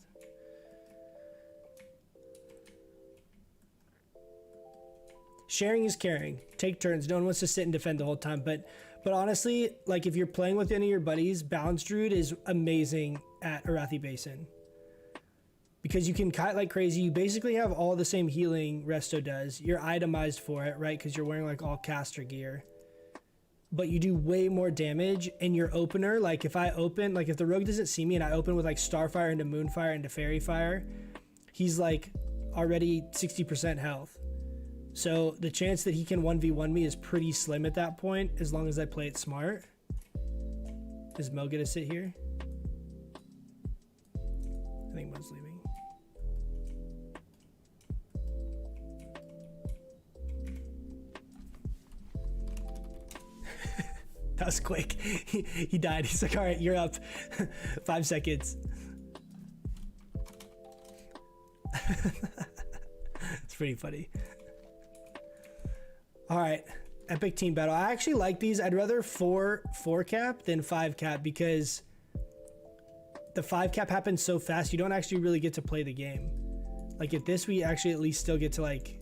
Sharing is caring. Take turns. No one wants to sit and defend the whole time, but honestly, like if you're playing with any of your buddies, Balance Druid is amazing at Arathi Basin. Because you can kite like crazy. You basically have all the same healing Resto does. You're itemized for it, right? Because you're wearing like all caster gear. But you do way more damage. And your opener, like if I open, like if the rogue doesn't see me and I open with like Starfire into Moonfire into Fairy Fire, he's like already 60% health. So the chance that he can 1v1 me is pretty slim at that point, as long as I play it smart. Does Mo get to sit here? I think Mo's leaving. That was quick. He died. He's like, all right, you're up. 5 seconds. It's pretty funny. All right, epic team battle. I actually like these. I'd rather 4 cap than 5 cap because the 5 cap happens so fast. You don't actually really get to play the game. Like at this, we actually at least still get to like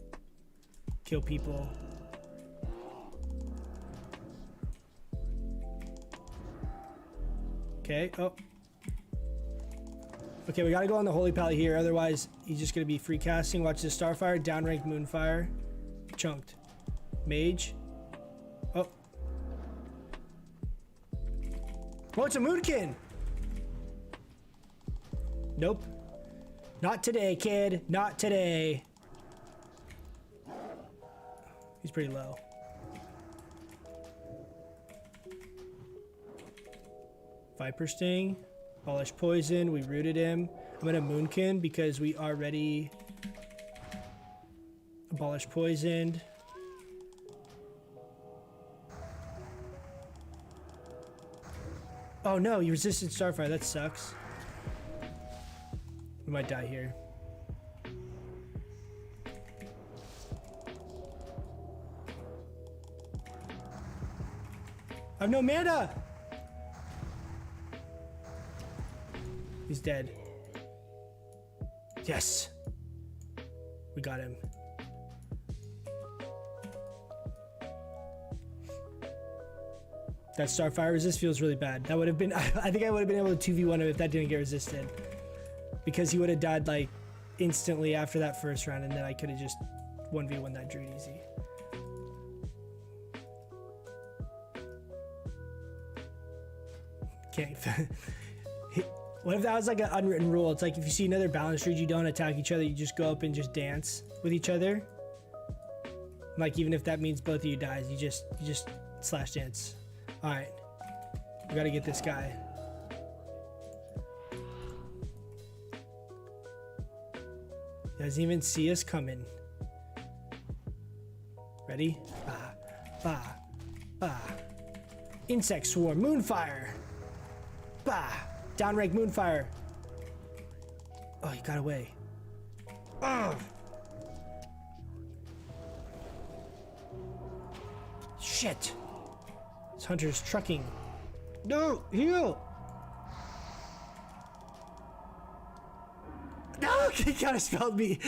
kill people. Okay, oh. Okay, we gotta go on the Holy Pally here, otherwise he's just gonna be free casting. Watch this Starfire, downrank Moonfire. Chunked. Mage. Oh. Oh, it's a Moonkin! Nope. Not today, kid. Not today. He's pretty low. Viper Sting. Abolish poison. We rooted him. I'm gonna Moonkin because we already abolish poisoned. Oh no, you resisted Starfire. That sucks. We might die here. I have no mana! He's dead. Yes! We got him. That Starfire resist feels really bad. That would have been... I think I would have been able to 2v1 him if that didn't get resisted. Because he would have died, like, instantly after that first round, and then I could have just 1v1 that druid easy. Can't... What if that was like an unwritten rule? It's like if you see another balance druid, you don't attack each other, you just go up and just dance with each other. Like even if that means both of you dies, you just slash dance. Alright. We gotta get this guy. He doesn't even see us coming. Ready? Bah, bah, bah. Insect swarm, moonfire. Bah. Downrank moonfire. Oh, he got away. Ugh. Shit. This hunter's trucking. No, heal. No, he kind of spelled me.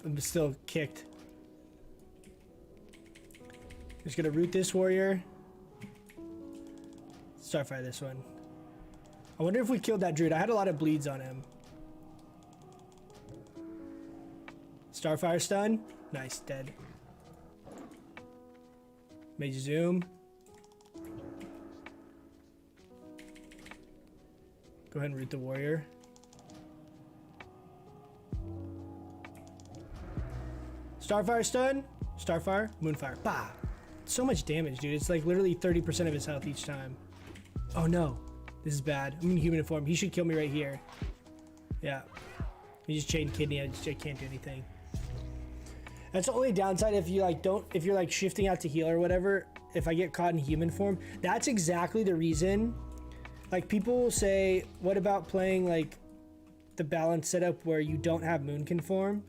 I'm still kicked. Just gonna root this warrior. Starfire this one. I wonder if we killed that druid. I had a lot of bleeds on him. Starfire stun. Nice, dead. Mage zoom. Go ahead and root the warrior. Starfire stun. Starfire. Moonfire. Bah. So much damage, dude. It's like literally 30% of his health each time. Oh no. This is bad. I'm in human form. He should kill me right here. Yeah. He just chained kidney. I can't do anything. That's the only downside if you like don't, if you're like shifting out to heal or whatever, if I get caught in human form, that's exactly the reason. Like people will say, what about playing like the balance setup where you don't have Moonkin form?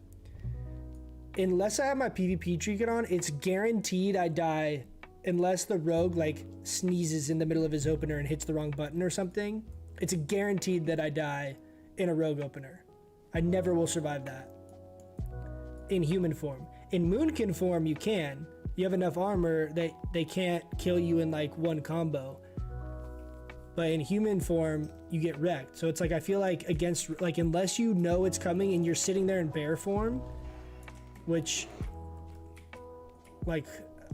Unless I have my PvP trinket on, it's guaranteed I die unless the rogue like sneezes in the middle of his opener and hits the wrong button or something. It's a guaranteed that I die in a rogue opener. I never will survive that. In human form. In Moonkin form, you can. You have enough armor that they can't kill you in like one combo. But in human form, you get wrecked. So it's like, I feel like against, like unless you know it's coming and you're sitting there in bear form, which like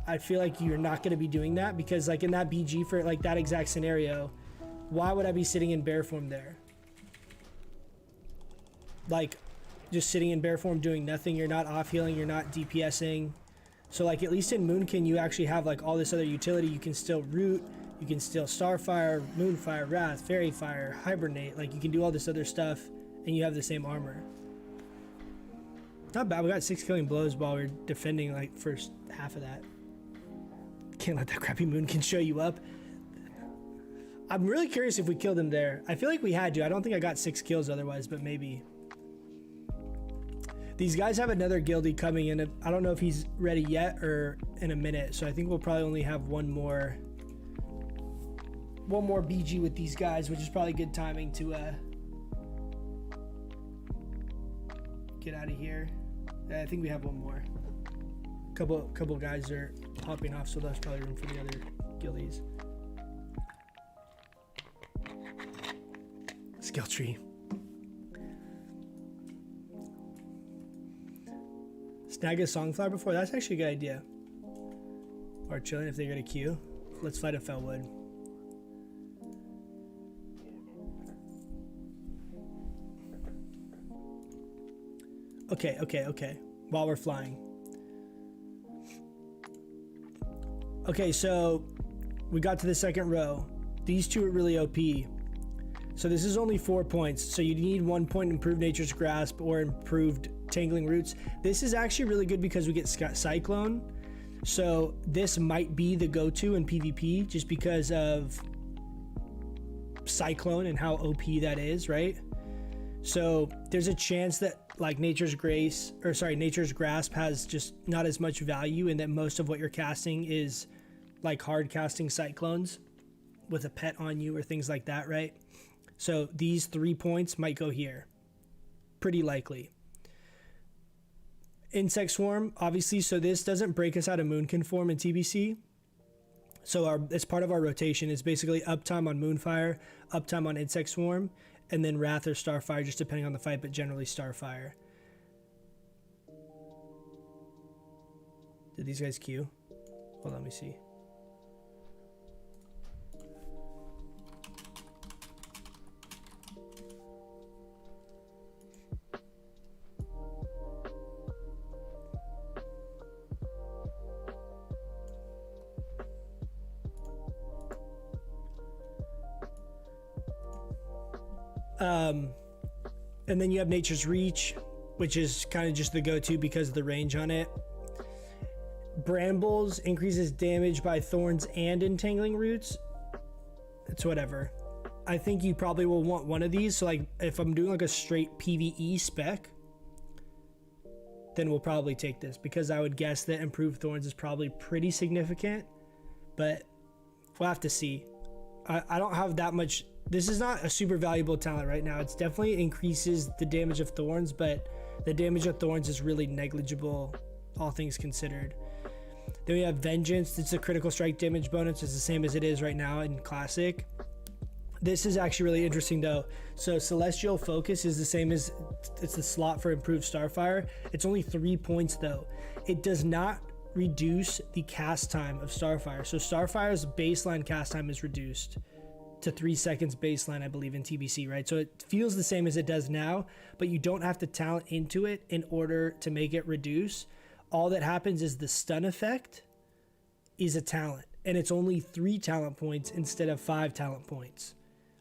I feel like you're not going to be doing that, because like in that BG for like that exact scenario, why would I be sitting in bear form there? Like just sitting in bear form doing nothing. You're not off healing, you're not DPSing. So like at least in Moonkin you actually have like all this other utility. You can still root, you can still Starfire, Moonfire, Wrath, Fairy Fire, Hibernate. Like you can do all this other stuff and you have the same armor. Not bad. We got 6 killing blows while we're defending like first half of that. Can't let that crappy Moonkin show you up. I'm really curious if we killed him there. I feel like we had to. I don't think I got 6 kills otherwise, but maybe. These guys have another guildie coming in. I don't know if he's ready yet or in a minute, so I think we'll probably only have one more BG with these guys, which is probably good timing to get out of here. I think we have one more. Couple guys are hopping off, so there's probably room for the other guildies. Skill tree. Snag a songflower before? That's actually a good idea. Or chilling if they get a queue. Let's fight a Fellwood. Okay. While we're flying. Okay, so we got to the second row. These two are really OP. So this is only 4 points. So you need 1 point improved Nature's Grasp or improved Tangling Roots. This is actually really good because we get Cyclone. So this might be the go-to in PvP just because of Cyclone and how OP that is, right? So there's a chance that like Nature's Grasp has just not as much value, and that most of what you're casting is like hard casting Cyclones with a pet on you or things like that, right? So these 3 points might go here. Pretty likely. Insect Swarm, obviously, so this doesn't break us out of Moonkin form in TBC. So it's part of our rotation. It's basically uptime on Moonfire, uptime on Insect Swarm, and then Wrath or Starfire, just depending on the fight, but generally Starfire. Did these guys queue? Hold on, let me see. And then you have Nature's Reach, which is kind of just the go-to because of the range on it. Brambles increases damage by thorns and entangling roots. It's whatever. I think you probably will want one of these. So like if I'm doing like a straight PvE spec, then we'll probably take this, because I would guess that improved thorns is probably pretty significant, but we'll have to see. I don't have that much. This is not a super valuable talent right now. It's definitely increases the damage of thorns, but the damage of thorns is really negligible, all things considered. Then we have Vengeance. It's a critical strike damage bonus. It's the same as it is right now in Classic. This is actually really interesting though. So Celestial Focus is the same as, it's the slot for improved Starfire. It's only 3 points though. It does not reduce the cast time of Starfire. So Starfire's baseline cast time is reduced to 3 seconds baseline, I believe, in TBC, right? So it feels the same as it does now, but you don't have to talent into it in order to make it reduce. All that happens is the stun effect is a talent, and it's only 3 talent points instead of 5 talent points,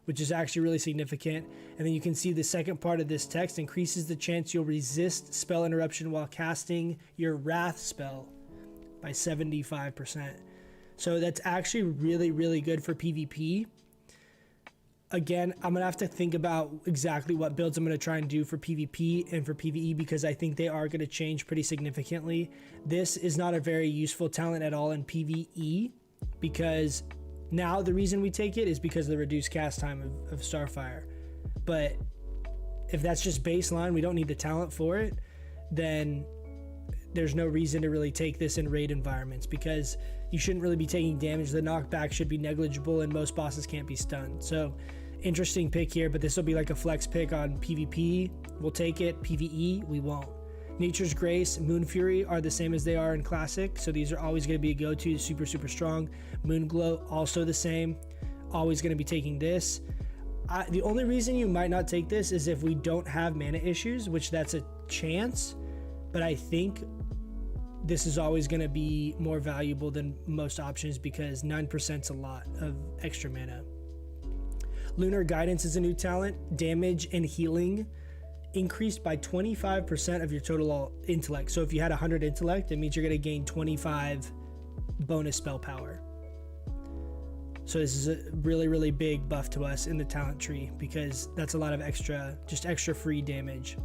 which is actually really significant. And then you can see the second part of this text: increases the chance you'll resist spell interruption while casting your Wrath spell by 75%. So that's actually really, really good for PvP. Again, I'm going to have to think about exactly what builds I'm going to try and do for PvP and for PvE, because I think they are going to change pretty significantly. This is not a very useful talent at all in PvE, because now the reason we take it is because of the reduced cast time of Starfire. But if that's just baseline, we don't need the talent for it, then there's no reason to really take this in raid environments, because you shouldn't really be taking damage. The knockback should be negligible, and most bosses can't be stunned. So interesting pick here, but this will be like a flex pick on PvP. We'll take it. PvE, we won't. Nature's Grace, Moon Fury are the same as they are in Classic, so these are always going to be a go-to, super, super strong. Moon Glow, also the same. Always going to be taking this. The only reason you might not take this is if we don't have mana issues, which that's a chance, but I think this is always going to be more valuable than most options, because 9% is a lot of extra mana. Lunar Guidance is a new talent. Damage and healing increased by 25% of your total intellect. So if you had 100 intellect, it means you're going to gain 25 bonus spell power. So this is a really, really big buff to us in the talent tree, because that's a lot of extra free damage.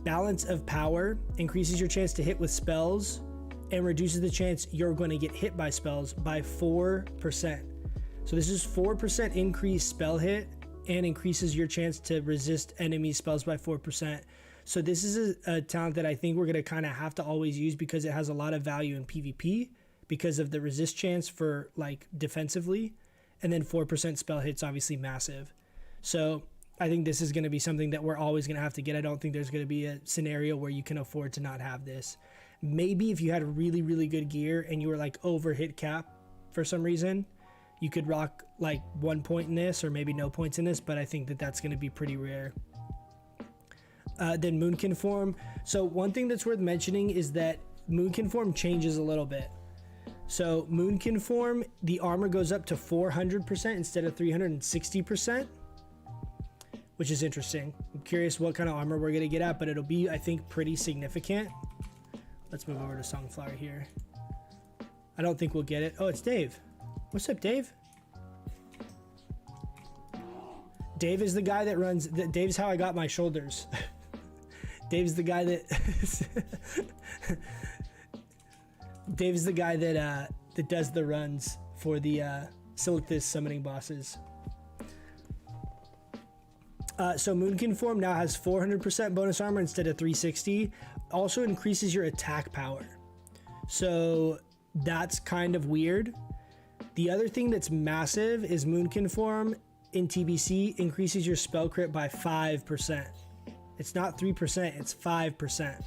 Balance of Power increases your chance to hit with spells and reduces the chance you're going to get hit by spells by 4%. So this is 4% increased spell hit and increases your chance to resist enemy spells by 4%. So this is a talent that I think we're going to kind of have to always use, because it has a lot of value in PvP because of the resist chance for like defensively, and then 4% spell hits obviously massive. So I think this is going to be something that we're always going to have to get. I don't think there's going to be a scenario where you can afford to not have this. Maybe if you had really, really good gear and you were like over hit cap for some reason, you could rock like 1 point in this, or maybe no points in this, but I think that that's going to be pretty rare. Then Moonkin form. So one thing that's worth mentioning is that Moonkin form changes a little bit. So Moonkin form, the armor goes up to 400% instead of 360%, which is interesting. I'm curious what kind of armor we're gonna get at, but it'll be, I think, pretty significant. Let's move over to Songflower here. I don't think we'll get it. Oh, it's Dave. What's up, Dave? Dave is the guy that runs. Dave's how I got my shoulders. Dave's the guy that. Dave's the guy that that does the runs for the Silithus summoning bosses. So Moonkin form now has 400% bonus armor instead of 360. Also increases your attack power. So that's kind of weird. The other thing that's massive is Moonkin form in TBC increases your spell crit by 5%. It's not 3%, it's 5%.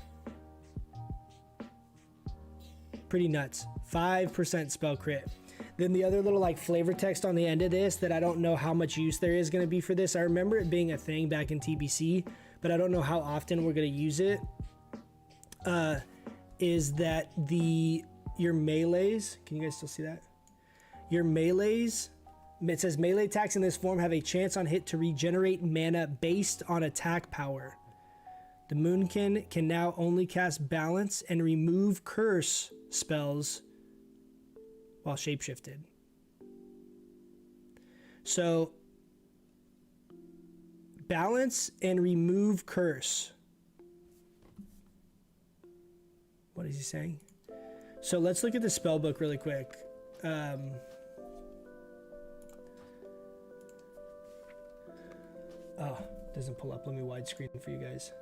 Pretty nuts. 5% spell crit. Then the other little like flavor text on the end of this that I don't know how much use there is going to be for this. I remember it being a thing back in TBC, but I don't know how often we're going to use it. Is that your melees, can you guys still see that? Your melees, it says melee attacks in this form have a chance on hit to regenerate mana based on attack power. The Moonkin can now only cast balance and remove curse spells while shapeshifted. So balance and remove curse. What is he saying? So let's look at the spell book really quick. Oh, doesn't pull up. Let me widescreen for you guys.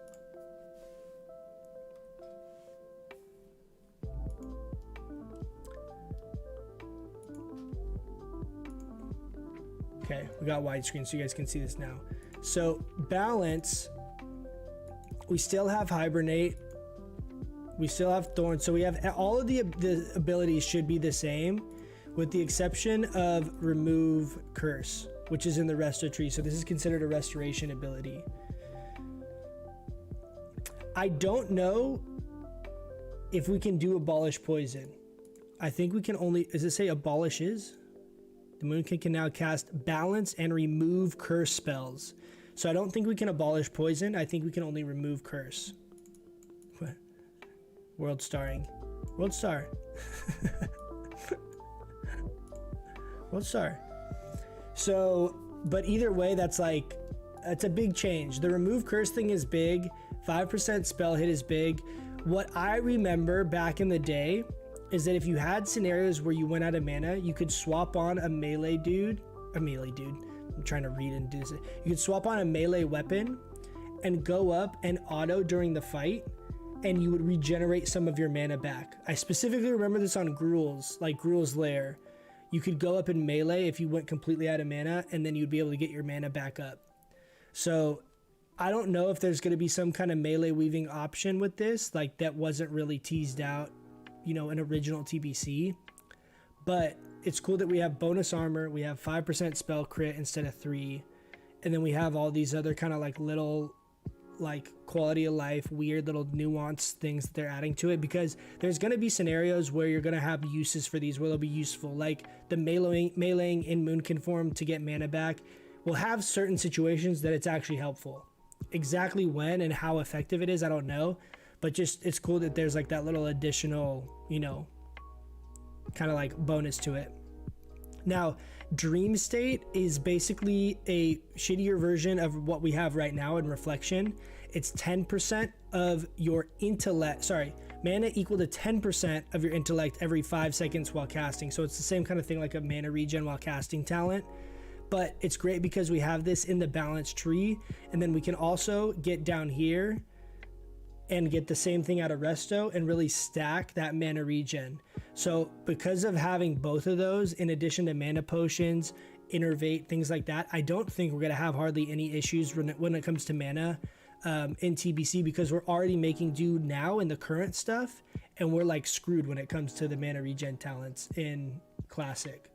Okay, we got widescreen so you guys can see this now. So balance, we still have hibernate, we still have thorn, so we have all of the abilities should be the same with the exception of remove curse, which is in the resto tree. So this is considered a restoration ability. I don't know if we can do abolish poison. I think we can only, does it say abolishes? The Moonkin can now cast balance and remove curse spells. So I don't think we can abolish poison. I think we can only remove curse. What? World starring. World star. World star. So, but either way, that's a big change. The remove curse thing is big. 5% spell hit is big. What I remember back in the day is that if you had scenarios where you went out of mana, you could swap on a melee dude. I'm trying to read and do this. You could swap on a melee weapon and go up and auto during the fight, and you would regenerate some of your mana back. I specifically remember this on Gruul's, like Gruul's Lair. You could go up in melee if you went completely out of mana, and then you'd be able to get your mana back up. So I don't know if there's going to be some kind of melee weaving option with this, like that wasn't really teased out, in original TBC. But it's cool that we have bonus armor, we have 5% spell crit instead of 3, and then we have all these other kind of like little like quality of life, weird little nuanced things that they're adding to it, because there's going to be scenarios where you're going to have uses for these where they'll be useful, like the meleeing in Moonkin form to get mana back will have certain situations that it's actually helpful. Exactly when and how effective it is, I don't know, but just it's cool that there's like that little additional, kind of like bonus to it. Now, Dream State is basically a shittier version of what we have right now in Reflection. It's 10% of your intellect, mana equal to 10% of your intellect every 5 seconds while casting. So it's the same kind of thing like a mana regen while casting talent. But it's great because we have this in the balance tree, and then we can also get down here and get the same thing out of Resto and really stack that mana regen. So because of having both of those, in addition to mana potions, innervate, things like that, I don't think we're going to have hardly any issues when it comes to mana in TBC, because we're already making do now in the current stuff, and we're like screwed when it comes to the mana regen talents in Classic.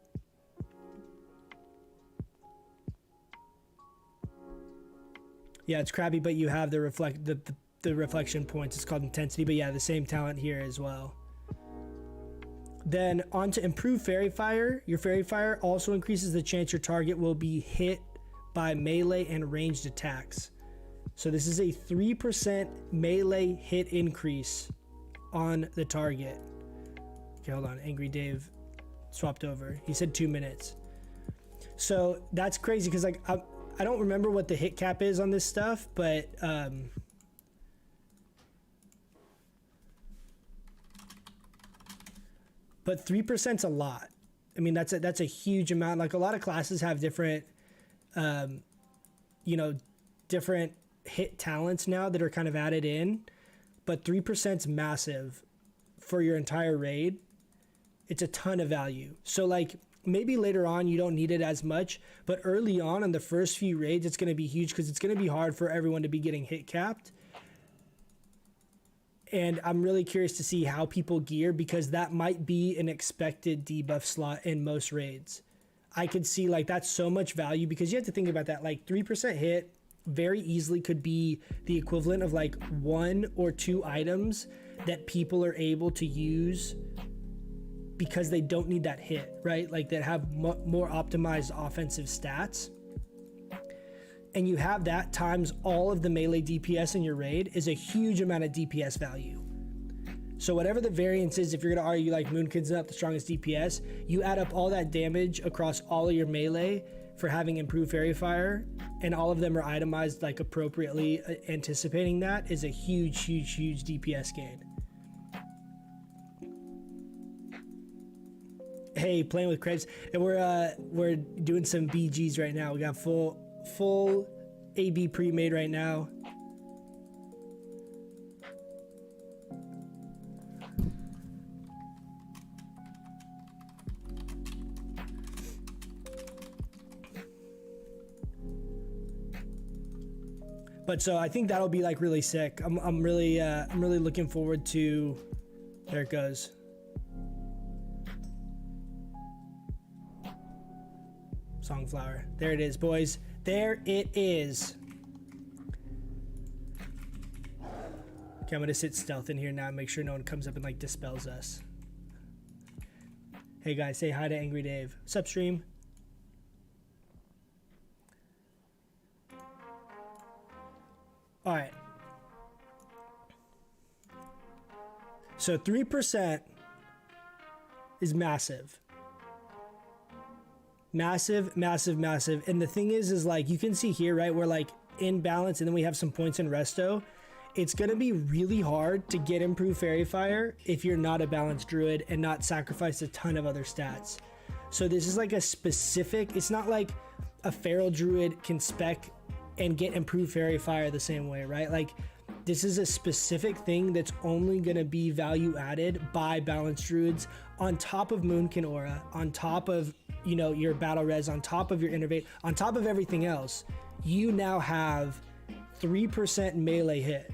Yeah, it's crappy, but you have the reflection points. It's called intensity, but yeah, the same talent here as well. Then on to improve Fairy Fire. Your Fairy Fire also increases the chance your target will be hit by melee and ranged attacks. So this is a 3% melee hit increase on the target. Okay, hold on. Angry Dave swapped over. He said 2 minutes. So that's crazy because like I don't remember what the hit cap is on this stuff, but 3%'s a lot. I mean, that's a huge amount. Like a lot of classes have different, different hit talents now that are kind of added in, but 3%'s massive for your entire raid. It's a ton of value. So like maybe later on you don't need it as much, but early on the first few raids, it's going to be huge because it's going to be hard for everyone to be getting hit capped. And I'm really curious to see how people gear because that might be an expected debuff slot in most raids. I could see like that's so much value because you have to think about that. Like 3% hit very easily could be the equivalent of like 1 or 2 items that people are able to use because they don't need that hit, right? Like that have more optimized offensive stats. And you have that times all of the melee DPS in your raid is a huge amount of DPS value. So whatever the variance is, if you're gonna argue like Moonkin's not the strongest DPS, you add up all that damage across all of your melee for having improved Fairy Fire, and all of them are itemized like appropriately, anticipating that is a huge, huge, huge DPS gain. Hey, playing with Krebs, and we're doing some BGs right now. We got full AB pre-made right now. But so I think that'll be like really sick. I'm really looking forward to. There it goes. Songflower. There it is, boys. There it is. Okay, I'm gonna sit stealth in here now and make sure no one comes up and like dispels us. Hey guys, say hi to Angry Dave. Sup, stream? All right. So 3% is massive. Massive, massive, massive. And the thing is like you can see here, right? We're like in balance and then we have some points in resto. It's going to be really hard to get improved Fairy Fire if you're not a balanced druid and not sacrifice a ton of other stats. So this is like a specific, it's not like a feral druid can spec and get improved Fairy Fire the same way, right? Like this is a specific thing that's only going to be value added by balanced druids on top of Moonkin Aura, on top of, you know, your battle res, on top of your innervate, on top of everything else. You now have 3% melee hit,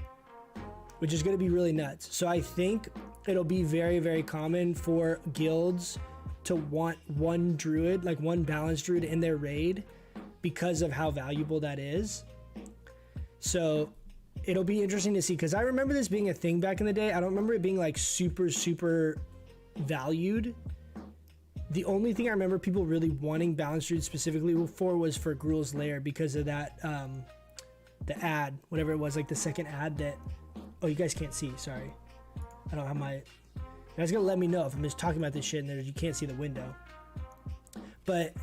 which is going to be really nuts. So I think it'll be very, very common for guilds to want one druid, like one balanced druid in their raid because of how valuable that is. So it'll be interesting to see, because I remember this being a thing back in the day. I don't remember it being like super, super valued. The only thing I remember people really wanting balanced druid specifically for was for Gruul's Lair because of that, the ad, whatever it was, like the second ad that, oh, you guys can't see, sorry. I don't have my, you guys gotta let me know if I'm just talking about this shit and there, you can't see the window. But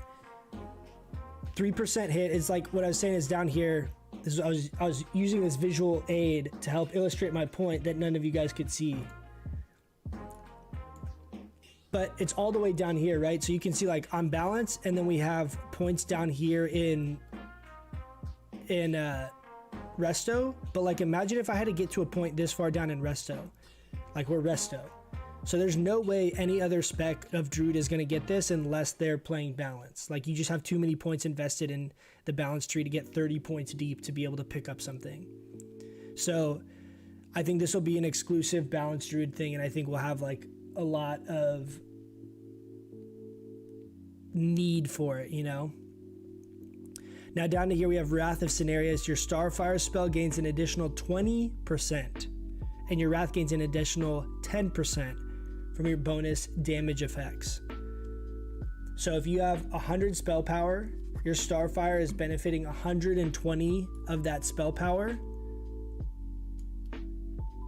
3% hit is like, what I was saying is down here, this is, I was using this visual aid to help illustrate my point that none of you guys could see. But it's all the way down here, right? So you can see like on balance, and then we have points down here in resto. But like imagine if I had to get to a point this far down in resto, like we're resto. So there's no way any other spec of druid is going to get this unless they're playing balance. Like you just have too many points invested in the balance tree to get 30 points deep to be able to pick up something. So I think this will be an exclusive balance druid thing, and I think we'll have like a lot of need for it, you know? Now down to here we have Wrath of Cenarius. Your Starfire spell gains an additional 20%, and your Wrath gains an additional 10% from your bonus damage effects. So if you have 100 spell power, your Starfire is benefiting 120 of that spell power,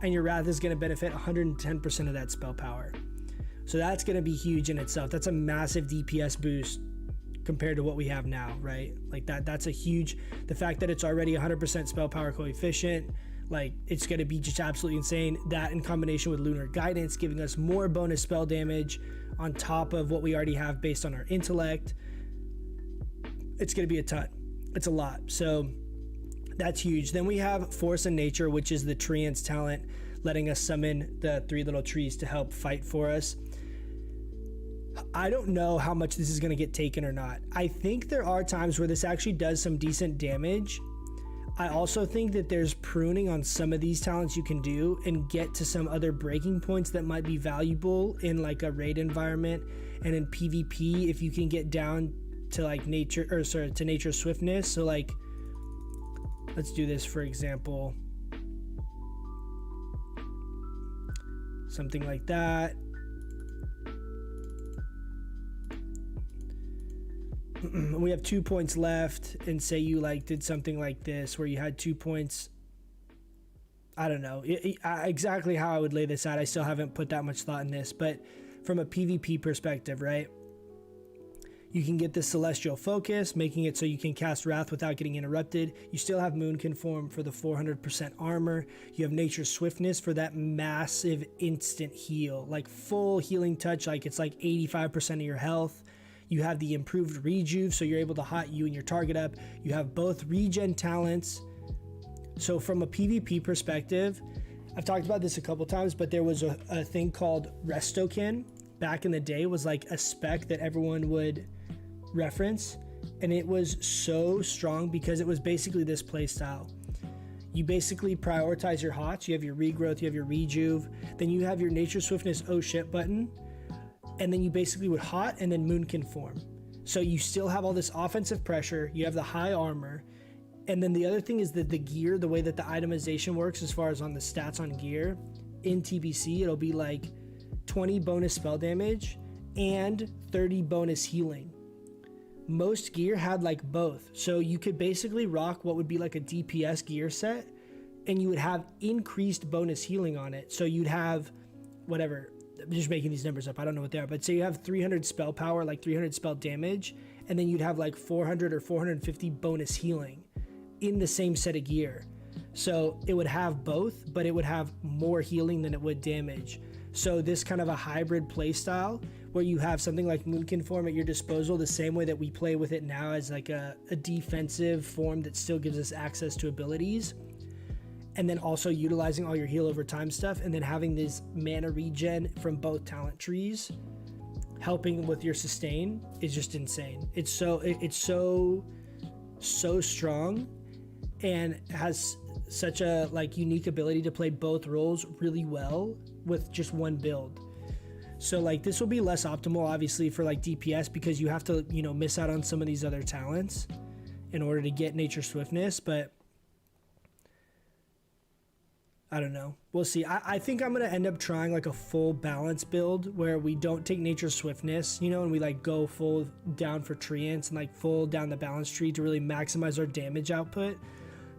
and your Wrath is going to benefit 110% of that spell power. So that's going to be huge in itself. That's a massive DPS boost compared to what we have now, right? Like that's a huge, the fact that it's already 100% spell power coefficient, like it's going to be just absolutely insane. That in combination with Lunar Guidance giving us more bonus spell damage on top of what we already have based on our intellect, it's going to be a ton. It's a lot. So that's huge. Then we have Force and Nature, which is the Treant's talent, letting us summon the 3 little trees to help fight for us. I don't know how much this is going to get taken or not. I think there are times where this actually does some decent damage. I also think that there's pruning on some of these talents you can do and get to some other breaking points that might be valuable in like a raid environment and in PvP if you can get down to like nature, or sorry, to nature swiftness. So like, let's do this for example. Something like that. We have 2 points left, and say you like did something like this where you had 2 points. I don't know exactly how I would lay this out. I still haven't put that much thought in this, but from a PvP perspective, right? You can get this Celestial Focus, making it so you can cast Wrath without getting interrupted. You still have Moonkin form for the 400% armor. You have Nature's Swiftness for that massive instant heal, like full healing touch, like it's like 85% of your health. You have the improved rejuve, so you're able to hot you and your target up. You have both regen talents. So from a PvP perspective, I've talked about this a couple times, but there was a thing called Restokin back in the day, was like a spec that everyone would reference, and it was so strong because it was basically this play style. You basically prioritize your hots, you have your regrowth, you have your rejuve, then you have your nature swiftness oh shit button, and then you basically would hot and then Moonkin form. So you still have all this offensive pressure, you have the high armor, and then the other thing is that the gear, the way that the itemization works as far as on the stats on gear, in TBC it'll be like 20 bonus spell damage and 30 bonus healing. Most gear had like both, so you could basically rock what would be like a DPS gear set, and you would have increased bonus healing on it. So you'd have whatever, I'm just making these numbers up, I don't know what they are, but say you have 300 spell power, like 300 spell damage, and then you'd have like 400 or 450 bonus healing in the same set of gear. So it would have both, but it would have more healing than it would damage. So this kind of a hybrid play style where you have something like Moonkin form at your disposal, the same way that we play with it now as like a defensive form that still gives us access to abilities, and then also utilizing all your heal over time stuff, and then having this mana regen from both talent trees helping with your sustain is just insane. It's so strong and has such a like unique ability to play both roles really well with just one build. So like this will be less optimal obviously for like DPS because you have to, you know, miss out on some of these other talents in order to get nature swiftness, but I don't know. We'll see. I think I'm going to end up trying like a full balance build where we don't take nature swiftness, you know, and we like go full down for treants and like full down the balance tree to really maximize our damage output.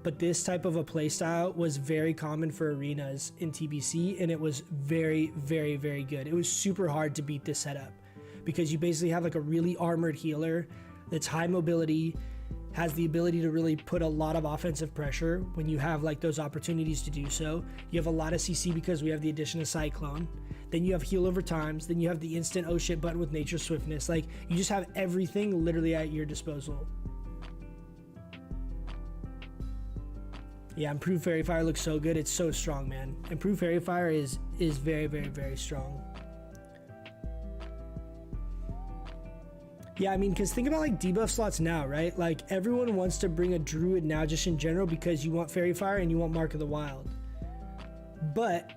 But this type of a playstyle was very common for arenas in TBC, and it was very, very, very good. It was super hard to beat this setup because you basically have like a really armored healer that's high mobility, has the ability to really put a lot of offensive pressure when you have like those opportunities to do so. You have a lot of CC because we have the addition of Cyclone. Then you have heal over times. Then you have the instant oh shit button with nature swiftness. Like you just have everything literally at your disposal. Yeah, Improved Fairy Fire looks so good. It's so strong, man. Improved Fairy Fire is very, very, very strong. Yeah, I mean, because think about like debuff slots now, right? Like everyone wants to bring a druid now just in general because you want Fairy Fire and you want Mark of the Wild. But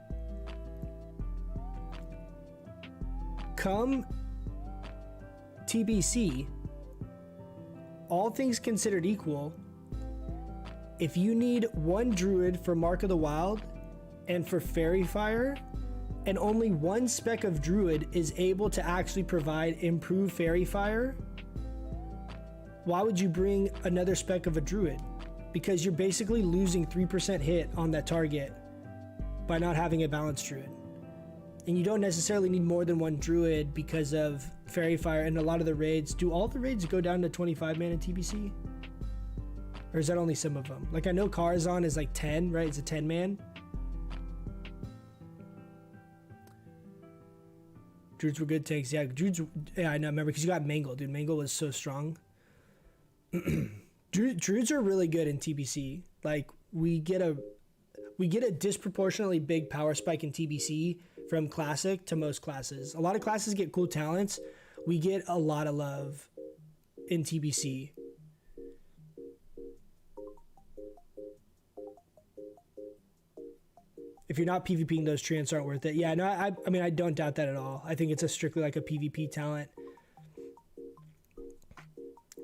come TBC, all things considered equal, if you need one druid for Mark of the Wild and for Fairy Fire, and only one spec of druid is able to actually provide improved fairy fire, why would you bring another spec of a druid? Because you're basically losing 3% hit on that target by not having a balanced druid. And you don't necessarily need more than one druid because of fairy fire. And a lot of the raids, do all the raids go down to 25 man in TBC? Or is that only some of them? Like I know Karazhan is like 10, right? It's a 10 man. Druids were good takes. Yeah, Druids, yeah, I know, remember, because you got Mangle, dude. Mangle was so strong. Druids are really good in TBC. Like we get a disproportionately big power spike in TBC from classic to most classes. A lot of classes get cool talents. We get a lot of love in TBC. If you're not PvPing, those treants aren't worth it. Yeah, no, I mean, I don't doubt that at all. I think it's a strictly like a PvP talent.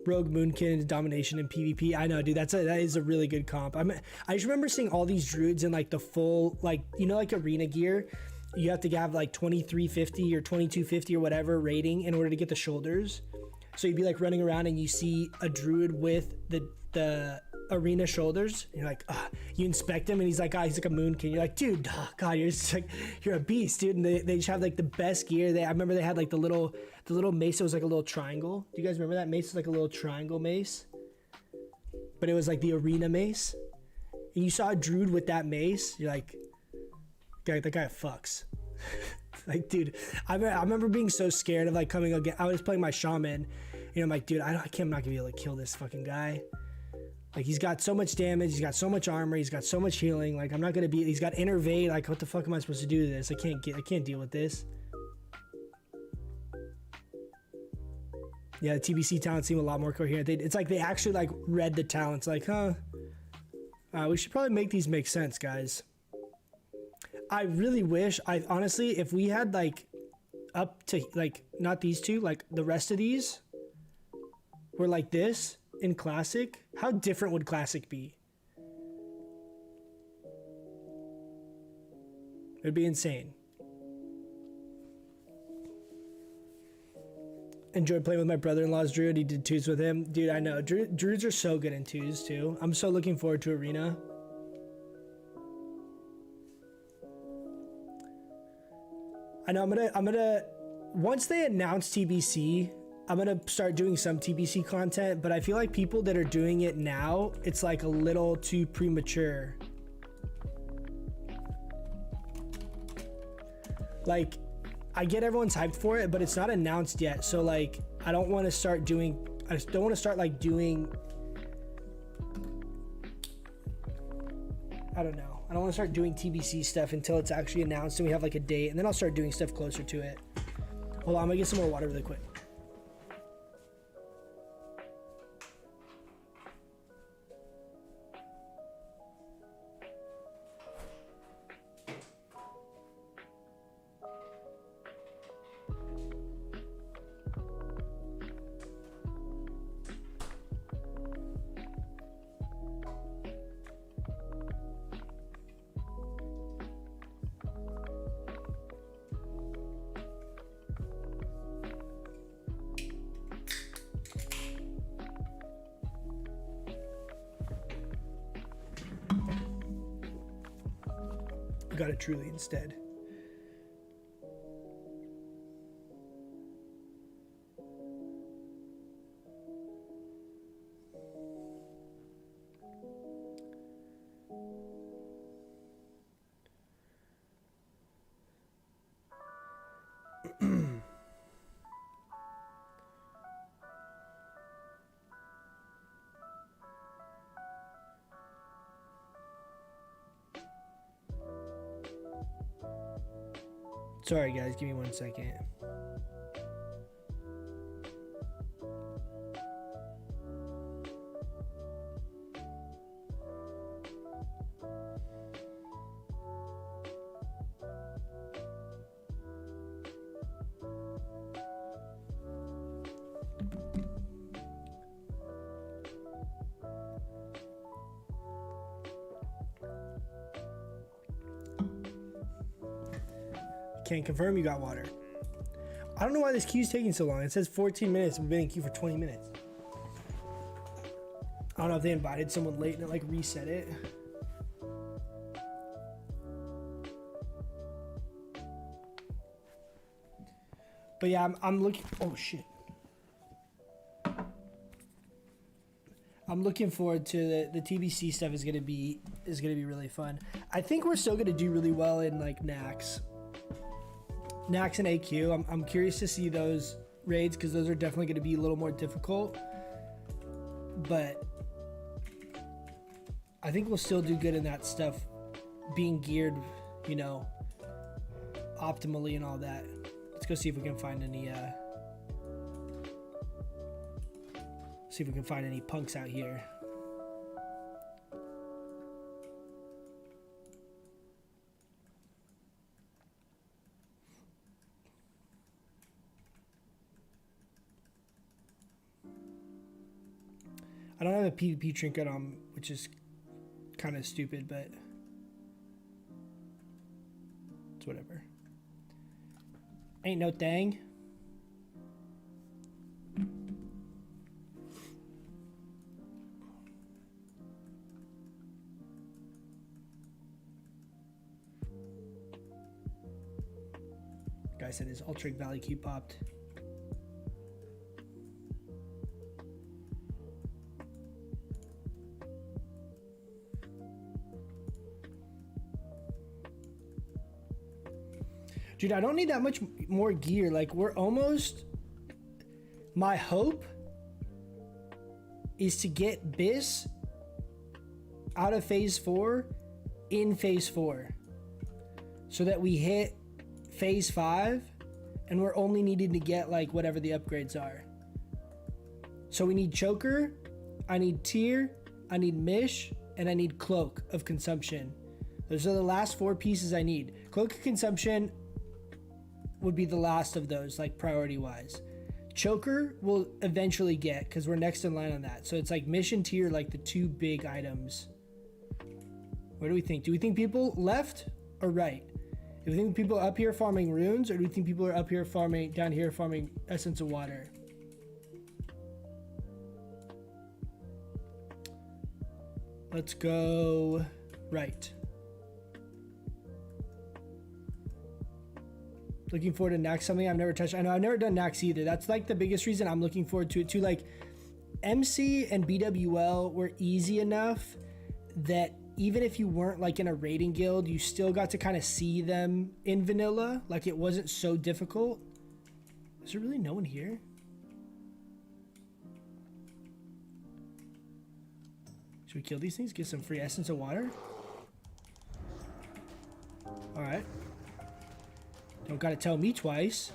Rogue Moonkin domination in PvP. I know, dude. That is a really good comp. I just remember seeing all these druids in like the full, like, you know, like arena gear. You have to have like 2350 or 2250 or whatever rating in order to get the shoulders. So you'd be like running around and you see a druid with the arena shoulders. And you're like, you inspect him and he's like a Moonkin. You're like, dude, God, you're just like, you're a beast, dude. And they just have like the best gear. I remember they had like the little mace that was like a little triangle. Do you guys remember that mace? Was like a little triangle mace, but it was like the arena mace. And you saw a druid with that mace. You're like, that guy fucks. Like, dude, I remember being so scared of like coming again. I was playing my shaman, and I'm like, dude, I'm not gonna be able to kill this fucking guy. Like, he's got so much damage, he's got so much armor, he's got so much healing. Like, I'm not gonna be. He's got innervate. Like, what the fuck am I supposed to do to this? I can't deal with this. Yeah, the TBC talents seem a lot more coherent. It's like they actually like read the talents. Like, we should probably make these make sense, guys. I really wish, honestly, if we had like up to like, not these two, like the rest of these were like this in classic, how different would classic be? It'd be insane. Enjoyed playing with my brother-in-law's druid. He did twos with him. Dude, I know. Druids are so good in twos too. I'm so looking forward to arena. I know I'm gonna once they announce TBC, I'm gonna start doing some TBC content, but I feel like people that are doing it now, it's like a little too premature. Like, I get everyone's hyped for it, but it's not announced yet. So like, I just don't want to start like doing, I don't know. I don't want to start doing TBC stuff until it's actually announced and we have like a date, and then I'll start doing stuff closer to it. Hold on, I'm gonna get some more water really quick. Got it truly instead. Sorry guys, give me 1 second. Can't confirm you got water. I don't know why this queue's taking so long. It says 14 minutes. We've been in queue for 20 minutes. I don't know if they invited someone late and it like reset it. But yeah, I'm looking. Oh shit. I'm looking forward to the TBC stuff. Is gonna be really fun. I think we're still gonna do really well in like Nax and AQ. I'm curious to see those raids because those are definitely gonna be a little more difficult. But I think we'll still do good in that stuff, being geared, you know, optimally and all that. Let's go see if we can find any punks out here. I don't have a PvP trinket on, which is kind of stupid, but it's whatever. Ain't no thing. Guy said his Ultric Valley Q popped. Dude, I don't need that much more gear. Like, we're almost... My hope is to get Biss out of Phase 4 in Phase 4. So that we hit Phase 5 and we're only needing to get, like, whatever the upgrades are. So we need Choker, I need Tier, I need Mish, and I need Cloak of Consumption. Those are the last 4 pieces I need. Cloak of Consumption would be the last of those, like, priority wise. Choker will eventually get, because we're next in line on that. So it's like mission tier, like the 2 big items. What do we think? Do we think people left or right? Do we think people are up here farming runes, or do we think people are up here farming, down here farming essence of water? Let's go right. Looking forward to Nax, something I've never touched. I know I've never done Nax either. That's like the biggest reason I'm looking forward to it too. Like, MC and BWL were easy enough that even if you weren't like in a raiding guild, you still got to kind of see them in vanilla. Like, it wasn't so difficult. Is there really no one here? Should we kill these things? Get some free essence of water? Alright. Don't gotta tell me twice.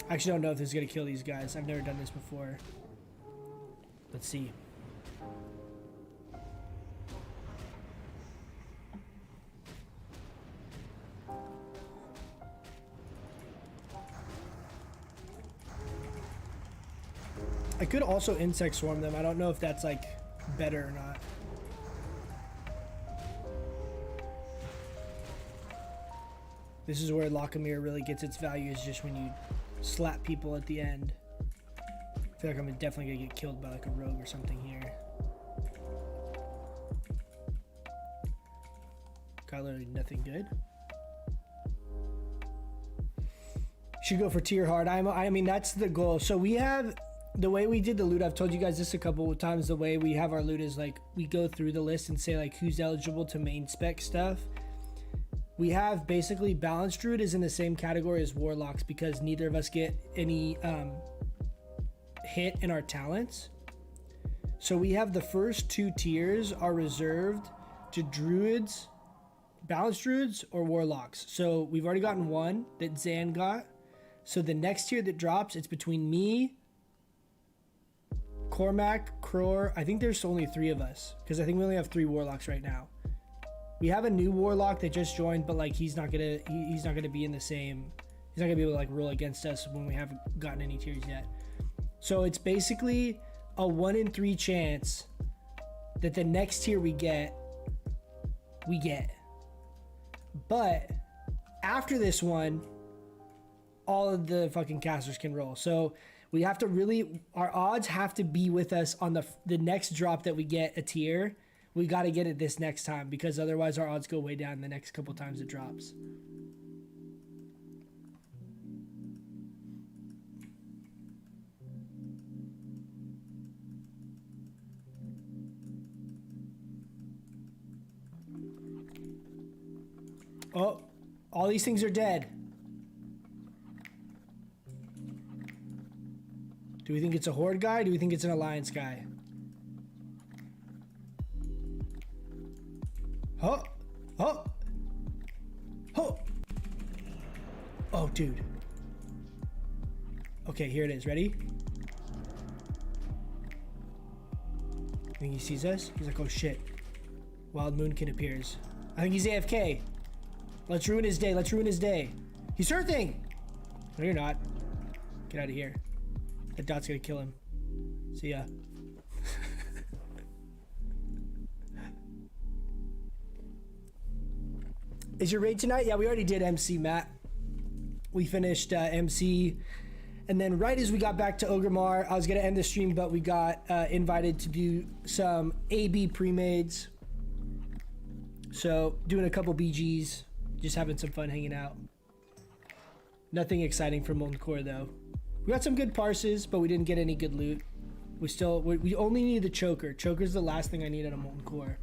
I actually don't know if this is gonna kill these guys. I've never done this before. Let's see. I could also insect swarm them. I don't know if that's like better or not. This is where Lockamere really gets its value, is just when you slap people at the end. I feel like I'm definitely gonna get killed by like a rogue or something here. Got literally nothing good. Should go for tier hard. I mean, that's the goal. So we have, the way we did the loot, I've told you guys this a couple of times, the way we have our loot is like, we go through the list and say like who's eligible to main spec stuff. We have basically balanced druid is in the same category as warlocks because neither of us get any hit in our talents. So we have the first 2 tiers are reserved to druids, balanced druids, or warlocks. So we've already gotten one that Zan got. So the next tier that drops, it's between me, Cormac, Cror. I think there's only 3 of us because I think we only have 3 warlocks right now. We have a new warlock that just joined, but like he's not gonna be in the same. He's not gonna be able to like roll against us when we haven't gotten any tiers yet. So it's basically a 1 in 3 chance that the next tier we get. But after this one, all of the fucking casters can roll. So we have to really, our odds have to be with us on the next drop that we get a tier. We got to get it this next time, because otherwise our odds go way down the next couple times it drops. Oh, all these things are dead. Do we think it's a horde guy? Do we think it's an alliance guy? Oh, oh, oh. Oh, dude. Okay, here it is. Ready? I think he sees us. He's like, oh shit. Wild Moonkin appears. I think he's AFK. Let's ruin his day. Let's ruin his day. He's surfing. No, you're not. Get out of here. That dot's gonna kill him. See ya. Is your raid tonight? Yeah, we already did MC, Matt. We finished MC. And then right as we got back to Ogremar, I was gonna end the stream, but we got invited to do some AB pre-mades. So doing a couple BGs. Just having some fun hanging out. Nothing exciting for Molten Core though. We got some good parses, but we didn't get any good loot. We only need the choker. Choker's the last thing I need at a Molten Core.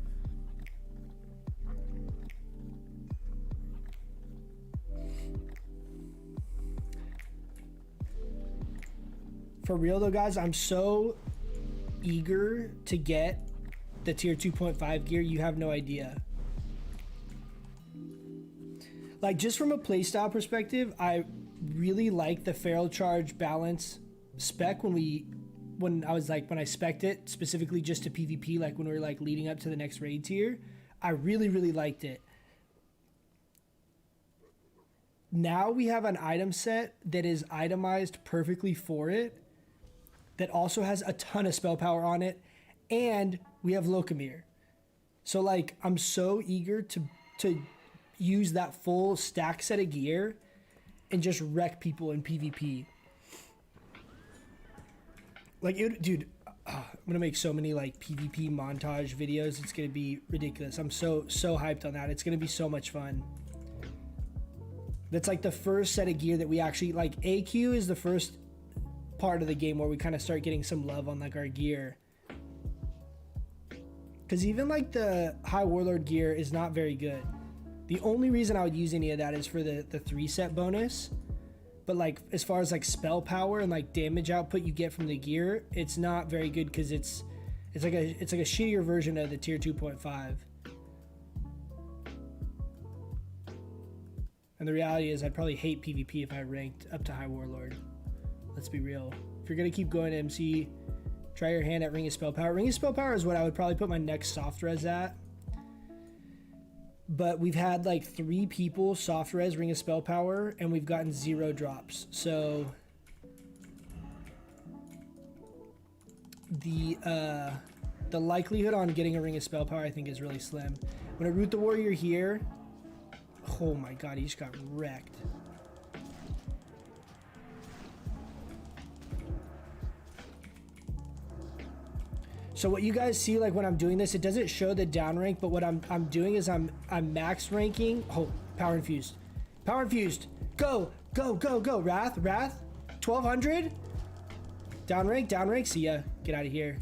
For real though, guys, I'm so eager to get the tier 2.5 gear, you have no idea. Like, just from a playstyle perspective, I really like the feral charge balance spec when I spec'd it specifically just to PvP, like when we were like leading up to the next raid tier. I really, really liked it. Now we have an item set that is itemized perfectly for it, that also has a ton of spell power on it, and we have Locomir. So like, I'm so eager to use that full stack set of gear and just wreck people in PvP. Like, dude, I'm gonna make so many like PvP montage videos. It's gonna be ridiculous. I'm so hyped on that. It's gonna be so much fun. That's like the first set of gear that we actually like. AQ is the first part of the game where we kind of start getting some love on like our gear. Because even like the High Warlord gear is not very good. The only reason I would use any of that is for the 3-set bonus. But like, as far as like spell power and like damage output you get from the gear, it's not very good, because it's like a shittier version of the tier 2.5. And the reality is I'd probably hate PvP if I ranked up to High Warlord. Let's be real. If you're gonna keep going to MC, try your hand at Ring of Spell Power. Ring of Spell Power is what I would probably put my next soft res at. But we've had like 3 people soft res Ring of Spell Power, and we've gotten 0 drops. So the likelihood on getting a Ring of Spell Power, I think, is really slim. When I root the warrior here, oh my god, he just got wrecked. So what you guys see, like when I'm doing this, it doesn't show the down rank, but what I'm doing is I'm max ranking. Oh, power infused. Power infused. Go, go, go, go. Wrath, 1200. Down rank, see ya. Get out of here.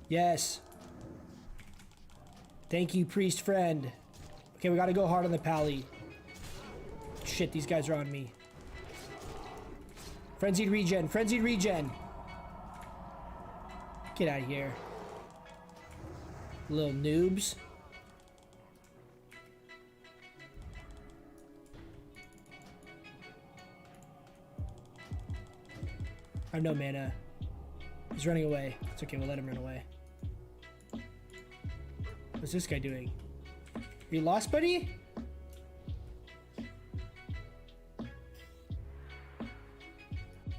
Yes. Thank you, priest friend. Okay, we gotta go hard on the pally. Shit, these guys are on me. Frenzied regen, frenzied regen. Get out of here. Little noobs. I have no mana. He's running away. It's okay, we'll let him run away. What's this guy doing? Are you lost, buddy?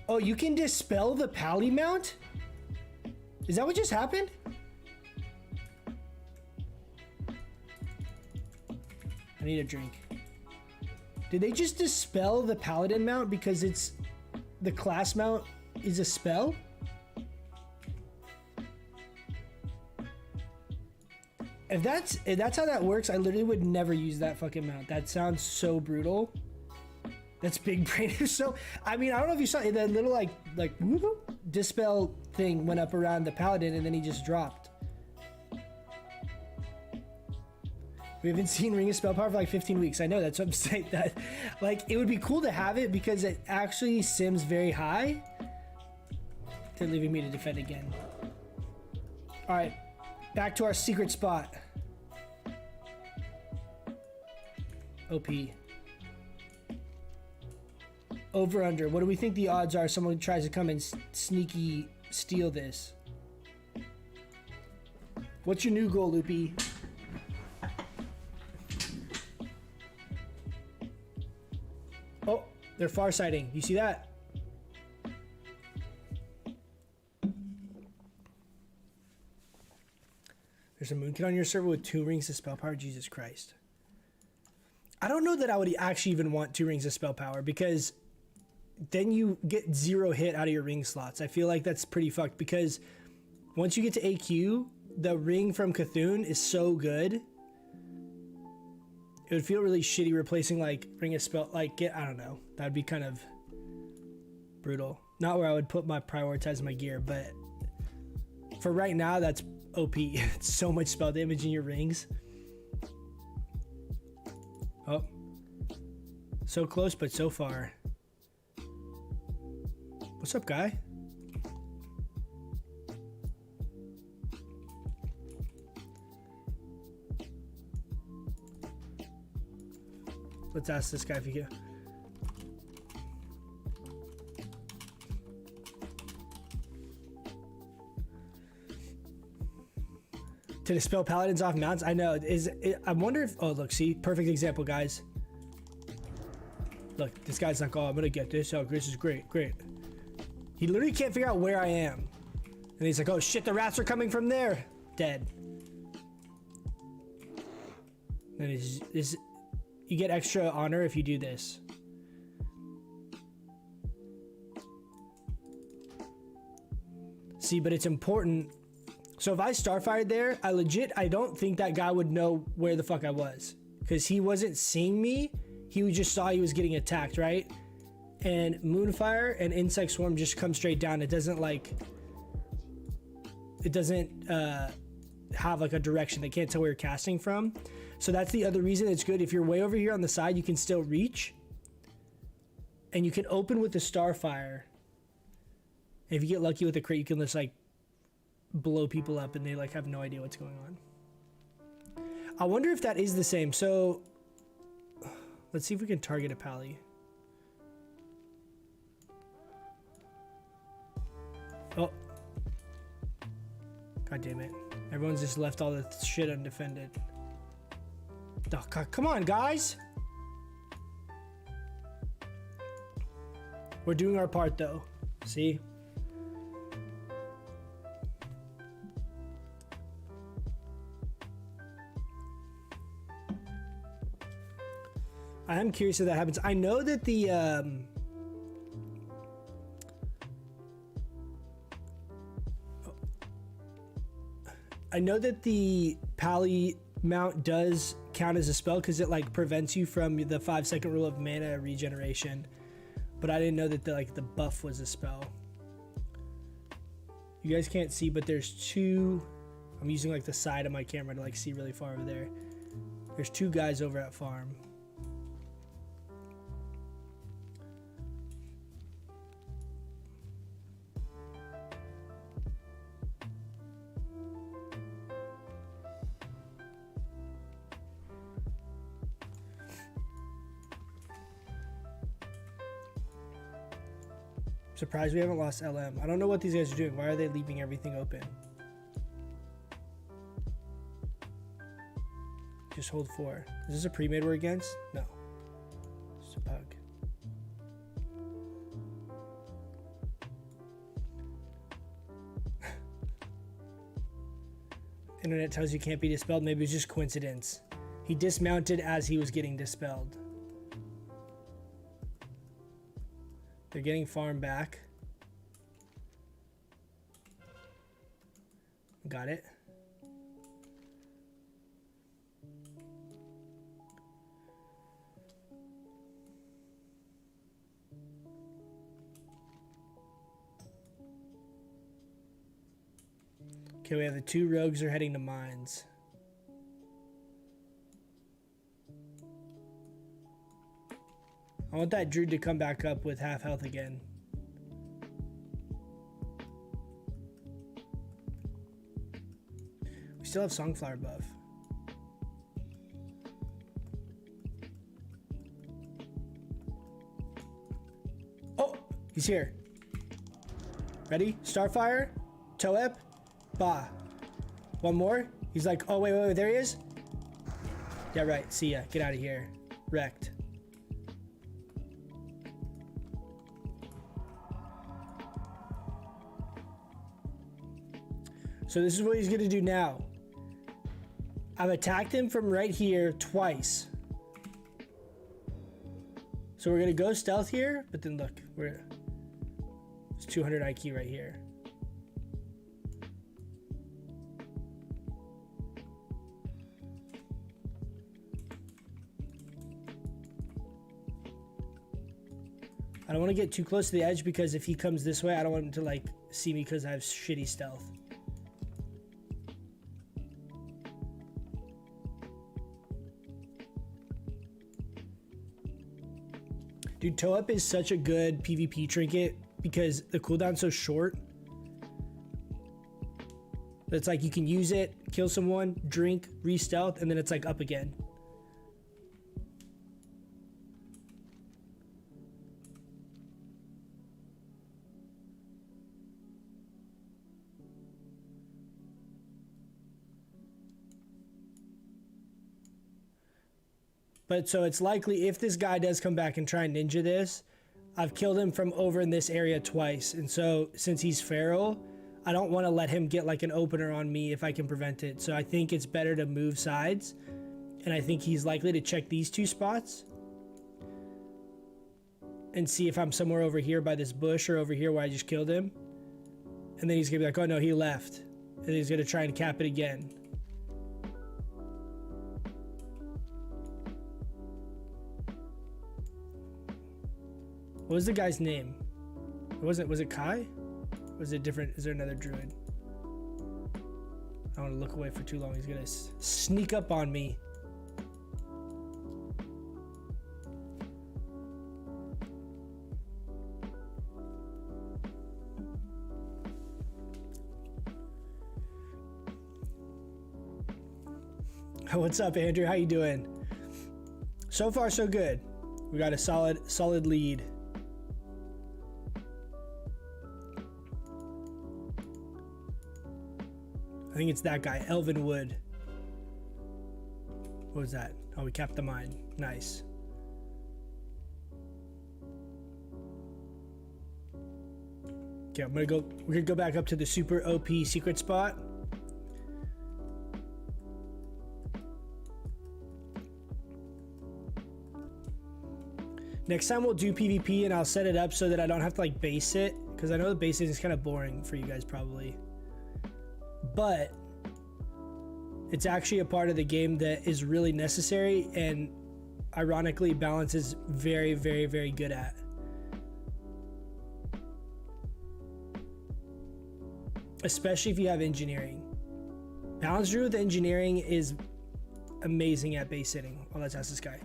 Oh, you can dispel the pally mount? Is that what just happened? I need a drink. Did they just dispel the paladin mount because it's the class mount is a spell? If that's how that works, I literally would never use that fucking mount. That sounds so brutal. That's big brain. So I mean, I don't know if you saw it, that little like whoop, dispel thing went up around the paladin and then he just dropped. We haven't seen Ring of Spell Power for like 15 weeks. I know, that's what I'm saying. That like it would be cool to have it because it actually sims very high. They're leaving me to defend again. All right, back to our secret spot. OP. Over under. What do we think the odds are someone tries to come and sneaky steal this? What's your new goal, Loopy? Oh, they're far-sighting. You see that? There's a Moonkin on your server with 2 rings of spell power. Jesus Christ. I don't know that I would actually even want 2 rings of spell power because then you get 0 hit out of your ring slots. I feel like that's pretty fucked because once you get to AQ, the ring from Cthulhu is so good. It would feel really shitty replacing like ring of spell, like I don't know. That would be kind of brutal. Not where I would prioritize my gear, but for right now, that's OP. It's so much spell damage in your rings. Oh, so close, but so far. What's up, guy? Let's ask this guy if he can. To dispel paladins off mounts? I know. I wonder if... Oh, look. See? Perfect example, guys. Look. This guy's like, oh, I'm going to get this. Oh, this is great. Great. He literally can't figure out where I am. And he's like, oh, shit. The rats are coming from there. Dead. And is you get extra honor if you do this. See, but it's important. So if I starfired there, I don't think that guy would know where the fuck I was. Because he wasn't seeing me. He just saw he was getting attacked, right? And Moonfire and Insect Swarm just come straight down. It doesn't have like a direction. They can't tell where you're casting from. So that's the other reason it's good. If you're way over here on the side, you can still reach. And you can open with the Starfire. And if you get lucky with the crit, you can just like blow people up and they like have no idea what's going on. I wonder if that is the same. So let's see if we can target a pally. Oh. God damn it. Everyone's just left all the shit undefended. Oh, God, come on, guys. We're doing our part, though. See? I am curious if that happens. I know that the... I know that the Pally mount does count as a spell because it like prevents you from the 5-second rule of mana regeneration, but I didn't know that the buff was a spell. You guys can't see, but there's 2. I'm using like the side of my camera to like see really far over there. There's 2 guys over at farm. Surprised we haven't lost LM. I don't know what these guys are doing. Why are they leaving everything open? Just hold 4. Is this a pre-made we're against? No. It's a pug. Internet tells you can't be dispelled. Maybe it's just coincidence. He dismounted as he was getting dispelled. They're getting farm back. Got it. Okay, we have the 2 rogues are heading to mines. I want that druid to come back up with half health again. We still have Songflower buff. Oh, he's here. Ready? Starfire, Toep, Ba. One more. He's like, oh, wait, there he is. Yeah, right. See ya. Get out of here. Wrecked. So this is what he's gonna do now. I've attacked him from right here twice. So we're gonna go stealth here, but then look, it's 200 IQ right here. I don't want to get too close to the edge because if he comes this way, I don't want him to like see me because I have shitty stealth. Dude, Toe Up is such a good PvP trinket because the cooldown's so short. It's like you can use it, kill someone, drink, re-stealth, and then it's like up again. But so it's likely if this guy does come back and try and ninja this, I've killed him from over in this area twice. And so since he's feral, I don't want to let him get like an opener on me if I can prevent it. So I think it's better to move sides. And I think he's likely to check these 2 spots and see if I'm somewhere over here by this bush or over here where I just killed him. And then he's gonna be like, oh no, he left. And he's gonna try and cap it again. What was the guy's name? Was it Kai? Or was it different? Is there another druid? I don't want to look away for too long. He's gonna sneak up on me. What's up, Andrew? How you doing? So far, so good. We got a solid lead. I think it's that guy, Elvenwood. What was that? Oh, we capped the mine. Nice. Okay, we're gonna go back up to the super OP secret spot. Next time we'll do PvP and I'll set it up so that I don't have to like base it, because I know the basing is kind of boring for you guys probably. But it's actually a part of the game that is really necessary and ironically Balance is very, very, very good at. Especially if you have engineering. Balance Drew with engineering is amazing at base hitting. Oh, let's ask this guy.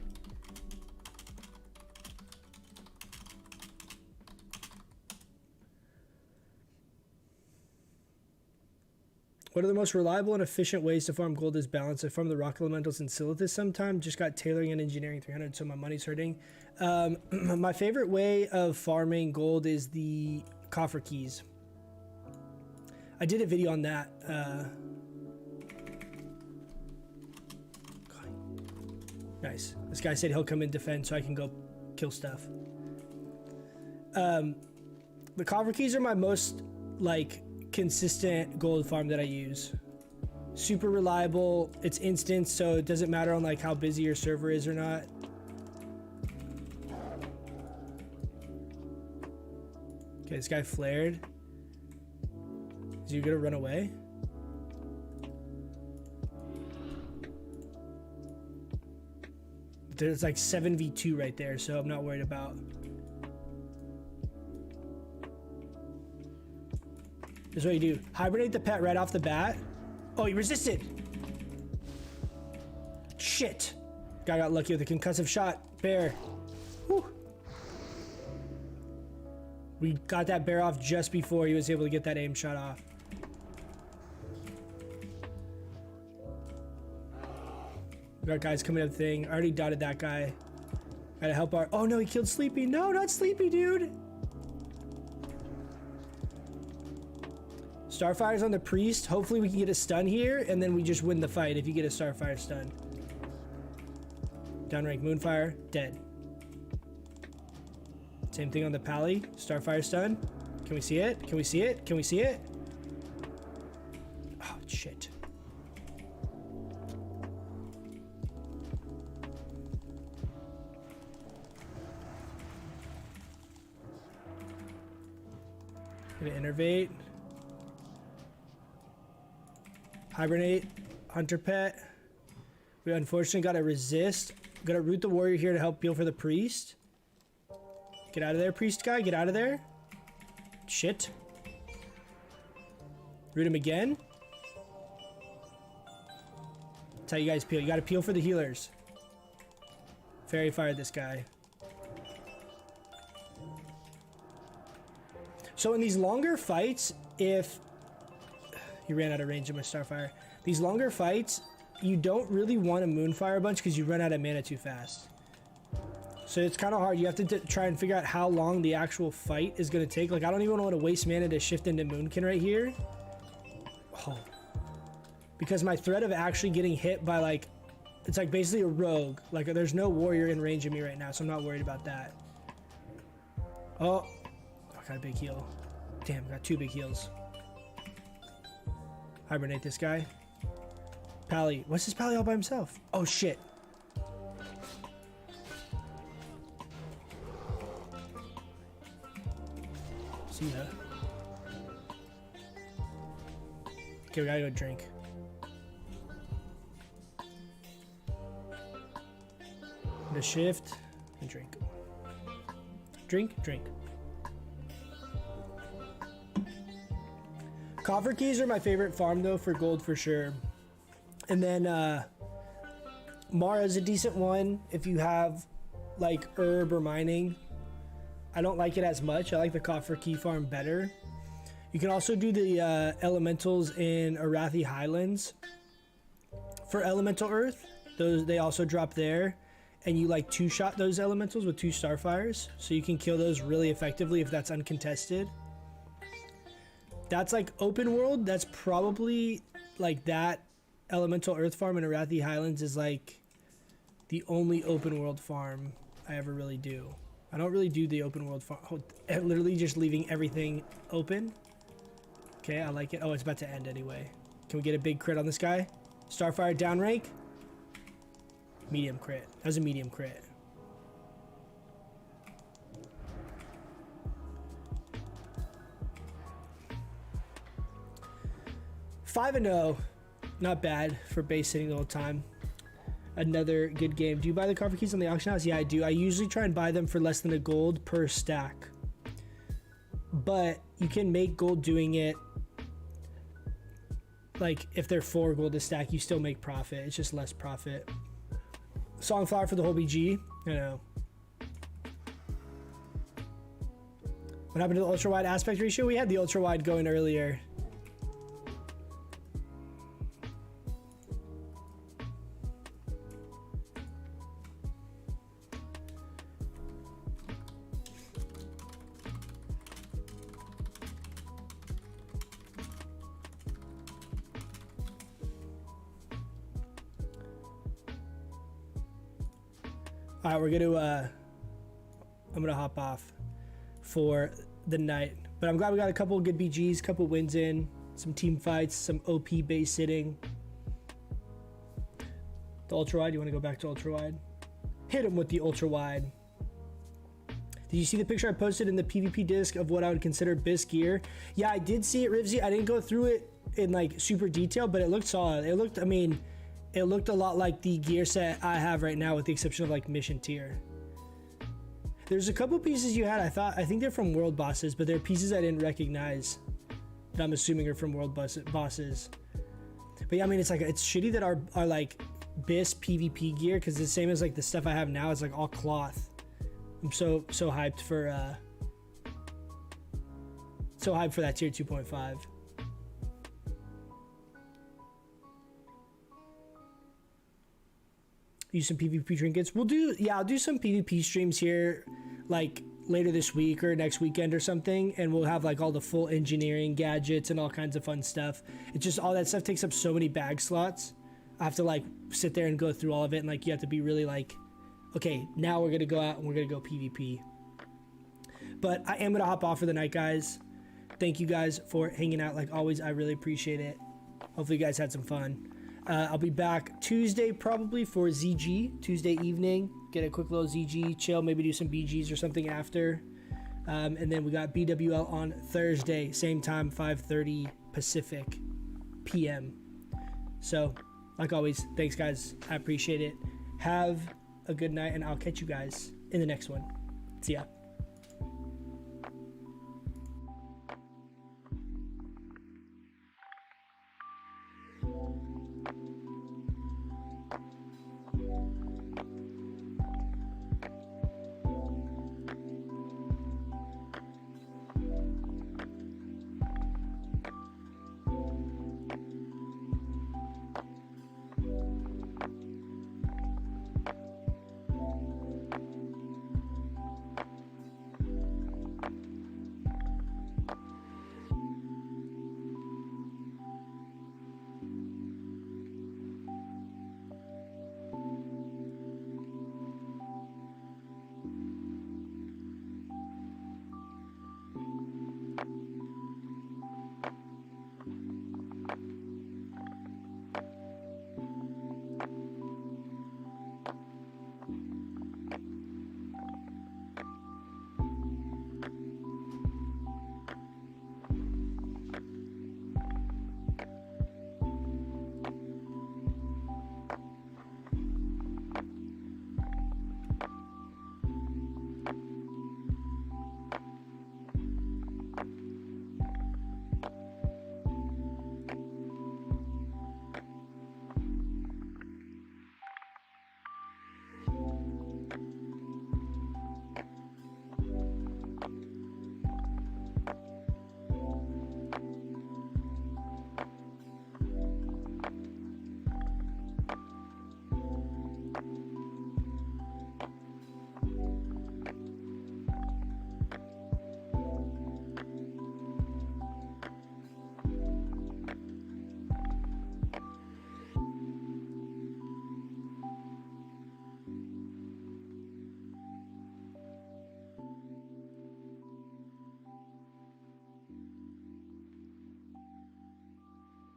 What are the most reliable and efficient ways to farm gold is Balance? I farm the rock elementals in Silithus sometime. Just got tailoring and engineering 300, so my money's hurting. My favorite way of farming gold is the coffer keys. I did a video on that. Nice. This guy said he'll come and defend so I can go kill stuff. The coffer keys are my most like consistent gold farm that I use. super reliable. It's instant, so it doesn't matter on like how busy your server is or not. Okay, this guy flared. Is he gonna run away? There's like 7v2 right there, so I'm not worried about. This is what you do. Hibernate the pet right off the bat. Oh, he resisted. Shit. Guy got lucky with a concussive shot. Bear. Whew. We got that bear off just before he was able to get that aim shot off. We got guys coming up the thing. I already dotted that guy. Gotta help our... Oh no, he killed Sleepy. No, not Sleepy, dude. Starfire's on the priest. Hopefully we can get a stun here, and then we just win the fight if you get a Starfire stun. Downrank Moonfire, dead. Same thing on the Pally. Starfire stun. Can we see it? Can we see it? Can we see it? Oh, shit. Gonna innervate. Hibernate. Hunter pet. We unfortunately gotta resist. Gotta root the warrior here to help peel for the priest. Get out of there, priest guy. Get out of there. Shit. Root him again. That's how you guys peel. You gotta peel for the healers. Fairy fired this guy. So in these longer fights, if... He ran out of range of my Starfire. These longer fights, you don't really want to Moonfire a bunch because you run out of mana too fast. So it's kind of hard. You have to try and figure out how long the actual fight is going to take. Like, I don't even want to waste mana to shift into Moonkin right here. Oh. Because my threat of actually getting hit by, like... It's like basically a rogue. Like, there's no warrior in range of me right now, so I'm not worried about that. Oh. I got a big heal. Damn, got 2 big heals. Hibernate this guy. Pally. What's this Pally all by himself? Oh, shit. See ya. Okay, we gotta go drink. The shift and drink. Drink, drink. Coffer keys are my favorite farm though for gold for sure. And then Mara's a decent one if you have like herb or mining. I don't like it as much. I like the coffer key farm better. You can also do the elementals in Arathi Highlands for elemental earth. Those they also drop there, and you like 2-shot those elementals with 2 starfires, so you can kill those really effectively if that's uncontested. That's like open world. That's probably like that elemental earth farm in Arathi Highlands is like the only open world farm I ever really do. I don't really do the open world farm. Oh, literally just leaving everything open. Okay, I like it. Oh, it's about to end anyway. Can we get a big crit on this guy? Starfire down rank. Medium crit. That was a medium crit. Five and 0, not bad for base hitting the whole time. Another good game. Do you buy the coffer keys on the auction house? Yeah, I do. I usually try and buy them for less than a gold per stack. But you can make gold doing it. Like, if they're 4 gold a stack, you still make profit. It's just less profit. Songflower for the whole BG. I know. What happened to the ultra wide aspect ratio? We had the ultra wide going earlier. All right, we're gonna I'm gonna hop off for the night, but I'm glad we got a couple of good BGs, couple wins in, some team fights, some OP base sitting. The ultra wide. You want to go back to ultra wide? Hit him with the ultra wide. Did you see the picture I posted in the PvP disc of what I would consider BIS gear? Yeah, I did see it, Rivsy. I didn't go through it in like super detail, but it looked solid. It looked, I mean, it looked a lot like the gear set I have right now with the exception of like mission tier. There's a couple pieces you had, I think they're from world bosses, but they're pieces I didn't recognize that I'm assuming are from world bosses. But yeah, I mean, it's like, it's shitty that our like BIS PvP gear, because the same as like the stuff I have now is like all cloth. I'm so hyped for that tier 2.5. Use some PvP trinkets. I'll do some PvP streams here like later this week or next weekend or something, and we'll have like all the full engineering gadgets and all kinds of fun stuff. It's just all that stuff takes up so many bag slots. I have to like sit there and go through all of it, and like you have to be really like, okay, now we're gonna go out and we're gonna go PvP. But I am gonna hop off for the night, guys. Thank you guys for hanging out like always. I really appreciate it. Hopefully you guys had some fun. I'll be back Tuesday probably for ZG, Tuesday evening. Get a quick little ZG, chill, maybe do some BGs or something after. And then we got BWL on Thursday, same time, 5:30 Pacific PM. So, like always, thanks guys. I appreciate it. Have a good night, and I'll catch you guys in the next one. See ya.